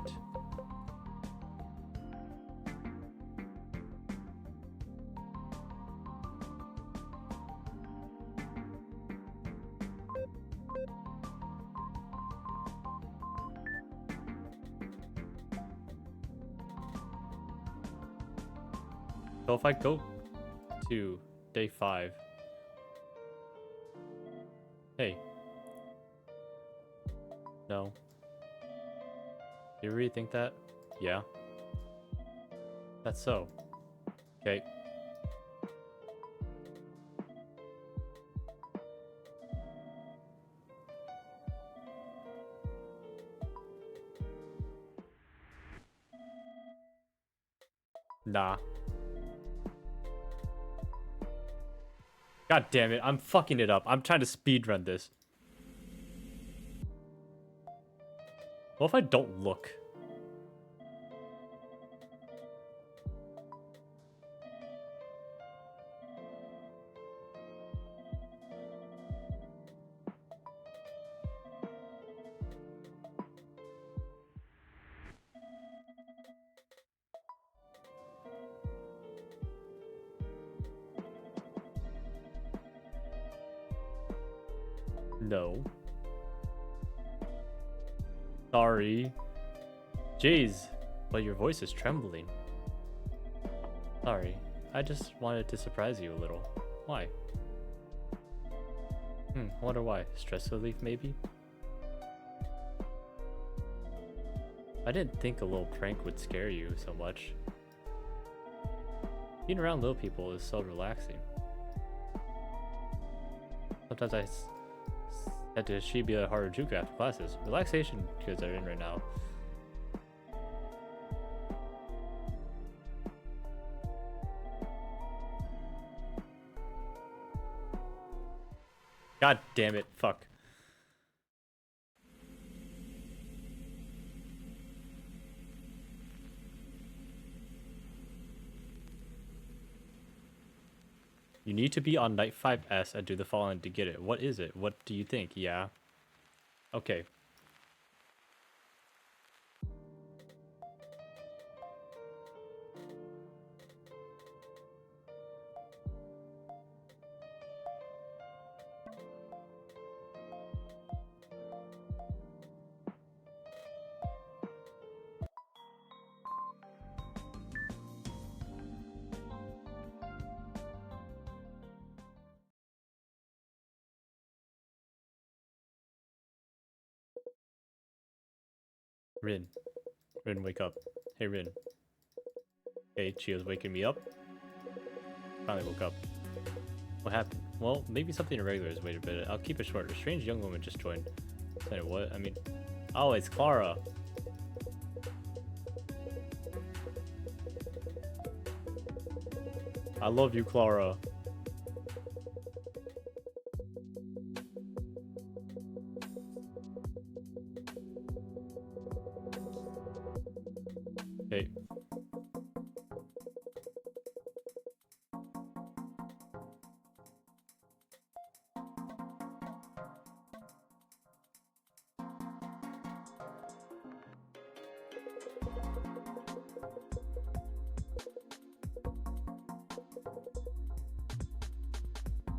Speaker 1: So if I go to day 5. Hey. No. Do you really think that? Yeah. That's so. Okay. Nah. God damn it, I'm fucking it up. I'm trying to speedrun this. What if I don't look? No. Sorry. Jeez, but your voice is trembling. Sorry, I just wanted to surprise you a little. Why? I wonder why. Stress relief, maybe? I didn't think a little prank would scare you so much. Being around little people is so relaxing. Sometimes had to she be a harder juke after classes. Relaxation kids are in right now. God damn it, fuck. You need to be on night 5S and do the following to get it. What is it? What do you think? Yeah. Okay. Rin. Rin, wake up. Hey, Rin. Hey, Chio's waking me up. Finally woke up. What happened? Well, maybe something irregular is waited a bit. I'll keep it short. A strange young woman just joined. Saying what? I mean... Oh, it's Clara. I love you, Clara. Hey.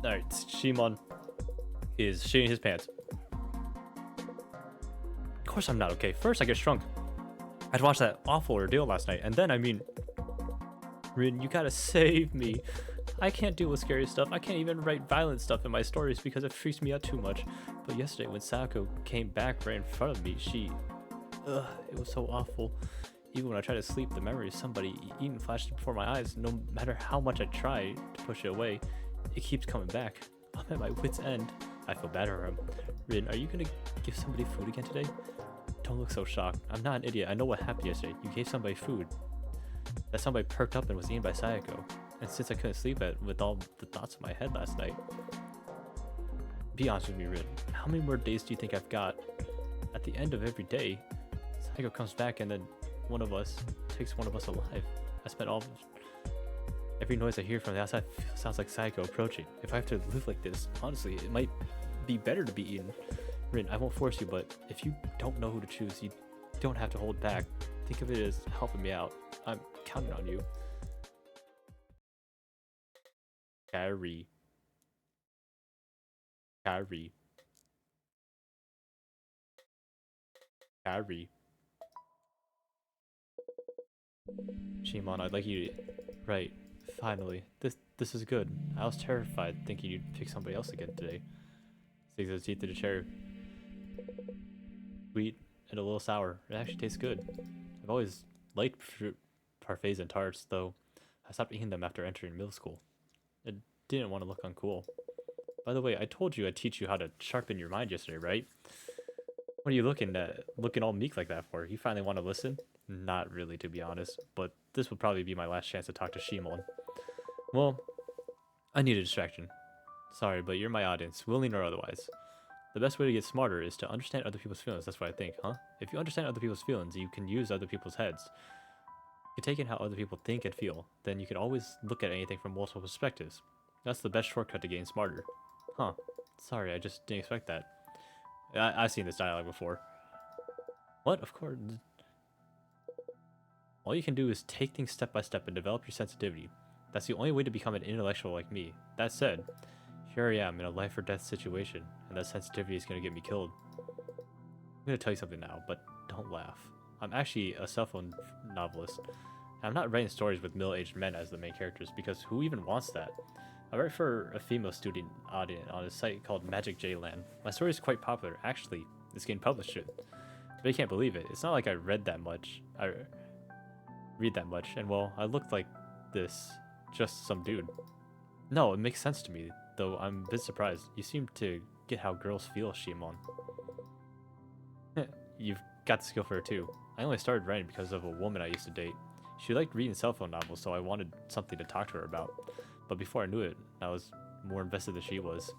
Speaker 1: Alright, Shimon is shitting his pants. Of course I'm not okay. First I get shrunk. I'd watched that awful ordeal last night, and then, I mean... Rin, you gotta save me. I can't deal with scary stuff. I can't even write violent stuff in my stories because it freaks me out too much. But yesterday when Saeko came back right in front of me, she... Ugh, it was so awful. Even when I try to sleep, the memory of somebody eating flashed before my eyes. No matter how much I try to push it away, it keeps coming back. I'm at my wit's end. I feel bad for him. Rin, are you gonna give somebody food again today? Don't look so shocked. I'm not an idiot. I know what happened yesterday. You gave somebody food. That somebody perked up and was eaten by Saeko. And since I couldn't sleep with all the thoughts in my head last night... Be honest with me, Rin. How many more days do you think I've got? At the end of every day, Saeko comes back and then one of us takes one of us alive. I spent all... Every noise I hear from the outside sounds like Saeko approaching. If I have to live like this, honestly, it might be better to be eaten. Rin, I won't force you, but if you don't know who to choose, you don't have to hold back. Think of it as helping me out. I'm counting on you. Carrie. Carrie. Carrie. Shimon, I'd like you to... Right. Finally. This is good. I was terrified thinking you'd pick somebody else again today. Sticks his teeth to the chair. Sweet and a little sour. It actually tastes good. I've always liked fruit parfaits and tarts, though I stopped eating them after entering middle school. I didn't want to look uncool. By the way, I told you I'd teach you how to sharpen your mind yesterday, right? What are you looking all meek like that for? You finally want to listen? Not really, to be honest, but this will probably be my last chance to talk to Shimon. Well, I need a distraction. Sorry, but you're my audience, willing or otherwise. The best way to get smarter is to understand other people's feelings. That's what I think, huh? If you understand other people's feelings, you can use other people's heads. You can take in how other people think and feel. Then you can always look at anything from multiple perspectives. That's the best shortcut to getting smarter. Huh. Sorry, I just didn't expect that. I've seen this dialogue before. What? Of course. All you can do is take things step by step and develop your sensitivity. That's the only way to become an intellectual like me. That said, here I am in a life or death situation, and that sensitivity is going to get me killed. I'm going to tell you something now, but don't laugh. I'm actually a cell phone novelist. And I'm not writing stories with middle-aged men as the main characters, because who even wants that? I write for a female student audience on a site called Magic J Land. My story is quite popular. Actually, it's getting published soon. But you can't believe it. It's not like I read that much. I read that much, and well, I looked like this. Just some dude. No, it makes sense to me, though I'm a bit surprised. You seem to get how girls feel, Shimon. You've got the skill for it too. I only started writing because of a woman I used to date. She liked reading cell phone novels, so I wanted something to talk to her about. But before I knew it, I was more invested than she was.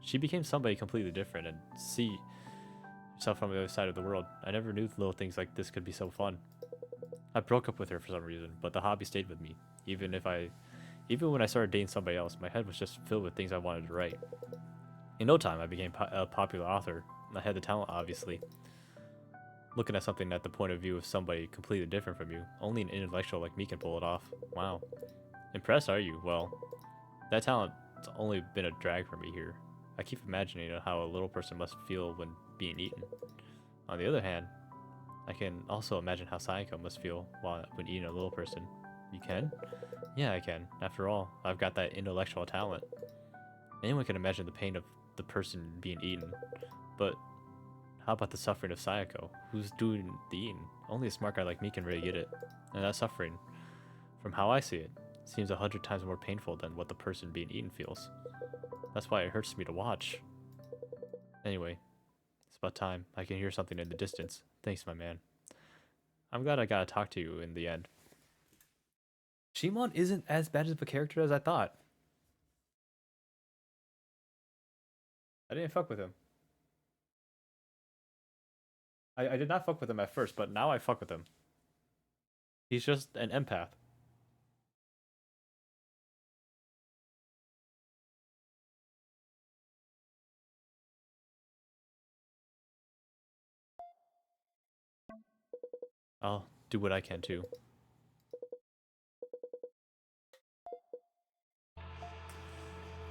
Speaker 1: She became somebody completely different and see herself from the other side of the world. I never knew little things like this could be so fun. I broke up with her for some reason, but the hobby stayed with me. Even when I started dating somebody else, my head was just filled with things I wanted to write. In no time, I became a popular author. I had the talent, obviously. Looking at something at the point of view of somebody completely different from you, only an intellectual like me can pull it off. Wow. Impressed, are you? Well, that talent's only been a drag for me here. I keep imagining how a little person must feel when being eaten. On the other hand, I can also imagine how Saeko must feel when eating a little person. You can? Yeah, I can. After all, I've got that intellectual talent. Anyone can imagine the pain of the person being eaten. But how about the suffering of Saeko? Who's doing the eating? Only a smart guy like me can really get it. And that suffering, from how I see it, seems 100 times more painful than what the person being eaten feels. That's why it hurts me to watch. Anyway, it's about time. I can hear something in the distance. Thanks, my man. I'm glad I got to talk to you in the end. Shimon isn't as bad of a character as I thought. I didn't fuck with him. I did not fuck with him at first, but now I fuck with him. He's just an empath. I'll do what I can too.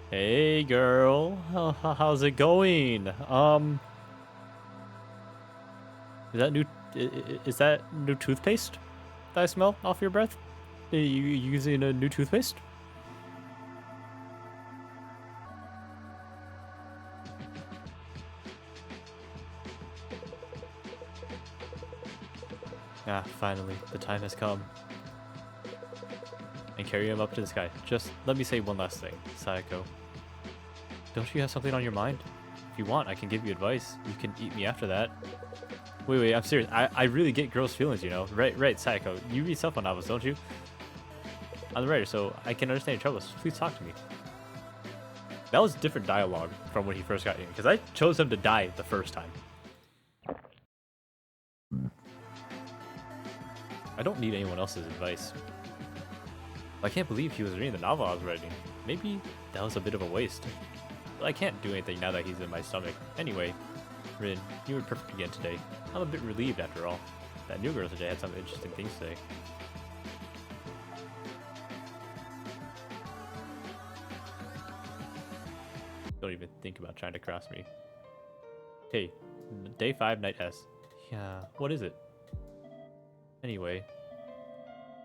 Speaker 1: Hey girl, how's it going? Is that new toothpaste that I smell off your breath? Are you using a new toothpaste? Ah, finally, the time has come. And carry him up to the sky. Just let me say one last thing, Saeko. Don't you have something on your mind? If you want, I can give you advice. You can eat me after that. Wait, I'm serious. I really get girls' feelings, you know? Right, Saeko. You read cell phone novels, don't you? I'm the writer, so I can understand your troubles. Please talk to me. That was different dialogue from when he first got in, because I chose him to die the first time. I don't need anyone else's advice. I can't believe he was reading the novel I was writing. Maybe that was a bit of a waste. But I can't do anything now that he's in my stomach. Anyway, Rin, you were perfect again today. I'm a bit relieved after all. That new girl today had some interesting things to say. Don't even think about trying to cross me. Hey, day 5, night S. Yeah, what is it? Anyway,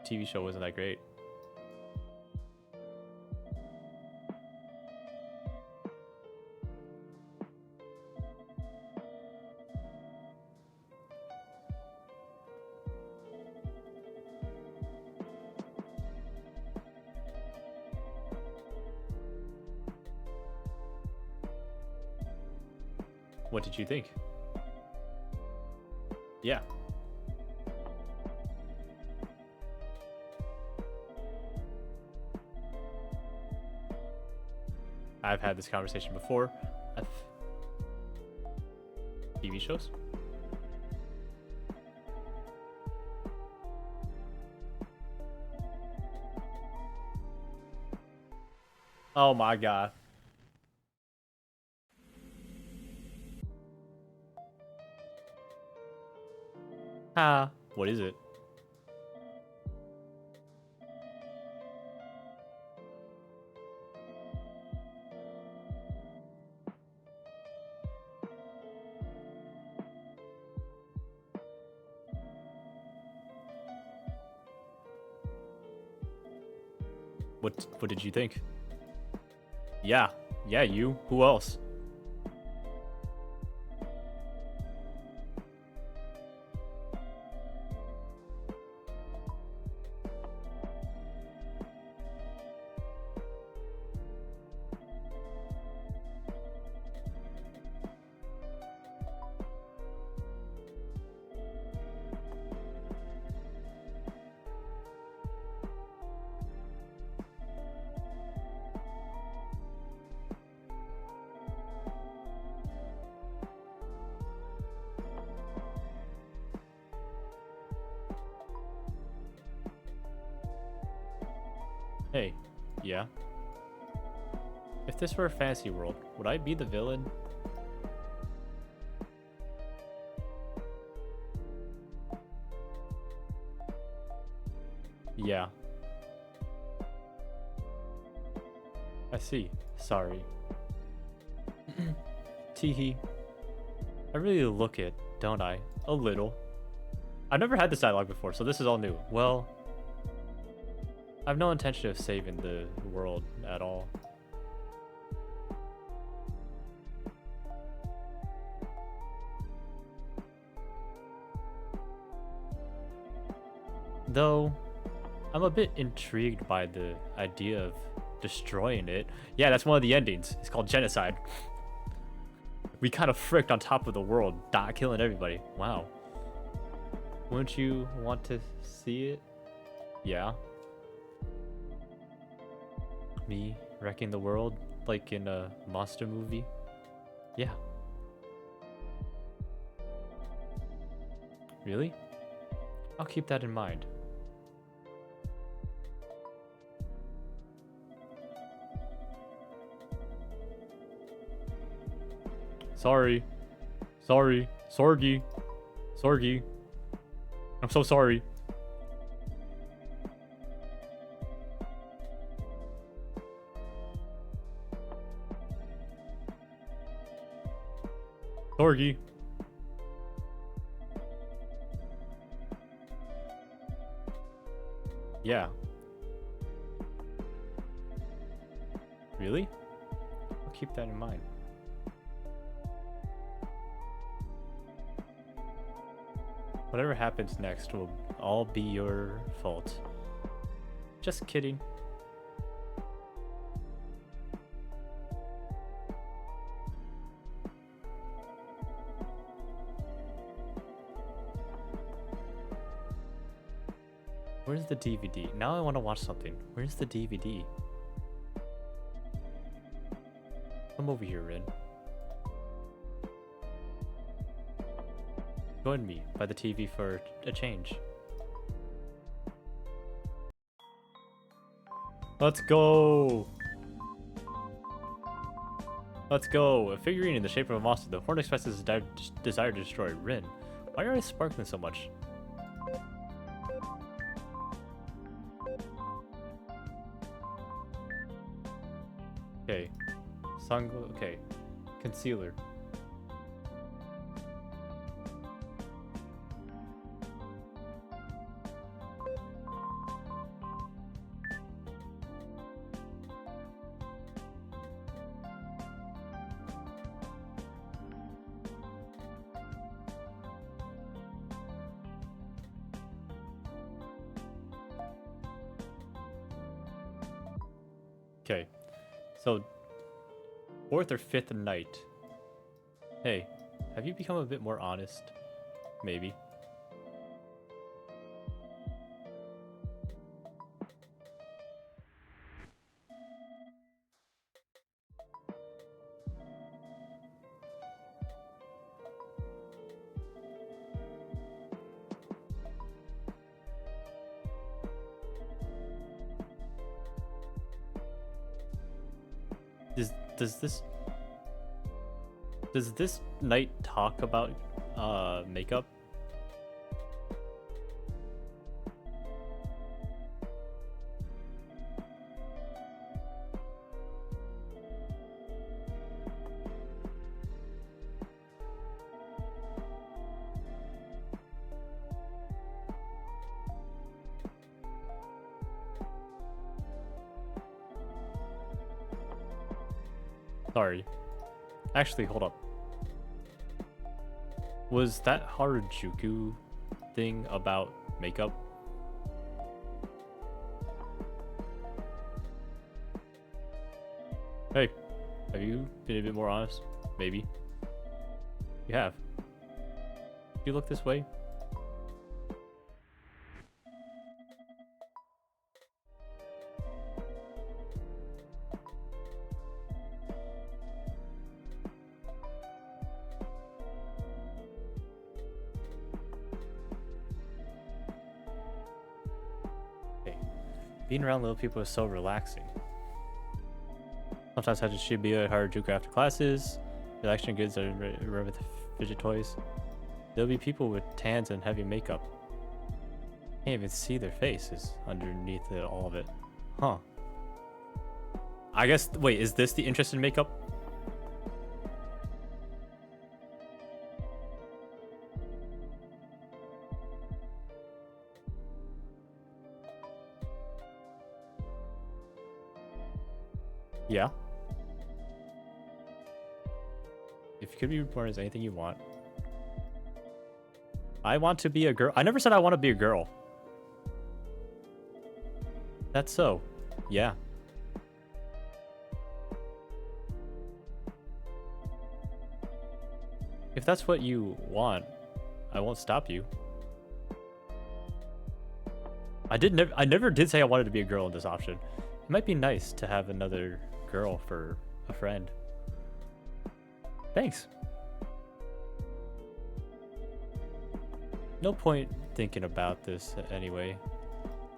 Speaker 1: TV show wasn't that great. What did you think? Yeah. I've had this conversation before. TV shows? Oh my god. Ah, what is it? What did you think? Yeah, you. Who else? Hey, yeah. If this were a fantasy world, would I be the villain? Yeah. I see. Sorry. Teehee. I really look it, don't I? A little. I've never had this dialogue before, so this is all new. Well, I've no intention of saving the world at all. Though, I'm a bit intrigued by the idea of destroying it. Yeah, that's one of the endings. It's called genocide. We kind of fricked on top of the world, killing everybody. Wow. Wouldn't you want to see it? Yeah. Me wrecking the world like in a monster movie? Yeah. Really? I'll keep that in mind. Sorry. Sorry. Sorgi. Sorgi. I'm so sorry. Sorgi. Yeah. Really? I'll keep that in mind. Whatever happens next will all be your fault. Just kidding. Where's the DVD? Now I want to watch something. Where's the DVD? Come over here, Rin. Join me by the TV for a change. Let's go! Let's go! A figurine in the shape of a monster. The horn expresses its desire to destroy Rin. Why are I sparkling so much? Okay. Okay. Concealer. Okay. So, 4th or 5th night. Hey, have you become a bit more honest? Maybe. Does this night talk about makeup? Sorry. Actually, hold up. Was that Harajuku thing about makeup? Hey, have you been a bit more honest? Maybe. You have. You look this way? Being around little people is so relaxing. Sometimes I just should be at Harajuku after classes. Relaxation goods are rare with fidget toys. There'll be people with tans and heavy makeup. Can't even see their faces underneath all of it. Huh. I guess, wait, is this the interest in makeup? Yeah. If you could be reborn as anything you want. I want to be a girl. I never said I want to be a girl. That's so. Yeah. If that's what you want, I won't stop you. I never did say I wanted to be a girl in this option. It might be nice to have another girl for a friend. Thanks. No point thinking about this anyway.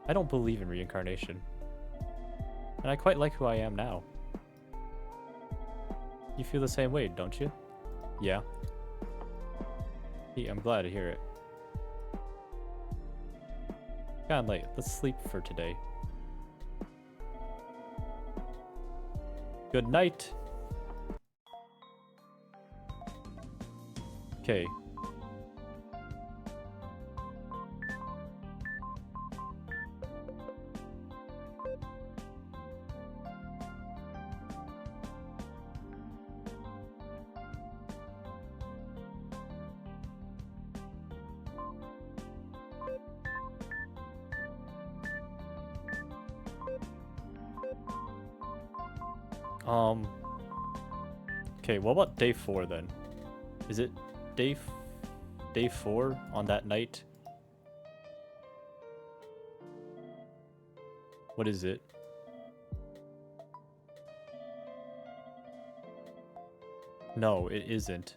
Speaker 1: I don't believe in reincarnation. And I quite like who I am now. You feel the same way, don't you? Yeah. I'm glad to hear it. Kinda late. Let's sleep for today. Good night. Okay. Okay, what about day 4 then? Is it day 4 on that night? What is it? No, it isn't.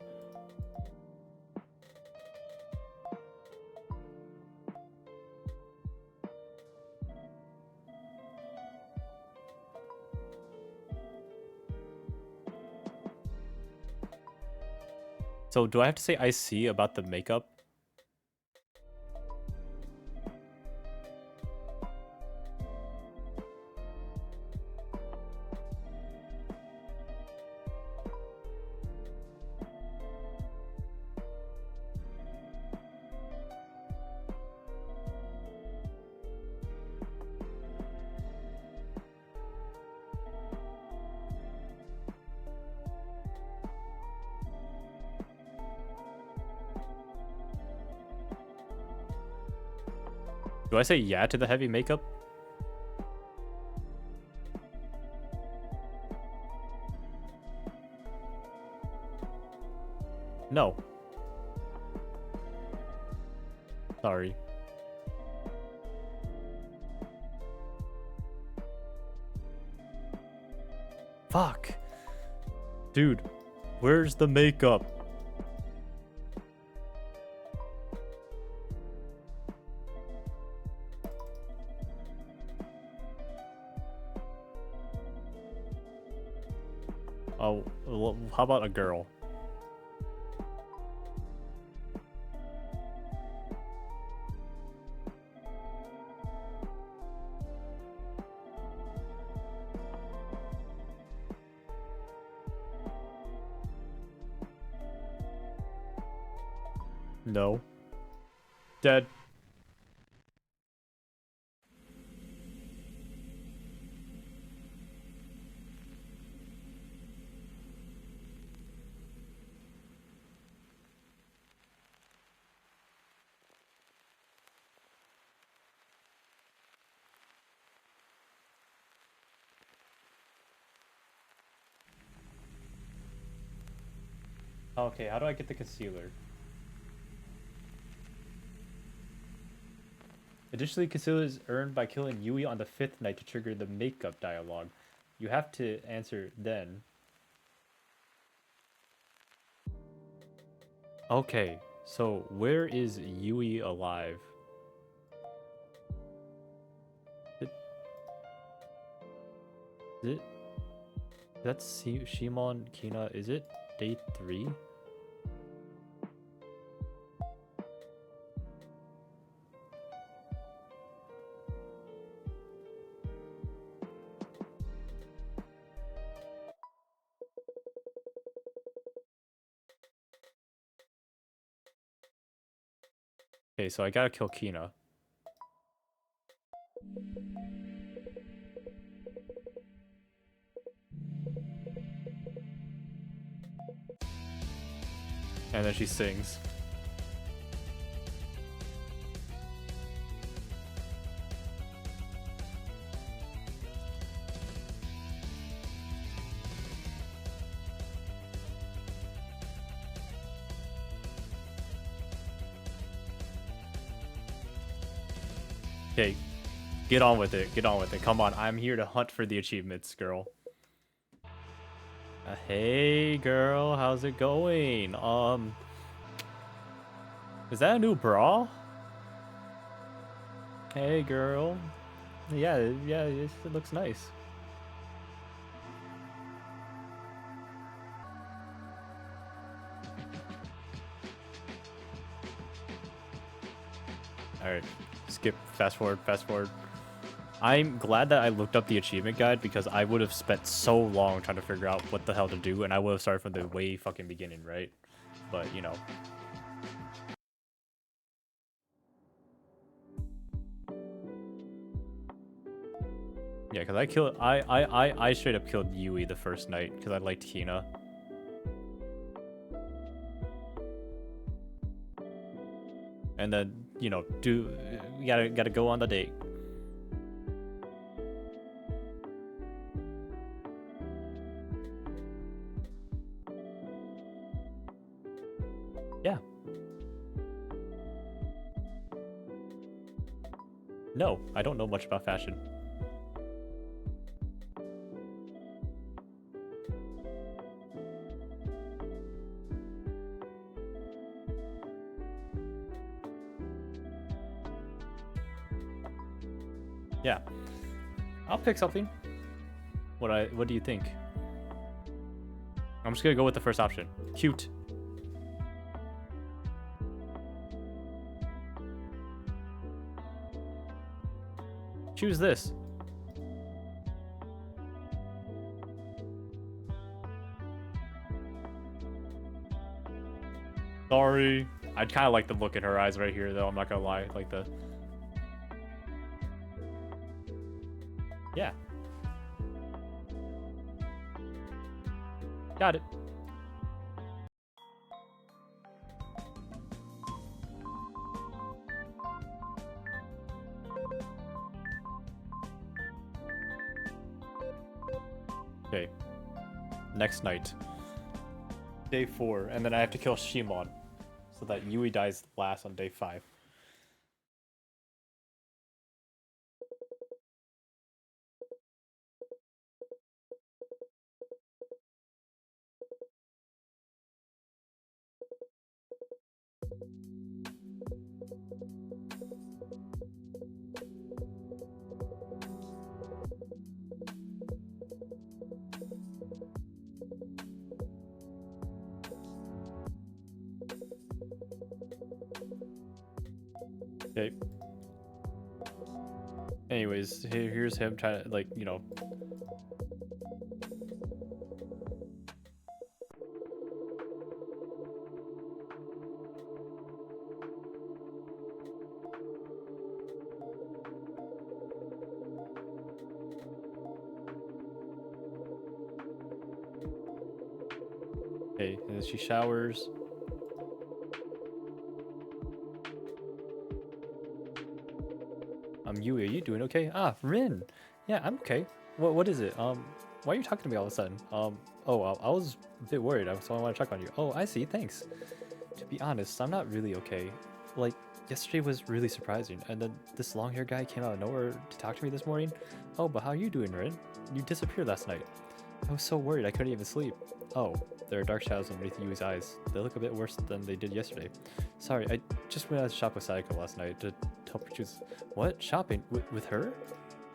Speaker 1: So do I have to say I see about the makeup? Do I say yeah to the heavy makeup? No. Sorry. Fuck. Dude, where's the makeup? Oh, well, how about a girl? No. Dead. Okay, how do I get the concealer? Additionally, concealer is earned by killing Yui on the 5th night to trigger the makeup dialogue. You have to answer then. Okay, so where is Yui alive? it? That's Shimon Kina. Is it day 3? Okay, so I gotta kill Kina. And then she sings. Okay, get on with it. Get on with it. Come on, I'm here to hunt for the achievements, girl. Hey, girl, how's it going? Is that a new bra? Hey, girl. Yeah, it looks nice. Alright, skip, fast forward. I'm glad that I looked up the achievement guide because I would have spent so long trying to figure out what the hell to do, and I would have started from the way fucking beginning, right? But, you know. Yeah, because I straight up killed Yui the first night because I liked Kina. And then, you know, we gotta go on the date. Yeah. No, I don't know much about fashion. Yeah. I'll pick something. What do you think? I'm just gonna go with the first option. Cute. Choose this. Sorry. I'd kind of like the look in her eyes right here, though. I'm not gonna lie. Like the... Yeah. Got it. Okay. Next night. Day 4, and then I have to kill Shimon. So that Yui dies last on day 5. Okay. Anyways, here's him trying to, like, you know... Okay, and then she showers. Yui, are you doing okay? Ah, Rin! Yeah, I'm okay. What is it? Why are you talking to me all of a sudden? Oh, I was a bit worried, so I want to check on you. Oh, I see, thanks. To be honest, I'm not really okay. Like, yesterday was really surprising, and then this long-haired guy came out of nowhere to talk to me this morning. Oh, but how are you doing, Rin? You disappeared last night. I was so worried I couldn't even sleep. Oh, there are dark shadows underneath Yui's eyes. They look a bit worse than they did yesterday. Sorry, I just went out to shop with Saeko last night to help her choose... What? Shopping? With her?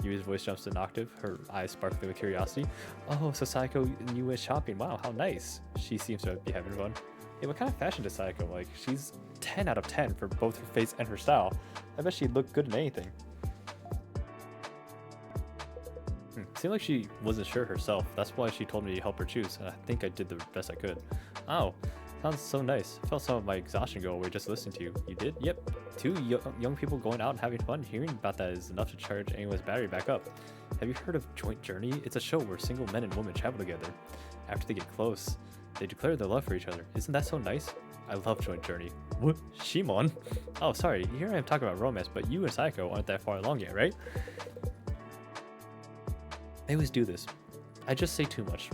Speaker 1: Yui's voice jumps an octave, her eyes sparkling with curiosity. Oh, so Saeko and you went shopping. Wow, how nice. She seems to be having fun. Hey, what kind of fashion does Saeko like? She's 10 out of 10 for both her face and her style. I bet she'd look good in anything. Seemed like she wasn't sure herself. That's why she told me to help her choose, and I think I did the best I could. Oh, sounds so nice. I felt some of my exhaustion go away just listening to you. You did? Yep. Two young people going out and having fun. Hearing about that is enough to charge anyone's battery back up. Have you heard of Joint Journey? It's a show where single men and women travel together. After they get close, they declare their love for each other. Isn't that so nice? I love Joint Journey. What? Shimon? Oh, sorry. Here I am talking about romance, but you and Saeko aren't that far along yet, right? I always do this. I just say too much.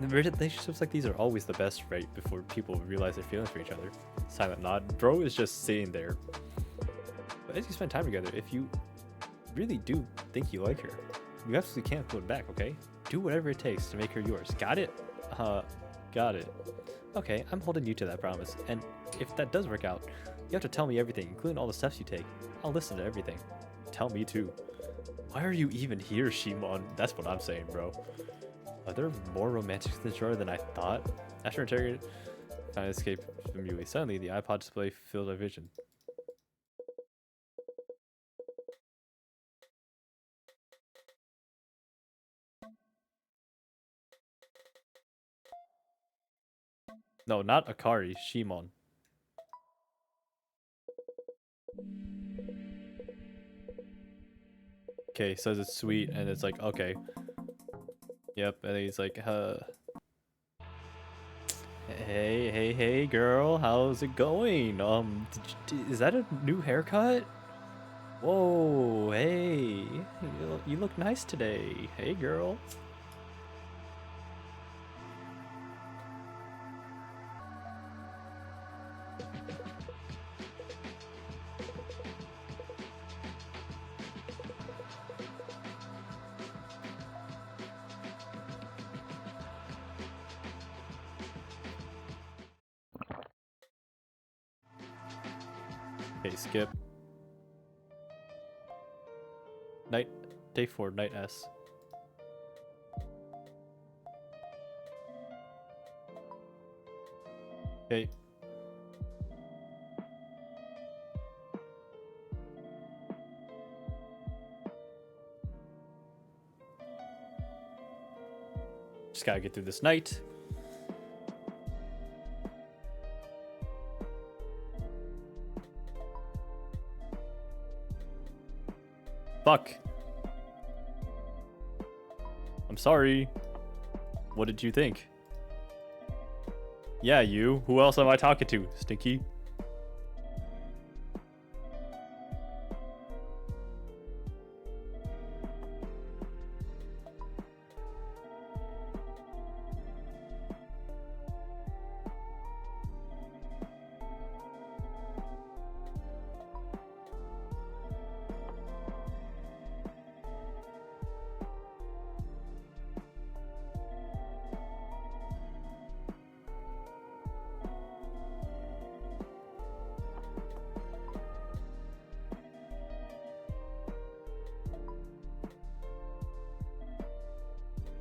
Speaker 1: Relationships like these are always the best right before people realize their feelings for each other. Silent nod. Bro is just sitting there. But as you spend time together, if you really do think you like her, you absolutely can't put it back, okay? Do whatever it takes to make her yours. Got it? Got it. Okay, I'm holding you to that promise. And if that does work out, you have to tell me everything, including all the steps you take. I'll listen to everything. Tell me too. Why are you even here, Shimon? That's what I'm saying, bro. Are there more romantics in this drawer than I thought? After interrogating, I escaped from Yui. Suddenly, the iPod display filled my vision. No, not Akari, Shimon. Okay, says it's sweet, and it's like, okay. Yep, and he's like, hey, girl, how's it going? Is that a new haircut? Whoa, hey, you look nice today. Hey, girl. Okay, skip. Day 4, night S. Okay. Just gotta get through this night. Fuck. I'm sorry. What did you think? Yeah, you. Who else am I talking to, Stinky?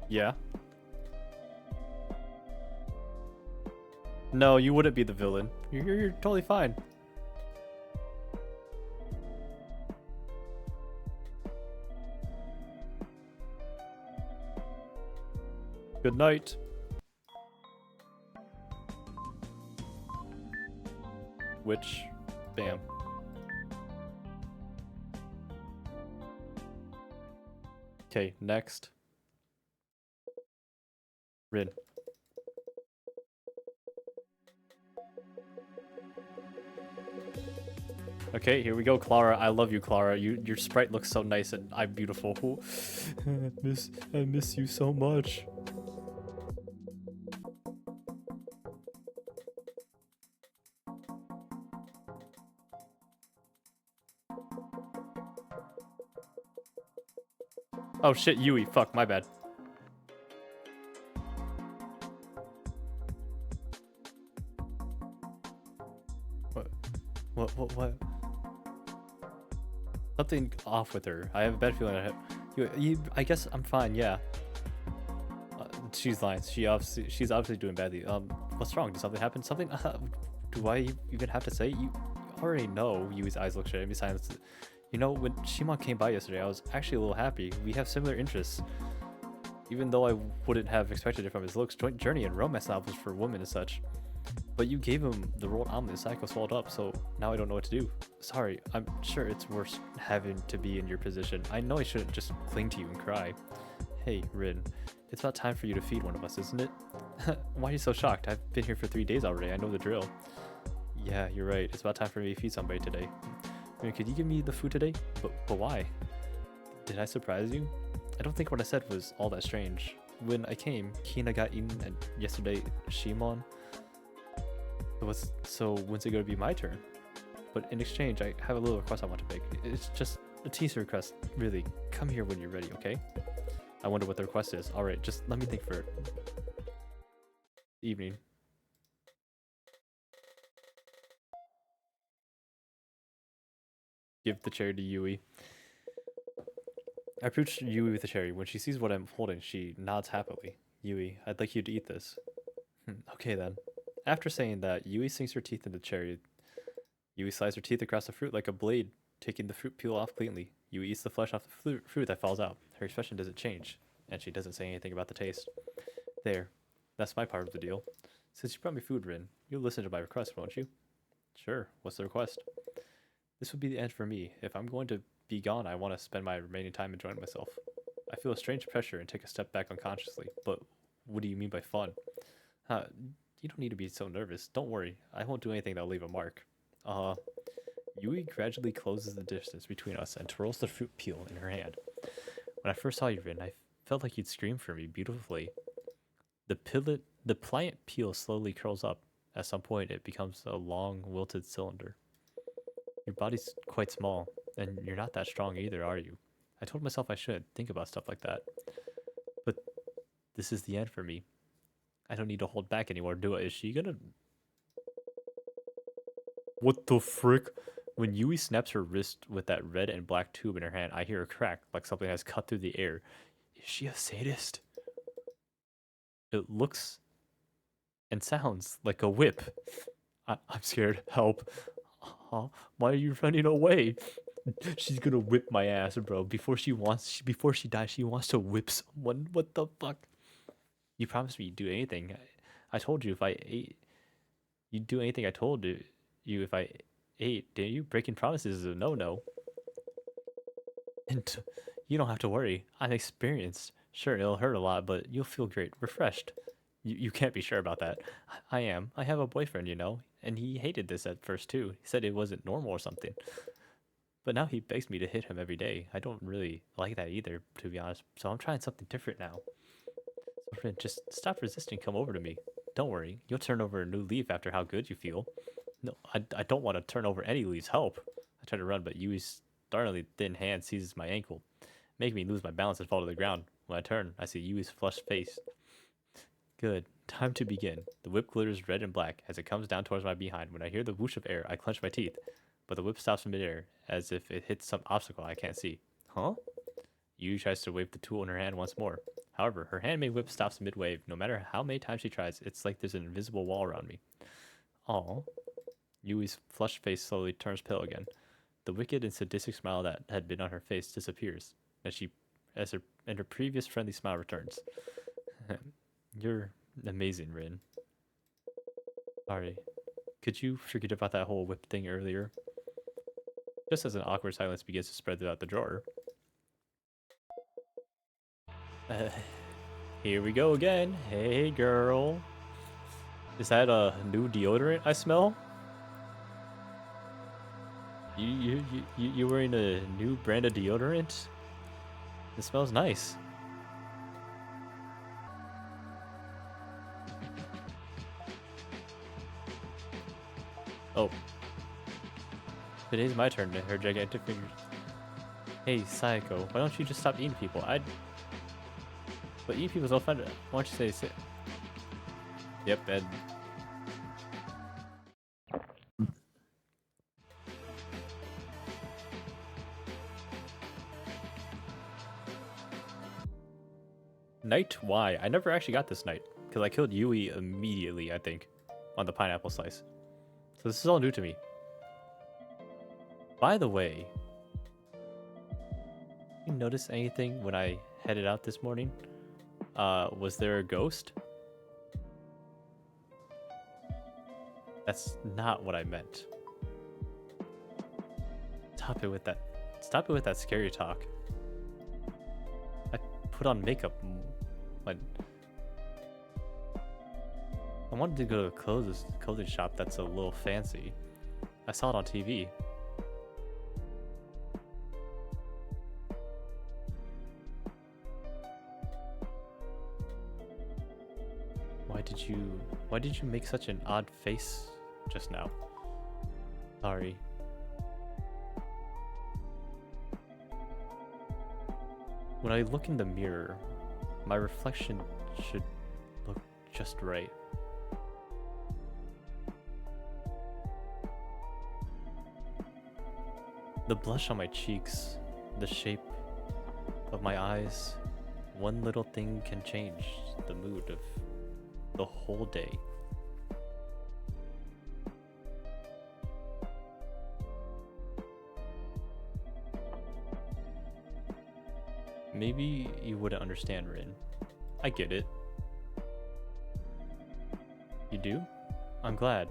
Speaker 1: Yeah. No, you wouldn't be the villain. You're totally fine. Good night. Which, bam. Okay, next. Rin. Okay, here we go, Clara. I love you, Clara. Your sprite looks so nice and I'm beautiful. I miss you so much. Oh shit, Yui. Fuck, my bad. What? something off with her. I have a bad feeling. I guess I'm fine. Yeah. She's lying. She's obviously doing badly. What's wrong? Did something happen? Something? Do I even have to say? You already know. Yui's eyes look straight at me. Silence. You know, when Shimon came by yesterday, I was actually a little happy. We have similar interests. Even though I wouldn't have expected it from his looks, joint journey and romance novels for women and such. But you gave him the rolled omelet, Saeko swallowed up, so now I don't know what to do. Sorry, I'm sure it's worse having to be in your position. I know I shouldn't just cling to you and cry. Hey, Rin, it's about time for you to feed one of us, isn't it? Why are you so shocked? I've been here for 3 days already, I know the drill. Yeah, you're right, it's about time for me to feed somebody today. Rin, could you give me the food today? But why? Did I surprise you? I don't think what I said was all that strange. When I came, Kina got eaten and yesterday, Shimon. So when's it going to be my turn? But in exchange, I have a little request I want to make. It's just a teaser request, really. Come here when you're ready, okay? I wonder what the request is. Alright, just let me think for it. Evening. Give the cherry to Yui. I approach Yui with the cherry. When she sees what I'm holding, she nods happily. Yui, I'd like you to eat this. Okay then. After saying that, Yui sinks her teeth in the cherry. Yui slides her teeth across the fruit like a blade, taking the fruit peel off cleanly. Yui eats the flesh off the fruit that falls out. Her expression doesn't change, and she doesn't say anything about the taste. There. That's my part of the deal. Since you brought me food, Rin, you'll listen to my request, won't you? Sure. What's the request? This would be the end for me. If I'm going to be gone, I want to spend my remaining time enjoying myself. I feel a strange pressure and take a step back unconsciously. But what do you mean by fun? You don't need to be so nervous. Don't worry. I won't do anything that'll leave a mark. Yui gradually closes the distance between us and twirls the fruit peel in her hand. When I first saw you, Rin, I felt like you'd scream for me beautifully. The pliant peel slowly curls up. At some point, it becomes a long, wilted cylinder. Your body's quite small, and you're not that strong either, are you? I told myself I shouldn't think about stuff like that. But this is the end for me. I don't need to hold back anymore, do I? Is she gonna... What the frick? When Yui snaps her wrist with that red and black tube in her hand, I hear a crack, like something has cut through the air. Is she a sadist? It looks and sounds like a whip. I'm scared. Help. Why are you running away? She's gonna whip my ass, bro. Before she dies, she wants to whip someone. What the fuck? You promised me you'd do anything. I told you if I ate, you'd do anything I told you if I ate. Didn't you? Breaking promises is a no-no. And you don't have to worry. I'm experienced. Sure, it'll hurt a lot, but you'll feel great, refreshed. You can't be sure about that. I am. I have a boyfriend, you know, and he hated this at first too. He said it wasn't normal or something. But now he begs me to hit him every day. I don't really like that either, to be honest. So I'm trying something different now. So friend, just stop resisting. Come over to me. Don't worry. You'll turn over a new leaf after how good you feel. No, I don't want to turn over any leaves. Help. I try to run, but Yui's startlingly thin hand seizes my ankle, making me lose my balance and fall to the ground. When I turn, I see Yui's flushed face. Good. Time to begin. The whip glitters red and black as it comes down towards my behind. When I hear the whoosh of air, I clench my teeth, but the whip stops in midair as if it hits some obstacle I can't see. Huh? Yui tries to wave the tool in her hand once more. However, her handmade whip stops mid-wave. No matter how many times she tries, it's like there's an invisible wall around me. Aw. Yui's flushed face slowly turns pale again. The wicked and sadistic smile that had been on her face disappears, as her previous friendly smile returns. You're amazing, Rin. Sorry. Could you forget about that whole whip thing earlier? Just as an awkward silence begins to spread throughout the drawer. Here we go again. Hey, girl. Is that a new deodorant I smell? You wearing a new brand of deodorant? It smells nice. Oh. Today's my turn to her gigantic fingers. Hey, Saeko, why don't you just stop eating people? But eating people's offended. Why don't you say sit? Yep, and... Knight? Why? I never actually got this knight. Because I killed Yui immediately, I think. On the pineapple slice. So this is all new to me. By the way, you notice anything when I headed out this morning? Was there a ghost? That's not what I meant. Stop it with that. Stop it with that scary talk. I put on makeup when I wanted to go to a clothing shop that's a little fancy. I saw it on TV. Why did you make such an odd face just now? Sorry. When I look in the mirror, my reflection should look just right. The blush on my cheeks, the shape of my eyes, one little thing can change the mood of the whole day. Maybe you wouldn't understand, Rin. I get it. You do? I'm glad.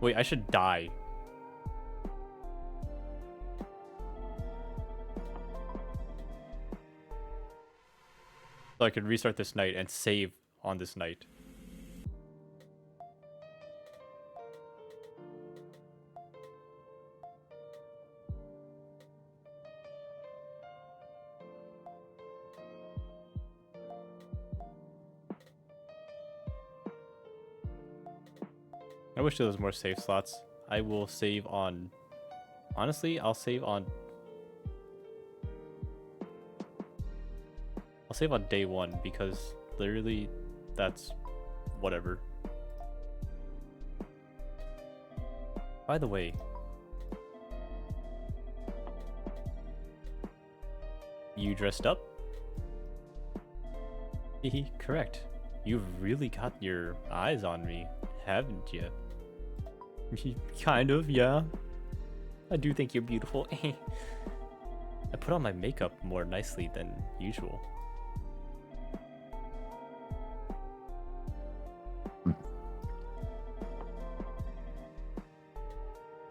Speaker 1: Wait, I should die. So I could restart this night and save on this night. I wish there was more save slots. I will save on... Honestly, I'll save on day one because literally that's whatever. By the way, you dressed up? Hehe, correct. You've really got your eyes on me, haven't you? Kind of, yeah. I do think you're beautiful. I put on my makeup more nicely than usual.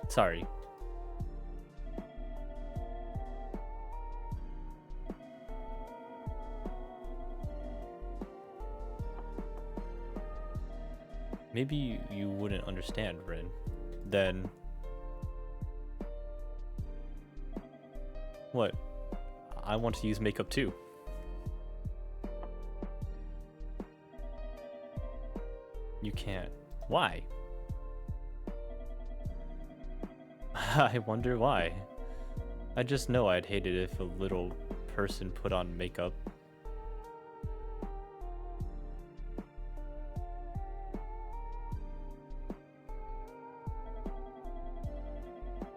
Speaker 1: Sorry. Maybe you wouldn't understand, Rin. Then... What? I want to use makeup too. You can't. Why? I wonder why. I just know I'd hate it if a little person put on makeup.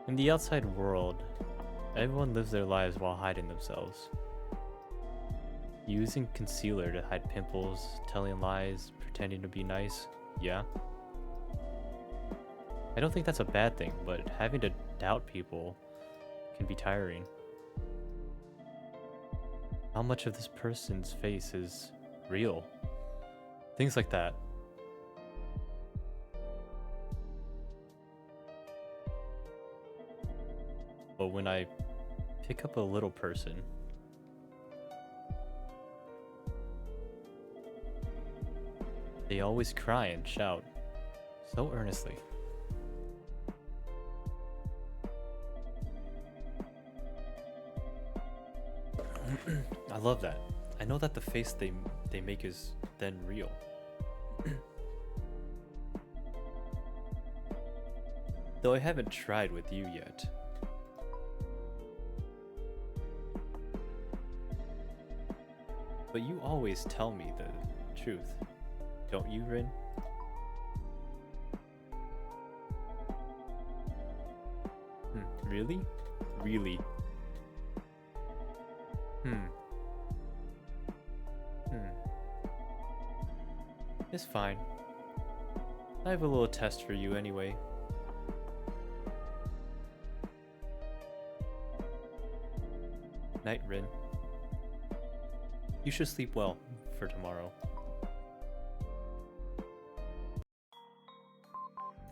Speaker 1: In the outside world, everyone lives their lives while hiding themselves. Using concealer to hide pimples, telling lies, pretending to be nice, yeah. I don't think that's a bad thing, but having to doubt people can be tiring. How much of this person's face is real? Things like that. But when I pick up a little person, they always cry and shout so earnestly. I love that. I know that the face they make is then real. Though I haven't tried with you yet. But you always tell me the truth, don't you, Rin? Really? Really? Hmm. It's fine. I have a little test for you anyway. Night, Rin. You should sleep well for tomorrow.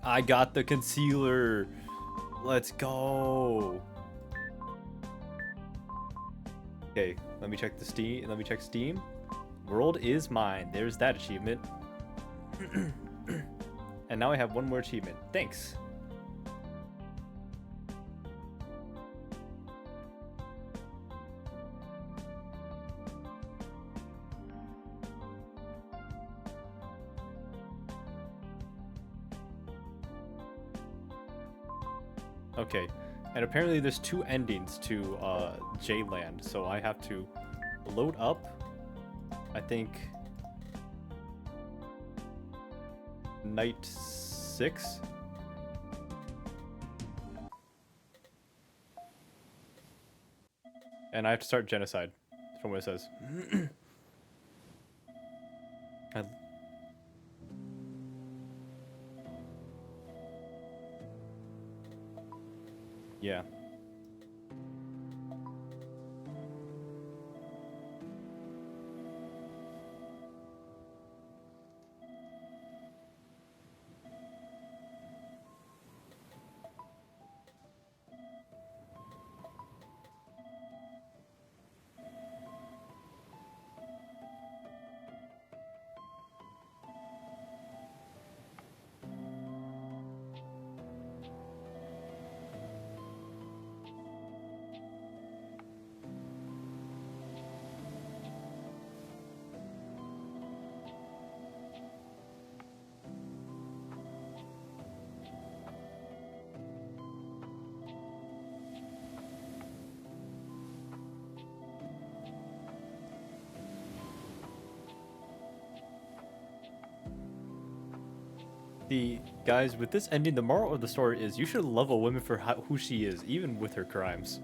Speaker 1: I got the concealer. Let's go. Okay, let me check the Steam. Let me check Steam. World is mine. There's that achievement. And now I have one more achievement. Thanks. Okay, and apparently there's 2 endings to J-Land, so I have to load up, I think, night 6? And I have to start genocide, from what it says. Yeah. Guys, with this ending, the moral of the story is you should love a woman for who she is, even with her crimes.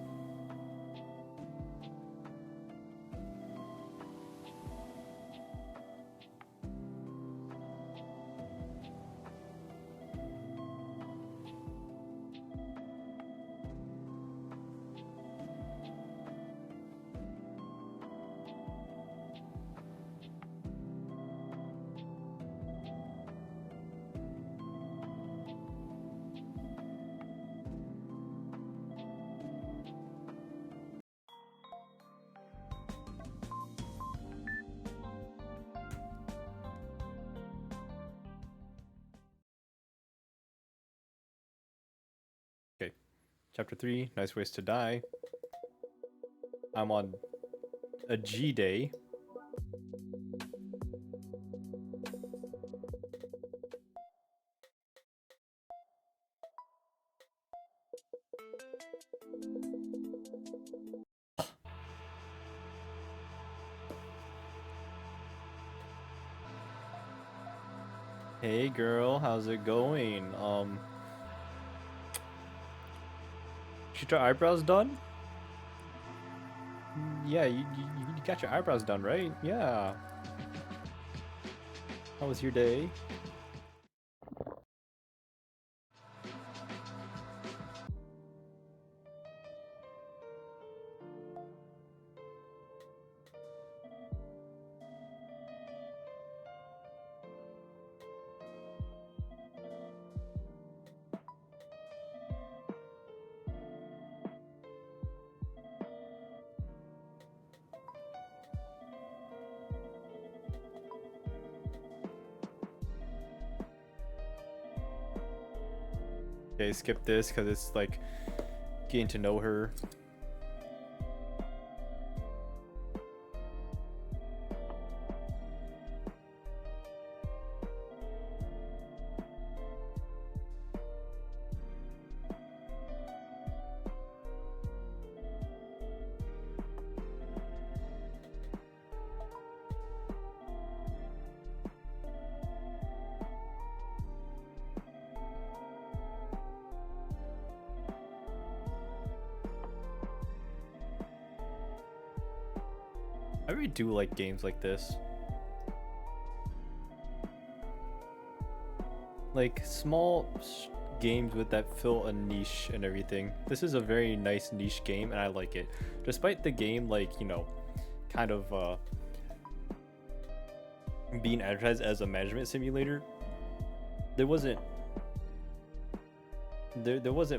Speaker 1: Okay. Chapter 3, Nice Ways to Die. I'm on a G day. Hey girl, how's it going? You got your eyebrows done? Yeah, you got your eyebrows done, right? Yeah. How was your day? Okay, skip this because it's like getting to know her. I really do like games like this. Like games with that fill a niche and everything. This is a very nice niche game and I like it. Despite the game, like, you know, kind of being advertised as a management simulator, there wasn't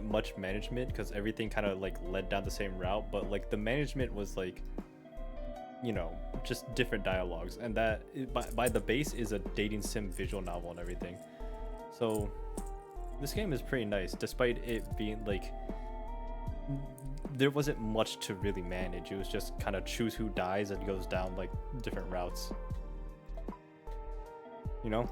Speaker 1: much management because everything kind of like led down the same route, but like the management was like, you know, just different dialogues, and that by the base is a dating sim visual novel and everything. So this game is pretty nice despite it being like there wasn't much to really manage. It was just kind of choose who dies and goes down like different routes, you know.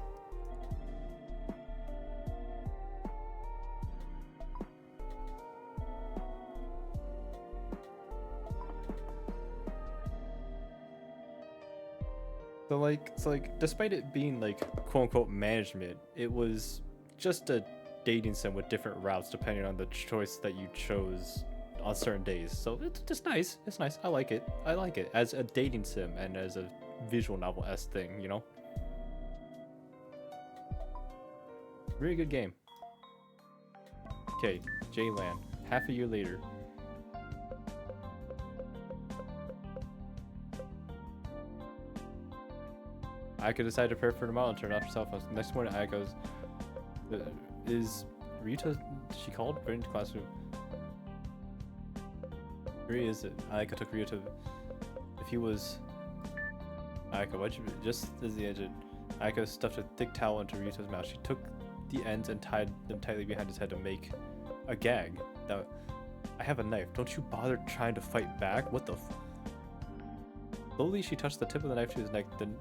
Speaker 1: So like despite it being like quote unquote management, it was just a dating sim with different routes depending on the choice that you chose on certain days. So it's just nice. It's nice. I like it. I like it as a dating sim and as a visual novel-esque thing, you know? Really good game. Okay, J-Land. Half a year later. I could decide to prepare for tomorrow and turn off her cell phone. Next morning, I goes, is Rita, she called? Bring to classroom. Where is it? Ayaka took Rita. If he was... Ayaka, why'd you... Just as the engine, Ayaka stuffed a thick towel into Rita's mouth. She took the ends and tied them tightly behind his head to make a gag. Now, I have a knife. Don't you bother trying to fight back? What the f... Slowly, she touched the tip of the knife to his neck, then...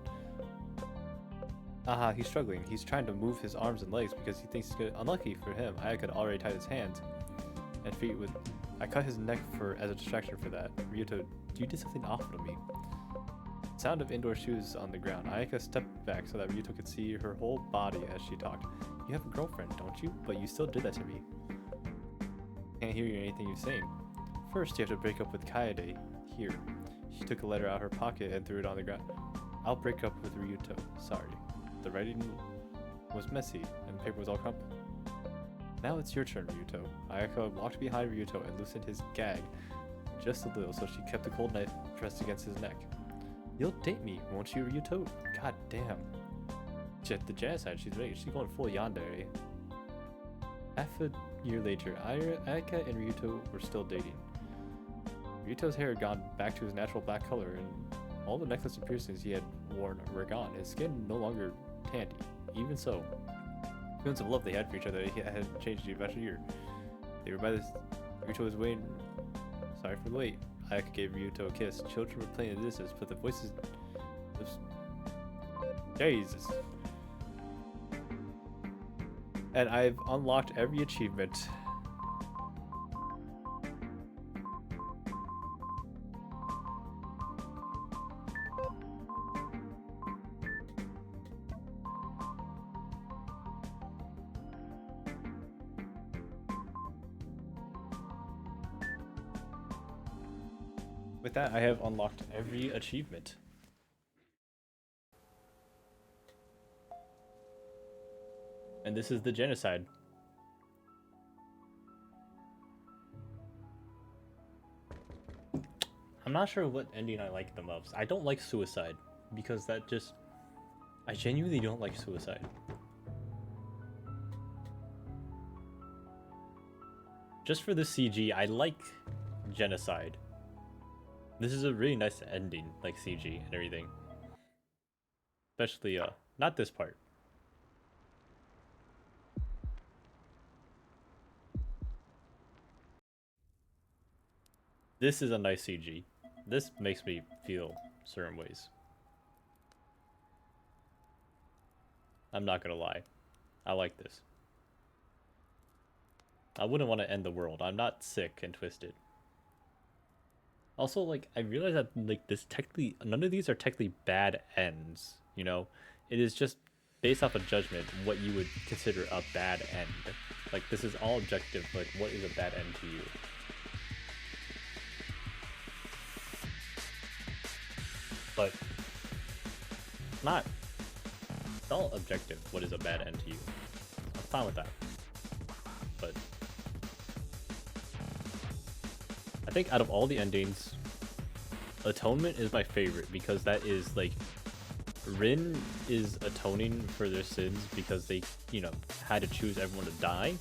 Speaker 1: Aha, he's struggling. He's trying to move his arms and legs because he thinks he's good. Unlucky for him, Ayaka had already tied his hands and feet with... I cut his neck as a distraction for that. Ryuto, you did something awful to me. Sound of indoor shoes on the ground. Ayaka stepped back so that Ryuto could see her whole body as she talked. You have a girlfriend, don't you? But you still did that to me. Can't hear you anything you're saying. First, you have to break up with Kaede. Here. She took a letter out of her pocket and threw it on the ground. I'll break up with Ryuto. Sorry. The writing was messy and the paper was all crumpled. Now it's your turn, Ryuto. Ayaka walked behind Ryuto and loosened his gag just a little so she kept the cold knife pressed against his neck. You'll date me, won't you, Ryuto? God damn. The jazz side, she's ready. She's going full yandere. Half a year later, Ayaka and Ryuto were still dating. Ryuto's hair had gone back to his natural black color and all the necklace and piercings he had worn were gone. His skin no longer tandy. Even so, feelings of love they had for each other had changed about a year. They were by this. Ryuto was waiting. Sorry for the wait. Ayaka gave Ryuto a kiss. Children were playing at a distance, but the voices. Jesus. And I've unlocked every achievement. With that, I have unlocked every achievement. And this is the genocide. I'm not sure what ending I like the most. I don't like suicide because that just... I genuinely don't like suicide. Just for the CG, I like genocide. This is a really nice ending, like CG and everything. Especially, not this part. This is a nice CG. This makes me feel certain ways. I'm not gonna lie. I like this. I wouldn't want to end the world. I'm not sick and twisted. Also, like, I realize that, like, this technically, none of these are technically bad ends, you know? It is just based off a judgment, what you would consider a bad end. Like, this is all objective, like, what is a bad end to you? but not it's all objective. What is a bad end to you? I'm fine with that, but I think out of all the endings, Atonement is my favorite because that is like Rin is atoning for their sins because they, you know, had to choose everyone to die,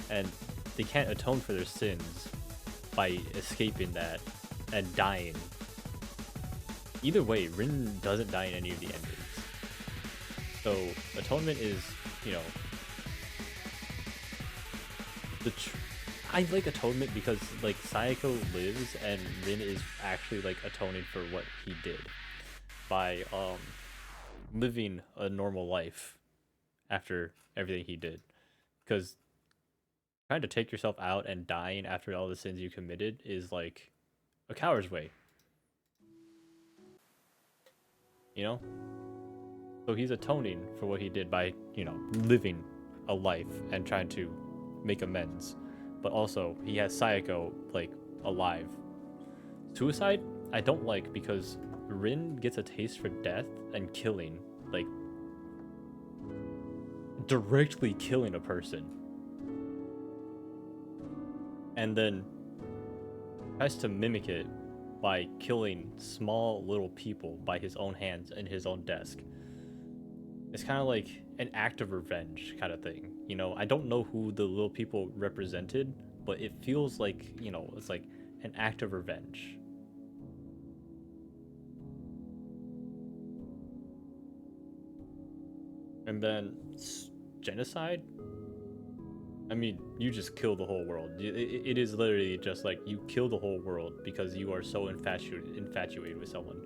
Speaker 1: and they can't atone for their sins by escaping that and dying. Either way, Rin doesn't die in any of the endings. So Atonement is, you know, I like Atonement because like Saeko lives and Rin is actually like atoning for what he did by living a normal life after everything he did. Because trying to take yourself out and dying after all the sins you committed is like a coward's way. You know? So he's atoning for what he did by, you know, living a life and trying to make amends. But also, he has Saeko, like, alive. Suicide, I don't like because Rin gets a taste for death and killing. Like, directly killing a person. And then tries to mimic it by killing small little people by his own hands in his own desk. It's kind of like an act of revenge kind of thing. You know, I don't know who the little people represented, but it feels like, you know, it's like an act of revenge. And then genocide? I mean, you just kill the whole world. It is literally just like you kill the whole world because you are so infatuated with someone.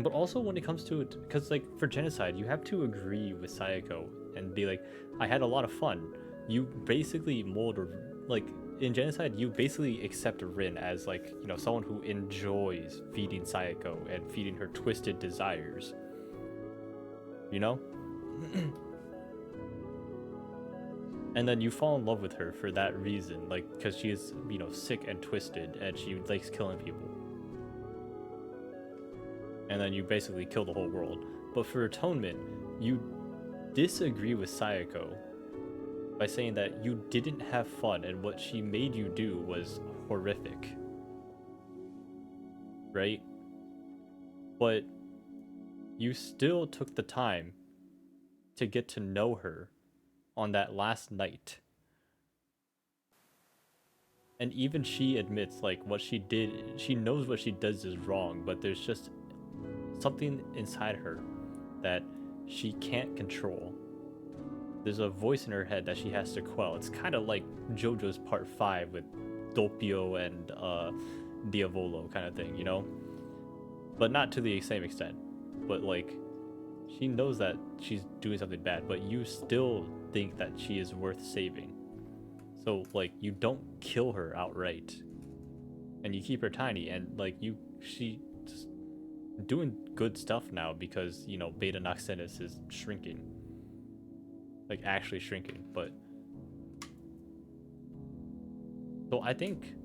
Speaker 1: But also when it comes to it, because like for genocide, you have to agree with Saeko and be like, I had a lot of fun. You basically like in genocide, you basically accept Rin as like, you know, someone who enjoys feeding Saeko and feeding her twisted desires. You know? And then you fall in love with her for that reason, like because she is, you know, sick and twisted and she likes killing people. And then you basically kill the whole world. But for Atonement, you disagree with Saeko by saying that you didn't have fun and what she made you do was horrific. Right? But you still took the time to get to know her on that last night. And even she admits like what she did, she knows what she does is wrong, but there's just something inside her that she can't control. There's a voice in her head that she has to quell. It's kind of like JoJo's Part 5 with Doppio and Diavolo kind of thing, you know? But not to the same extent. But like, she knows that she's doing something bad, but you still think that she is worth saving. So like, you don't kill her outright. And you keep her tiny, and like, she's doing good stuff now because, you know, Beta Noxenus is shrinking. Like, actually shrinking, but... So I think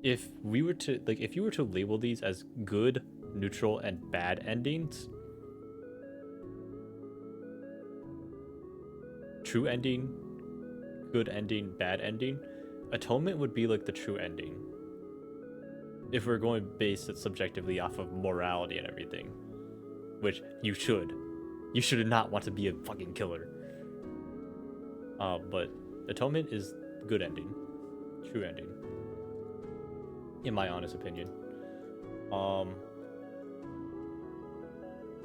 Speaker 1: if we were to, like, if you were to label these as good, neutral, and bad endings, true ending, good ending, bad ending, Atonement would be like the true ending. If we're going based subjectively off of morality and everything. Which you should. You should not want to be a fucking killer. But Atonement is good ending. True ending. In my honest opinion.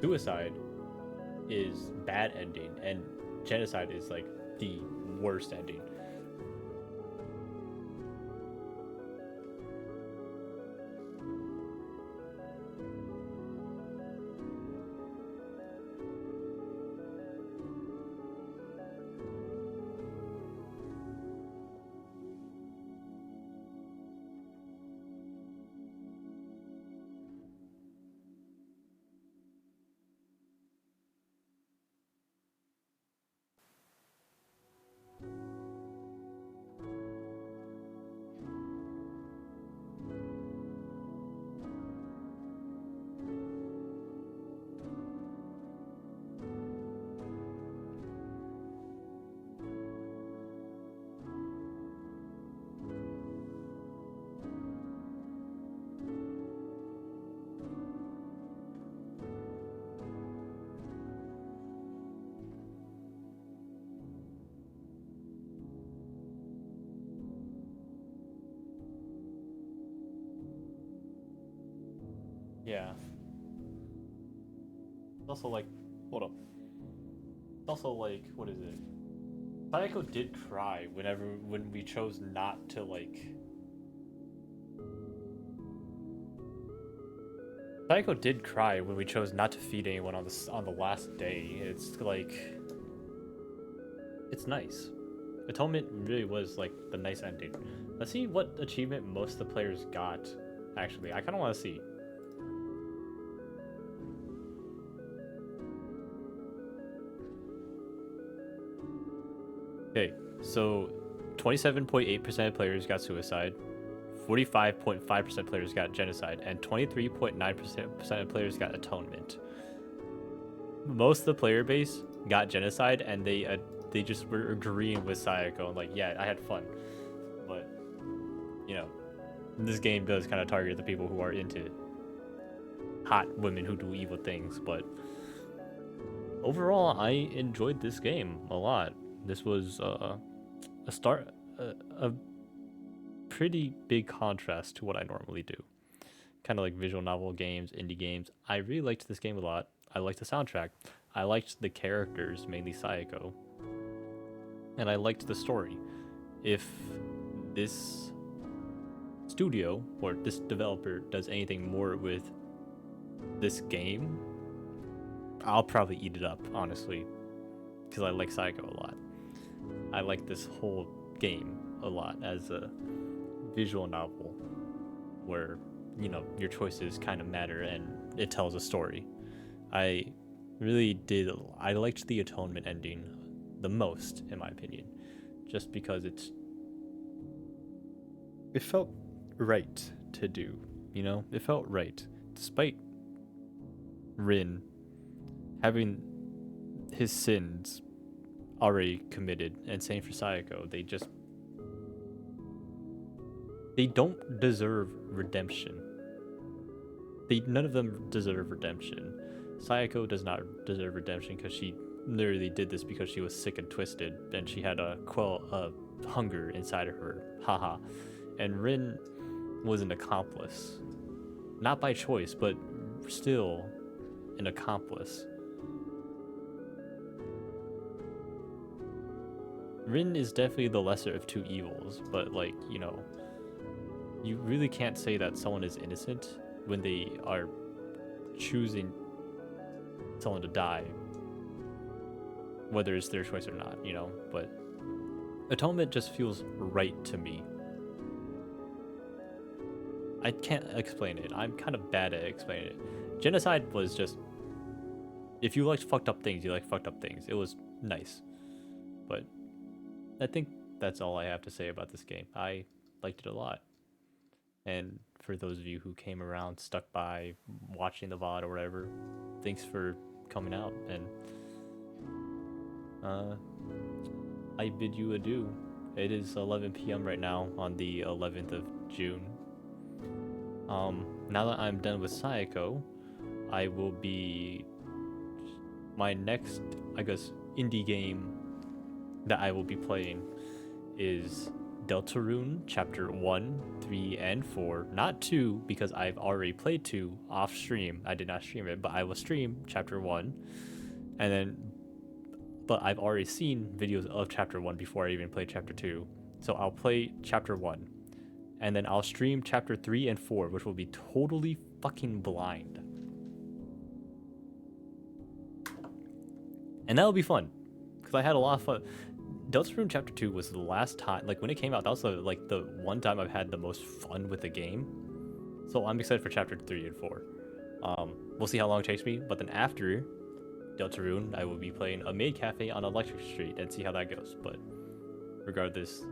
Speaker 1: Suicide is bad ending, and genocide is like the worst ending. Yeah. It's also like, hold up. It's also like, what is it? Saeko did cry when we chose not to like. Saeko did cry when we chose not to feed anyone on the last day. It's like, it's nice. Atonement really was like the nice ending. Let's see what achievement most of the players got. Actually, I kind of want to see. Okay, so 27.8% of players got suicide, 45.5% of players got genocide, and 23.9% of players got atonement. Most of the player base got genocide, and they just were agreeing with Saeko and like, yeah, I had fun, but you know, this game does kind of target the people who are into hot women who do evil things. But overall, I enjoyed this game a lot. This was a pretty big contrast to what I normally do. Kind of like visual novel games, indie games. I really liked this game a lot. I liked the soundtrack. I liked the characters, mainly Saeko. And I liked the story. If this studio or this developer does anything more with this game, I'll probably eat it up, honestly, because I like Saeko a lot. I like this whole game a lot as a visual novel where, you know, your choices kind of matter and it tells a story. I really did. I liked the atonement ending the most, in my opinion, just because it felt right to do. You know, it felt right, despite Rin having his sins already committed, and same for Saeko. They don't deserve redemption. None of them deserve redemption. Saeko does not deserve redemption because she literally did this because she was sick and twisted, and she had a hunger inside of her. Haha. And Rin was an accomplice, not by choice, but still an accomplice. Rin is definitely the lesser of two evils, but like, you know, you really can't say that someone is innocent when they are choosing someone to die, whether it's their choice or not, you know. But atonement just feels right to me. I can't explain it. I'm kind of bad at explaining it. Genocide was just, if you liked fucked up things, you like fucked up things. It was nice. But I think that's all I have to say about this game. I liked it a lot. And for those of you who came around, stuck by, watching the VOD or whatever, thanks for coming out. And I bid you adieu. It is 11 p.m. right now on the 11th of June. Now that I'm done with Saeko, I will be... My next, I guess, indie game that I will be playing is Deltarune Chapter 1, 3, and 4. Not 2, because I've already played 2 off stream. I did not stream it, but I will stream Chapter 1. And then... But I've already seen videos of Chapter 1 before I even played Chapter 2. So I'll play Chapter 1. And then I'll stream Chapter 3 and 4, which will be totally fucking blind. And that'll be fun, because I had a lot of fun. Deltarune Chapter 2 was the last time, like when it came out, that was like the one time I've had the most fun with the game. So I'm excited for Chapter 3 and 4. We'll see how long it takes me, but then after Deltarune, I will be playing a maid cafe on Electric Street and see how that goes. But regardless,